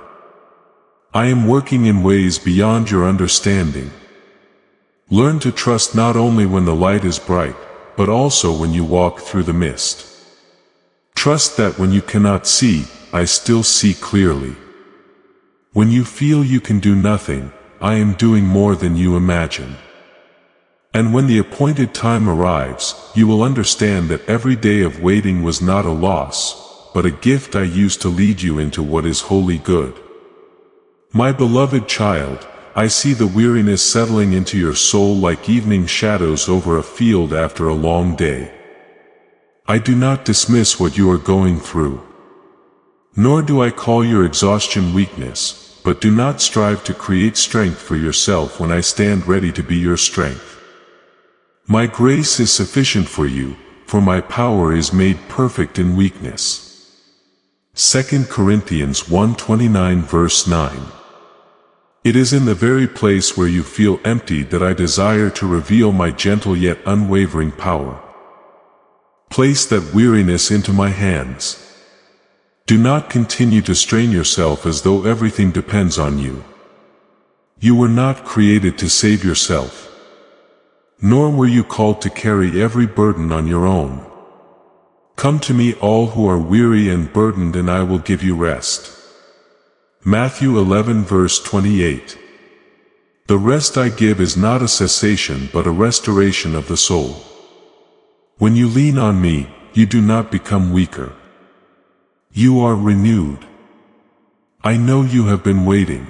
I am working in ways beyond your understanding. Learn to trust not only when the light is bright, but also when you walk through the mist. Trust that when you cannot see, I still see clearly. When you feel you can do nothing, I am doing more than you imagine. And when the appointed time arrives, you will understand that every day of waiting was not a loss, but a gift I used to lead you into what is wholly good. My beloved child, I see the weariness settling into your soul like evening shadows over a field after a long day. I do not dismiss what you are going through. Nor do I call your exhaustion weakness, but do not strive to create strength for yourself when I stand ready to be your strength. My grace is sufficient for you, for my power is made perfect in weakness. 2 Corinthians 1:29 verse 9. It is in the very place where you feel empty that I desire to reveal my gentle yet unwavering power. Place that weariness into my hands. Do not continue to strain yourself as though everything depends on you. You were not created to save yourself. Nor were you called to carry every burden on your own. Come to me all who are weary and burdened, and I will give you rest. Matthew 11 verse 28. The rest I give is not a cessation but a restoration of the soul. When you lean on me, you do not become weaker. You are renewed. I know you have been waiting.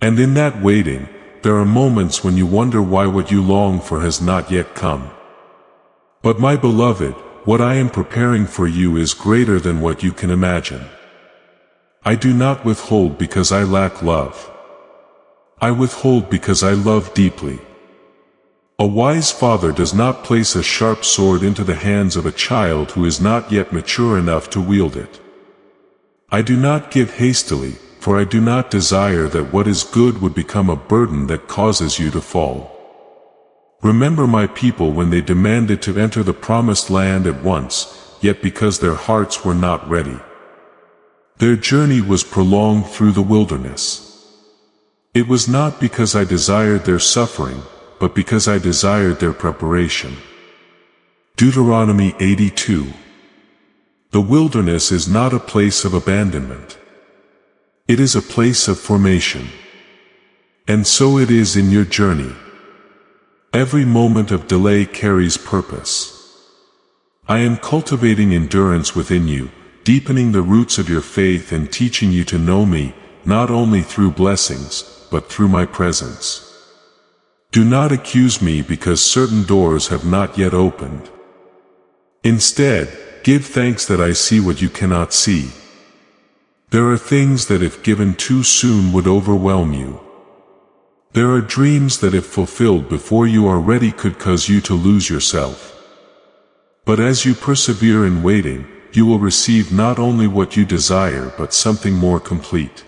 And in that waiting, there are moments when you wonder why what you long for has not yet come. But my beloved, what I am preparing for you is greater than what you can imagine. I do not withhold because I lack love. I withhold because I love deeply. A wise father does not place a sharp sword into the hands of a child who is not yet mature enough to wield it. I do not give hastily, for I do not desire that what is good would become a burden that causes you to fall. Remember my people when they demanded to enter the promised land at once, yet because their hearts were not ready. Their journey was prolonged through the wilderness. It was not because I desired their suffering, but because I desired their preparation. Deuteronomy 82. The wilderness is not a place of abandonment. It is a place of formation. And so it is in your journey. Every moment of delay carries purpose. I am cultivating endurance within you, deepening the roots of your faith and teaching you to know me, not only through blessings, but through my presence. Do not accuse me because certain doors have not yet opened. Instead, give thanks that I see what you cannot see. There are things that if given too soon would overwhelm you. There are dreams that if fulfilled before you are ready could cause you to lose yourself. But as you persevere in waiting, you will receive not only what you desire but something more complete.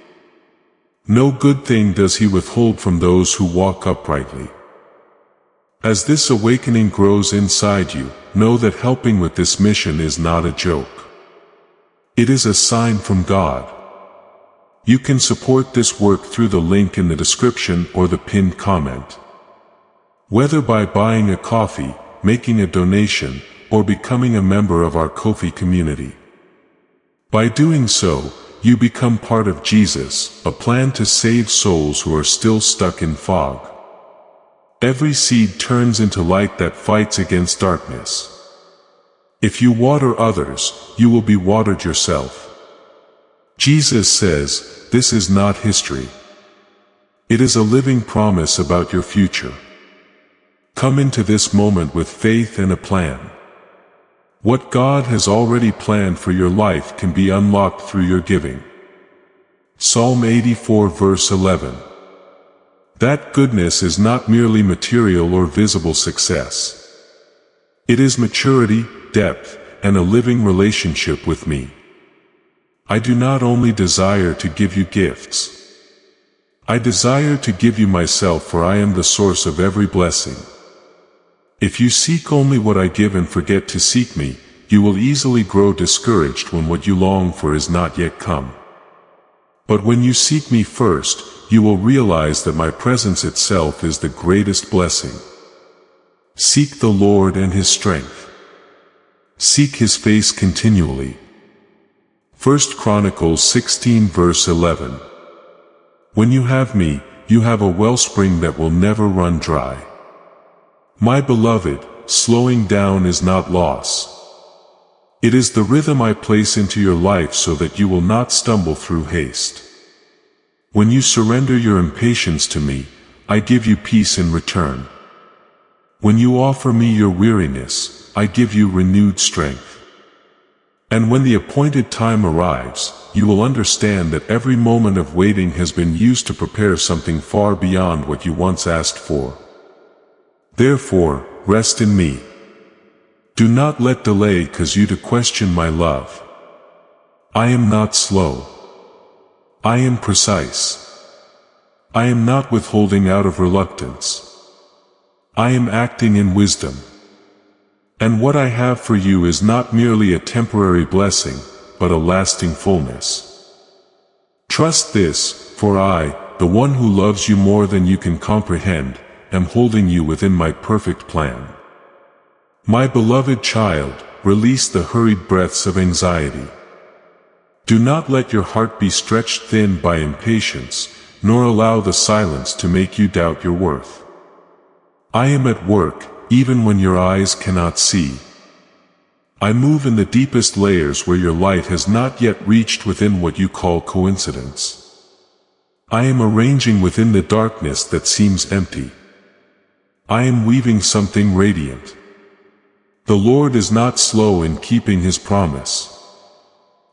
No good thing does he withhold from those who walk uprightly. As this awakening grows inside you, know that helping with this mission is not a joke. It is a sign from God. You can support this work through the link in the description or the pinned comment. Whether by buying a coffee, making a donation, or becoming a member of our Ko-fi community. By doing so, you become part of Jesus, a plan to save souls who are still stuck in fog. Every seed turns into light that fights against darkness. If you water others, you will be watered yourself. Jesus says, this is not history. It is a living promise about your future. Come into this moment with faith and a plan. What God has already planned for your life can be unlocked through your giving. Psalm 84 verse 11. That goodness is not merely material or visible success. It is maturity, depth, and a living relationship with me. I do not only desire to give you gifts. I desire to give you myself, for I am the source of every blessing. If you seek only what I give and forget to seek me, you will easily grow discouraged when what you long for is not yet come. But when you seek me first, you will realize that my presence itself is the greatest blessing. Seek the Lord and His strength. Seek his face continually. 1 Chronicles 16 verse 11. When you have me, you have a wellspring that will never run dry. My beloved, slowing down is not loss. It is the rhythm I place into your life so that you will not stumble through haste. When you surrender your impatience to me, I give you peace in return. When you offer me your weariness, I give you renewed strength. And when the appointed time arrives, you will understand that every moment of waiting has been used to prepare something far beyond what you once asked for. Therefore, rest in me. Do not let delay cause you to question my love. I am not slow. I am precise. I am not withholding out of reluctance. I am acting in wisdom. And what I have for you is not merely a temporary blessing, but a lasting fullness. Trust this, for I, the one who loves you more than you can comprehend, am holding you within my perfect plan. My beloved child, release the hurried breaths of anxiety. Do not let your heart be stretched thin by impatience, nor allow the silence to make you doubt your worth. I am at work, even when your eyes cannot see. I move in the deepest layers where your light has not yet reached within what you call coincidence. I am arranging within the darkness that seems empty. I am weaving something radiant. The Lord is not slow in keeping his promise.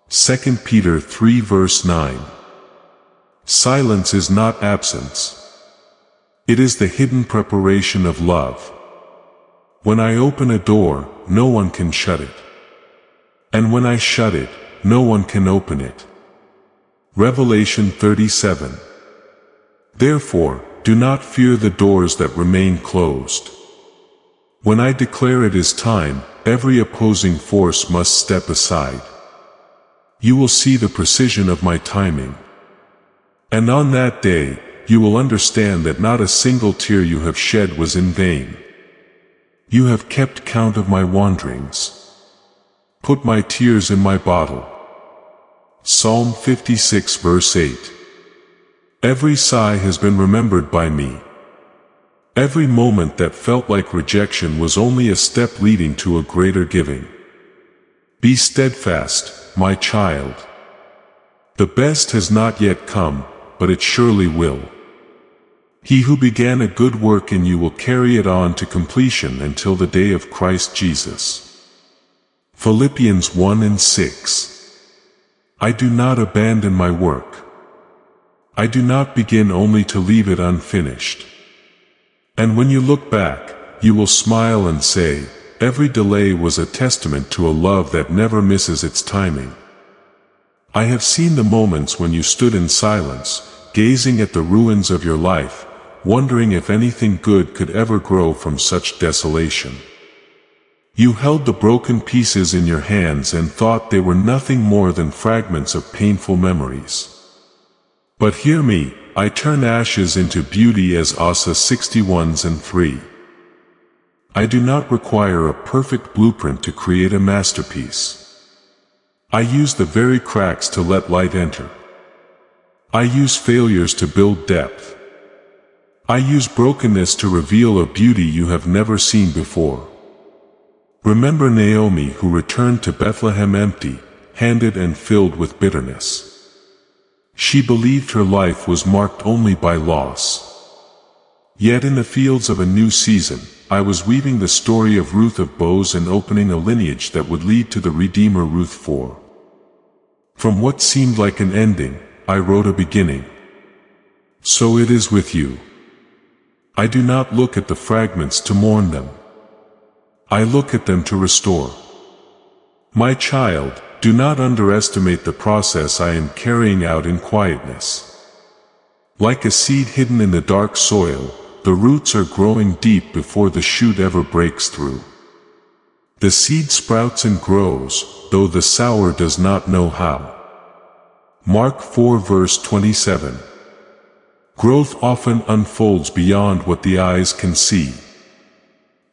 2 Peter 3 verse 9. Silence is not absence. It is the hidden preparation of love. When I open a door, no one can shut it. And when I shut it, no one can open it. Revelation 37. Therefore, do not fear the doors that remain closed. When I declare it is time, every opposing force must step aside. You will see the precision of my timing. And on that day, you will understand that not a single tear you have shed was in vain. You have kept count of my wanderings. Put my tears in my bottle. Psalm 56 verse 8. Every sigh has been remembered by me. Every moment that felt like rejection was only a step leading to a greater giving. Be steadfast, my child. The best has not yet come, but it surely will. He who began a good work in you will carry it on to completion until the day of Christ Jesus. Philippians 1 and 6. I do not abandon my work. I do not begin only to leave it unfinished. And when you look back, you will smile and say, every delay was a testament to a love that never misses its timing. I have seen the moments when you stood in silence, gazing at the ruins of your life, wondering if anything good could ever grow from such desolation. You held the broken pieces in your hands and thought they were nothing more than fragments of painful memories. But hear me, I turn ashes into beauty as Asa 61 and 3. I do not require a perfect blueprint to create a masterpiece. I use the very cracks to let light enter. I use failures to build depth. I use brokenness to reveal a beauty you have never seen before. Remember Naomi, who returned to Bethlehem empty-handed and filled with bitterness. She believed her life was marked only by loss. Yet in the fields of a new season, I was weaving the story of Ruth of Boaz and opening a lineage that would lead to the Redeemer Ruth 4. From what seemed like an ending, I wrote a beginning. So it is with you. I do not look at the fragments to mourn them. I look at them to restore. My child, do not underestimate the process I am carrying out in quietness. Like a seed hidden in the dark soil, the roots are growing deep before the shoot ever breaks through. The seed sprouts and grows, though the sower does not know how. Mark 4 verse 27. Growth often unfolds beyond what the eyes can see.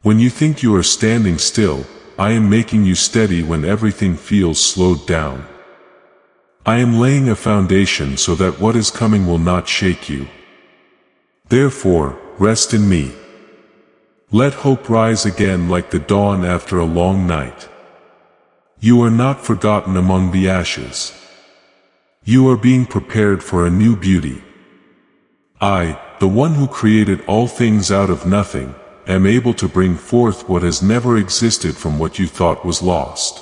When you think you are standing still, I am making you steady when everything feels slowed down. I am laying a foundation so that what is coming will not shake you. Therefore, rest in me. Let hope rise again like the dawn after a long night. You are not forgotten among the ashes. You are being prepared for a new beauty. I, the one who created all things out of nothing, am able to bring forth what has never existed from what you thought was lost.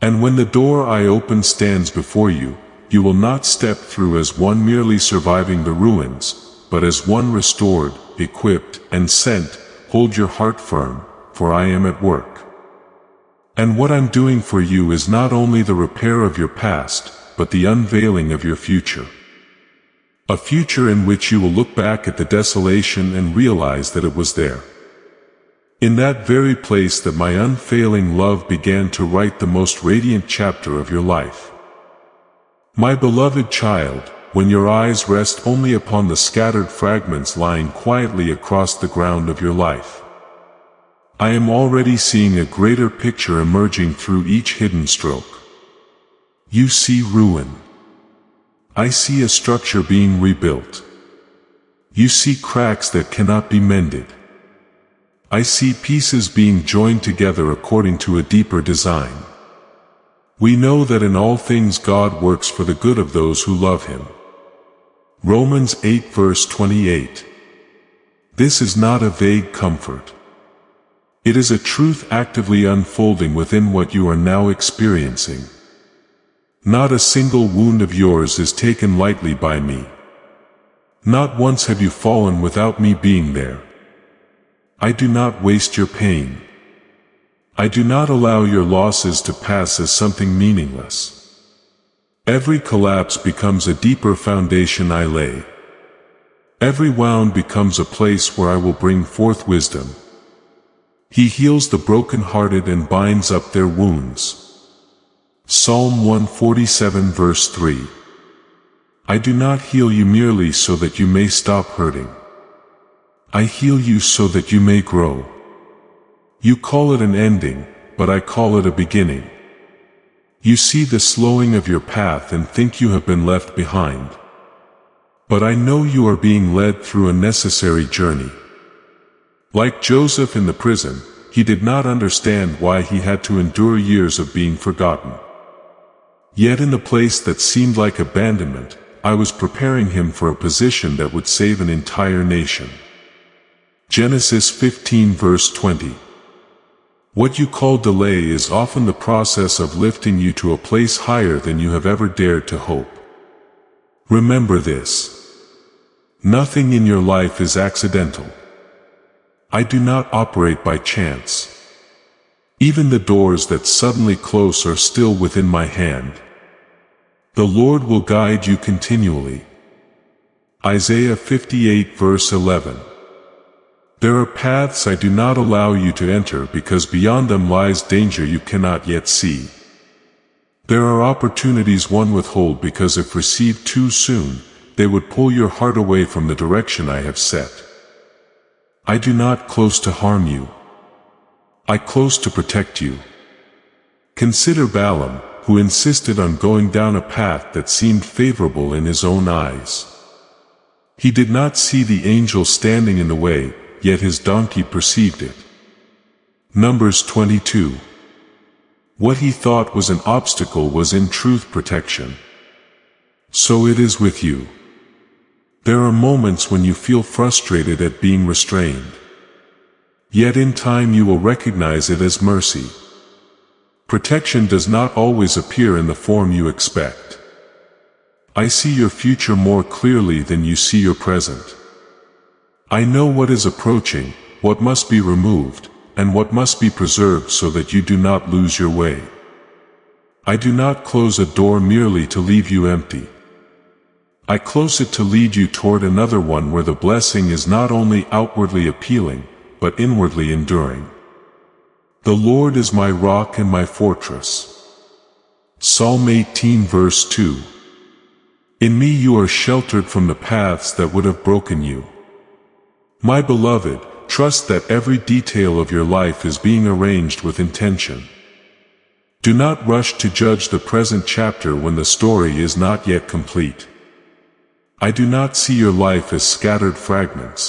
And when the door I open stands before you, you will not step through as one merely surviving the ruins, but as one restored, equipped, and sent. Hold your heart firm, for I am at work. And what I'm doing for you is not only the repair of your past, but the unveiling of your future. A future in which you will look back at the desolation and realize that it was there. In that very place that my unfailing love began to write the most radiant chapter of your life. My beloved child, when your eyes rest only upon the scattered fragments lying quietly across the ground of your life, I am already seeing a greater picture emerging through each hidden stroke. You see ruin. I see a structure being rebuilt. You see cracks that cannot be mended. I see pieces being joined together according to a deeper design. We know that in all things God works for the good of those who love Him. Romans 8 verse 28. This is not a vague comfort. It is a truth actively unfolding within what you are now experiencing. Not a single wound of yours is taken lightly by me. Not once have you fallen without me being there. I do not waste your pain. I do not allow your losses to pass as something meaningless. Every collapse becomes a deeper foundation I lay. Every wound becomes a place where I will bring forth wisdom. He heals the broken-hearted and binds up their wounds. Psalm 147 verse 3. I do not heal you merely so that you may stop hurting. I heal you so that you may grow. You call it an ending, but I call it a beginning. You see the slowing of your path and think you have been left behind. But I know you are being led through a necessary journey. Like Joseph in the prison, he did not understand why he had to endure years of being forgotten. Yet in the place that seemed like abandonment, I was preparing him for a position that would save an entire nation. Genesis 15 verse 20. What you call delay is often the process of lifting you to a place higher than you have ever dared to hope. Remember this. Nothing in your life is accidental. I do not operate by chance. Even the doors that suddenly close are still within my hand. The Lord will guide you continually. Isaiah 58 verse 11. There are paths I do not allow you to enter because beyond them lies danger you cannot yet see. There are opportunities one withhold because if received too soon, they would pull your heart away from the direction I have set. I do not close to harm you. I close to protect you. Consider Balaam, who insisted on going down a path that seemed favorable in his own eyes. He did not see the angel standing in the way, yet his donkey perceived it. Numbers 22. What he thought was an obstacle was in truth protection. So it is with you. There are moments when you feel frustrated at being restrained. Yet in time you will recognize it as mercy. Protection does not always appear in the form you expect. I see your future more clearly than you see your present. I know what is approaching, what must be removed, and what must be preserved so that you do not lose your way. I do not close a door merely to leave you empty. I close it to lead you toward another one where the blessing is not only outwardly appealing, but inwardly enduring. The Lord is my rock and my fortress. Psalm 18 verse 2. In me you are sheltered from the paths that would have broken you. My beloved, trust that every detail of your life is being arranged with intention. Do not rush to judge the present chapter when the story is not yet complete. I do not see your life as scattered fragments.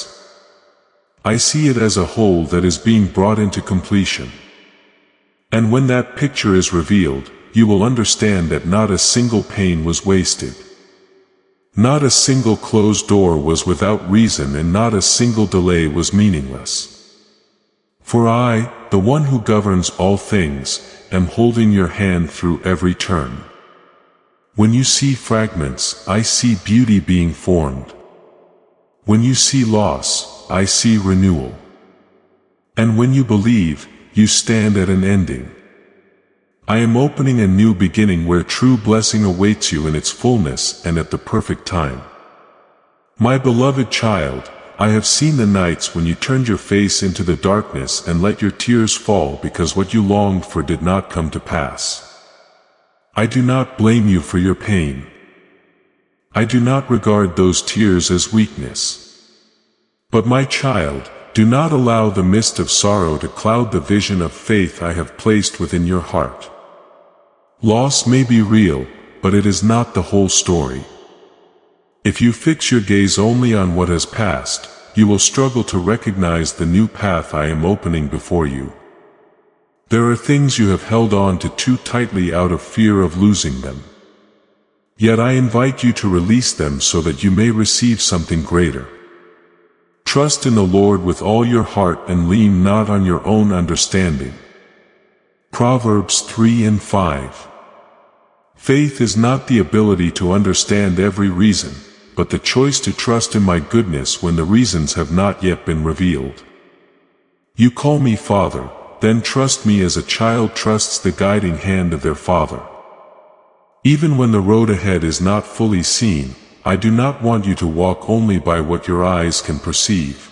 I see it as a whole that is being brought into completion. And when that picture is revealed, you will understand that not a single pain was wasted. Not a single closed door was without reason, and not a single delay was meaningless. For I, the one who governs all things, am holding your hand through every turn. When you see fragments, I see beauty being formed. When you see loss, I see renewal. And when you believe, you stand at an ending. I am opening a new beginning where true blessing awaits you in its fullness and at the perfect time. My beloved child, I have seen the nights when you turned your face into the darkness and let your tears fall because what you longed for did not come to pass. I do not blame you for your pain. I do not regard those tears as weakness. But my child, do not allow the mist of sorrow to cloud the vision of faith I have placed within your heart. Loss may be real, but it is not the whole story. If you fix your gaze only on what has passed, you will struggle to recognize the new path I am opening before you. There are things you have held on to too tightly out of fear of losing them. Yet I invite you to release them so that you may receive something greater. Trust in the Lord with all your heart and lean not on your own understanding. Proverbs 3:5. Faith is not the ability to understand every reason, but the choice to trust in my goodness when the reasons have not yet been revealed. You call me Father, then trust me as a child trusts the guiding hand of their father. Even when the road ahead is not fully seen, I do not want you to walk only by what your eyes can perceive.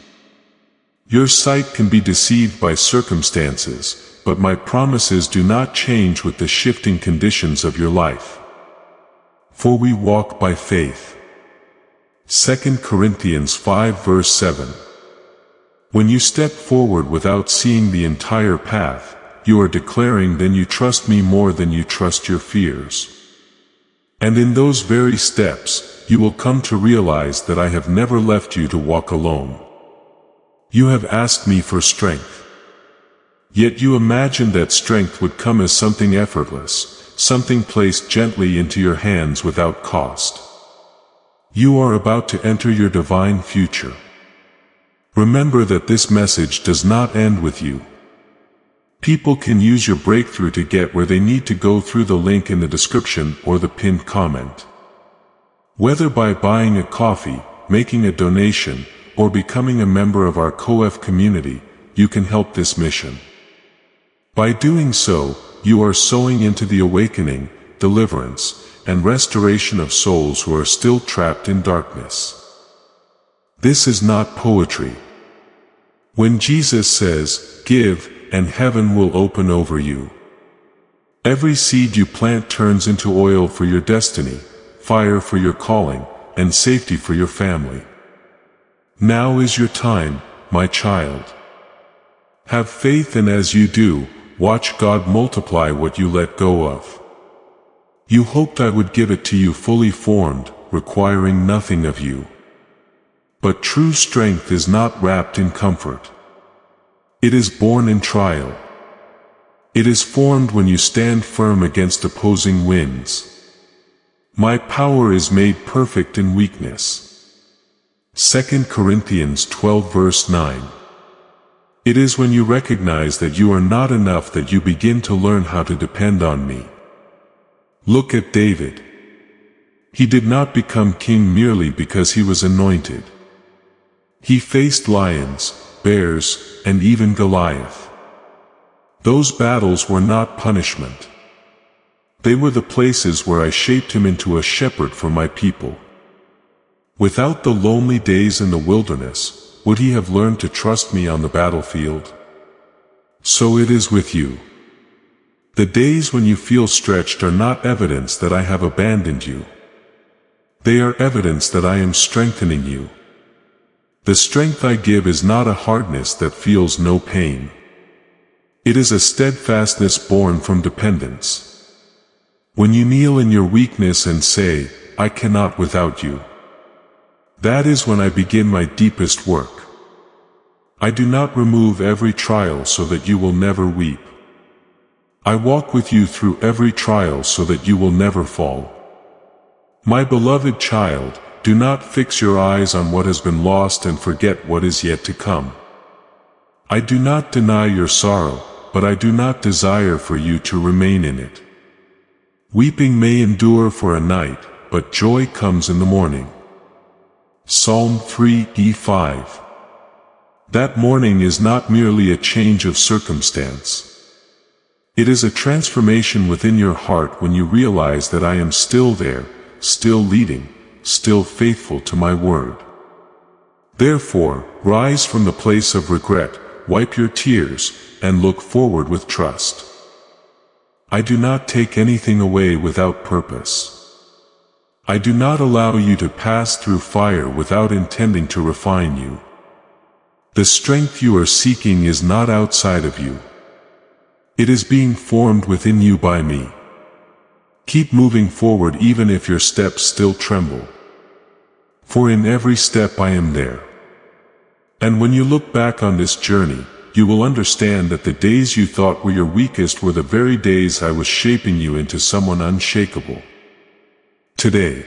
Your sight can be deceived by circumstances, but my promises do not change with the shifting conditions of your life. For we walk by faith. 2 Corinthians 5 verse 7. When you step forward without seeing the entire path, you are declaring, then you trust me more than you trust your fears. And in those very steps, you will come to realize that I have never left you to walk alone. You have asked me for strength. Yet you imagined that strength would come as something effortless, something placed gently into your hands without cost. You are about to enter your divine future. Remember that this message does not end with you. People can use your breakthrough to get where they need to go through the link in the description or the pinned comment. Whether by buying a coffee, making a donation, or becoming a member of our COF community, you can help this mission. By doing so, you are sowing into the awakening, deliverance, and restoration of souls who are still trapped in darkness. This is not poetry. When Jesus says, "Give, and heaven will open over you," every seed you plant turns into oil for your destiny, fire for your calling, and safety for your family. Now is your time, my child. Have faith, and as you do, watch God multiply what you let go of. You hoped I would give it to you fully formed, requiring nothing of you. But true strength is not wrapped in comfort. It is born in trial. It is formed when you stand firm against opposing winds. My power is made perfect in weakness. 2 Corinthians 12 verse 9. It is when you recognize that you are not enough that you begin to learn how to depend on me. Look at David. He did not become king merely because he was anointed. He faced lions, bears, and even Goliath. Those battles were not punishment. They were the places where I shaped him into a shepherd for my people. Without the lonely days in the wilderness, would he have learned to trust me on the battlefield? So it is with you. The days when you feel stretched are not evidence that I have abandoned you. They are evidence that I am strengthening you. The strength I give is not a hardness that feels no pain. It is a steadfastness born from dependence. When you kneel in your weakness and say, I cannot without you, that is when I begin my deepest work. I do not remove every trial so that you will never weep. I walk with you through every trial so that you will never fall. My beloved child, do not fix your eyes on what has been lost and forget what is yet to come. I do not deny your sorrow, but I do not desire for you to remain in it. Weeping may endure for a night, but joy comes in the morning. Psalm 3:5. That morning is not merely a change of circumstance. It is a transformation within your heart when you realize that I am still there, still leading, still faithful to my word. Therefore, rise from the place of regret, wipe your tears, and look forward with trust. I do not take anything away without purpose. I do not allow you to pass through fire without intending to refine you. The strength you are seeking is not outside of you. It is being formed within you by me. Keep moving forward even if your steps still tremble. For in every step I am there. And when you look back on this journey, you will understand that the days you thought were your weakest were the very days I was shaping you into someone unshakable. Today,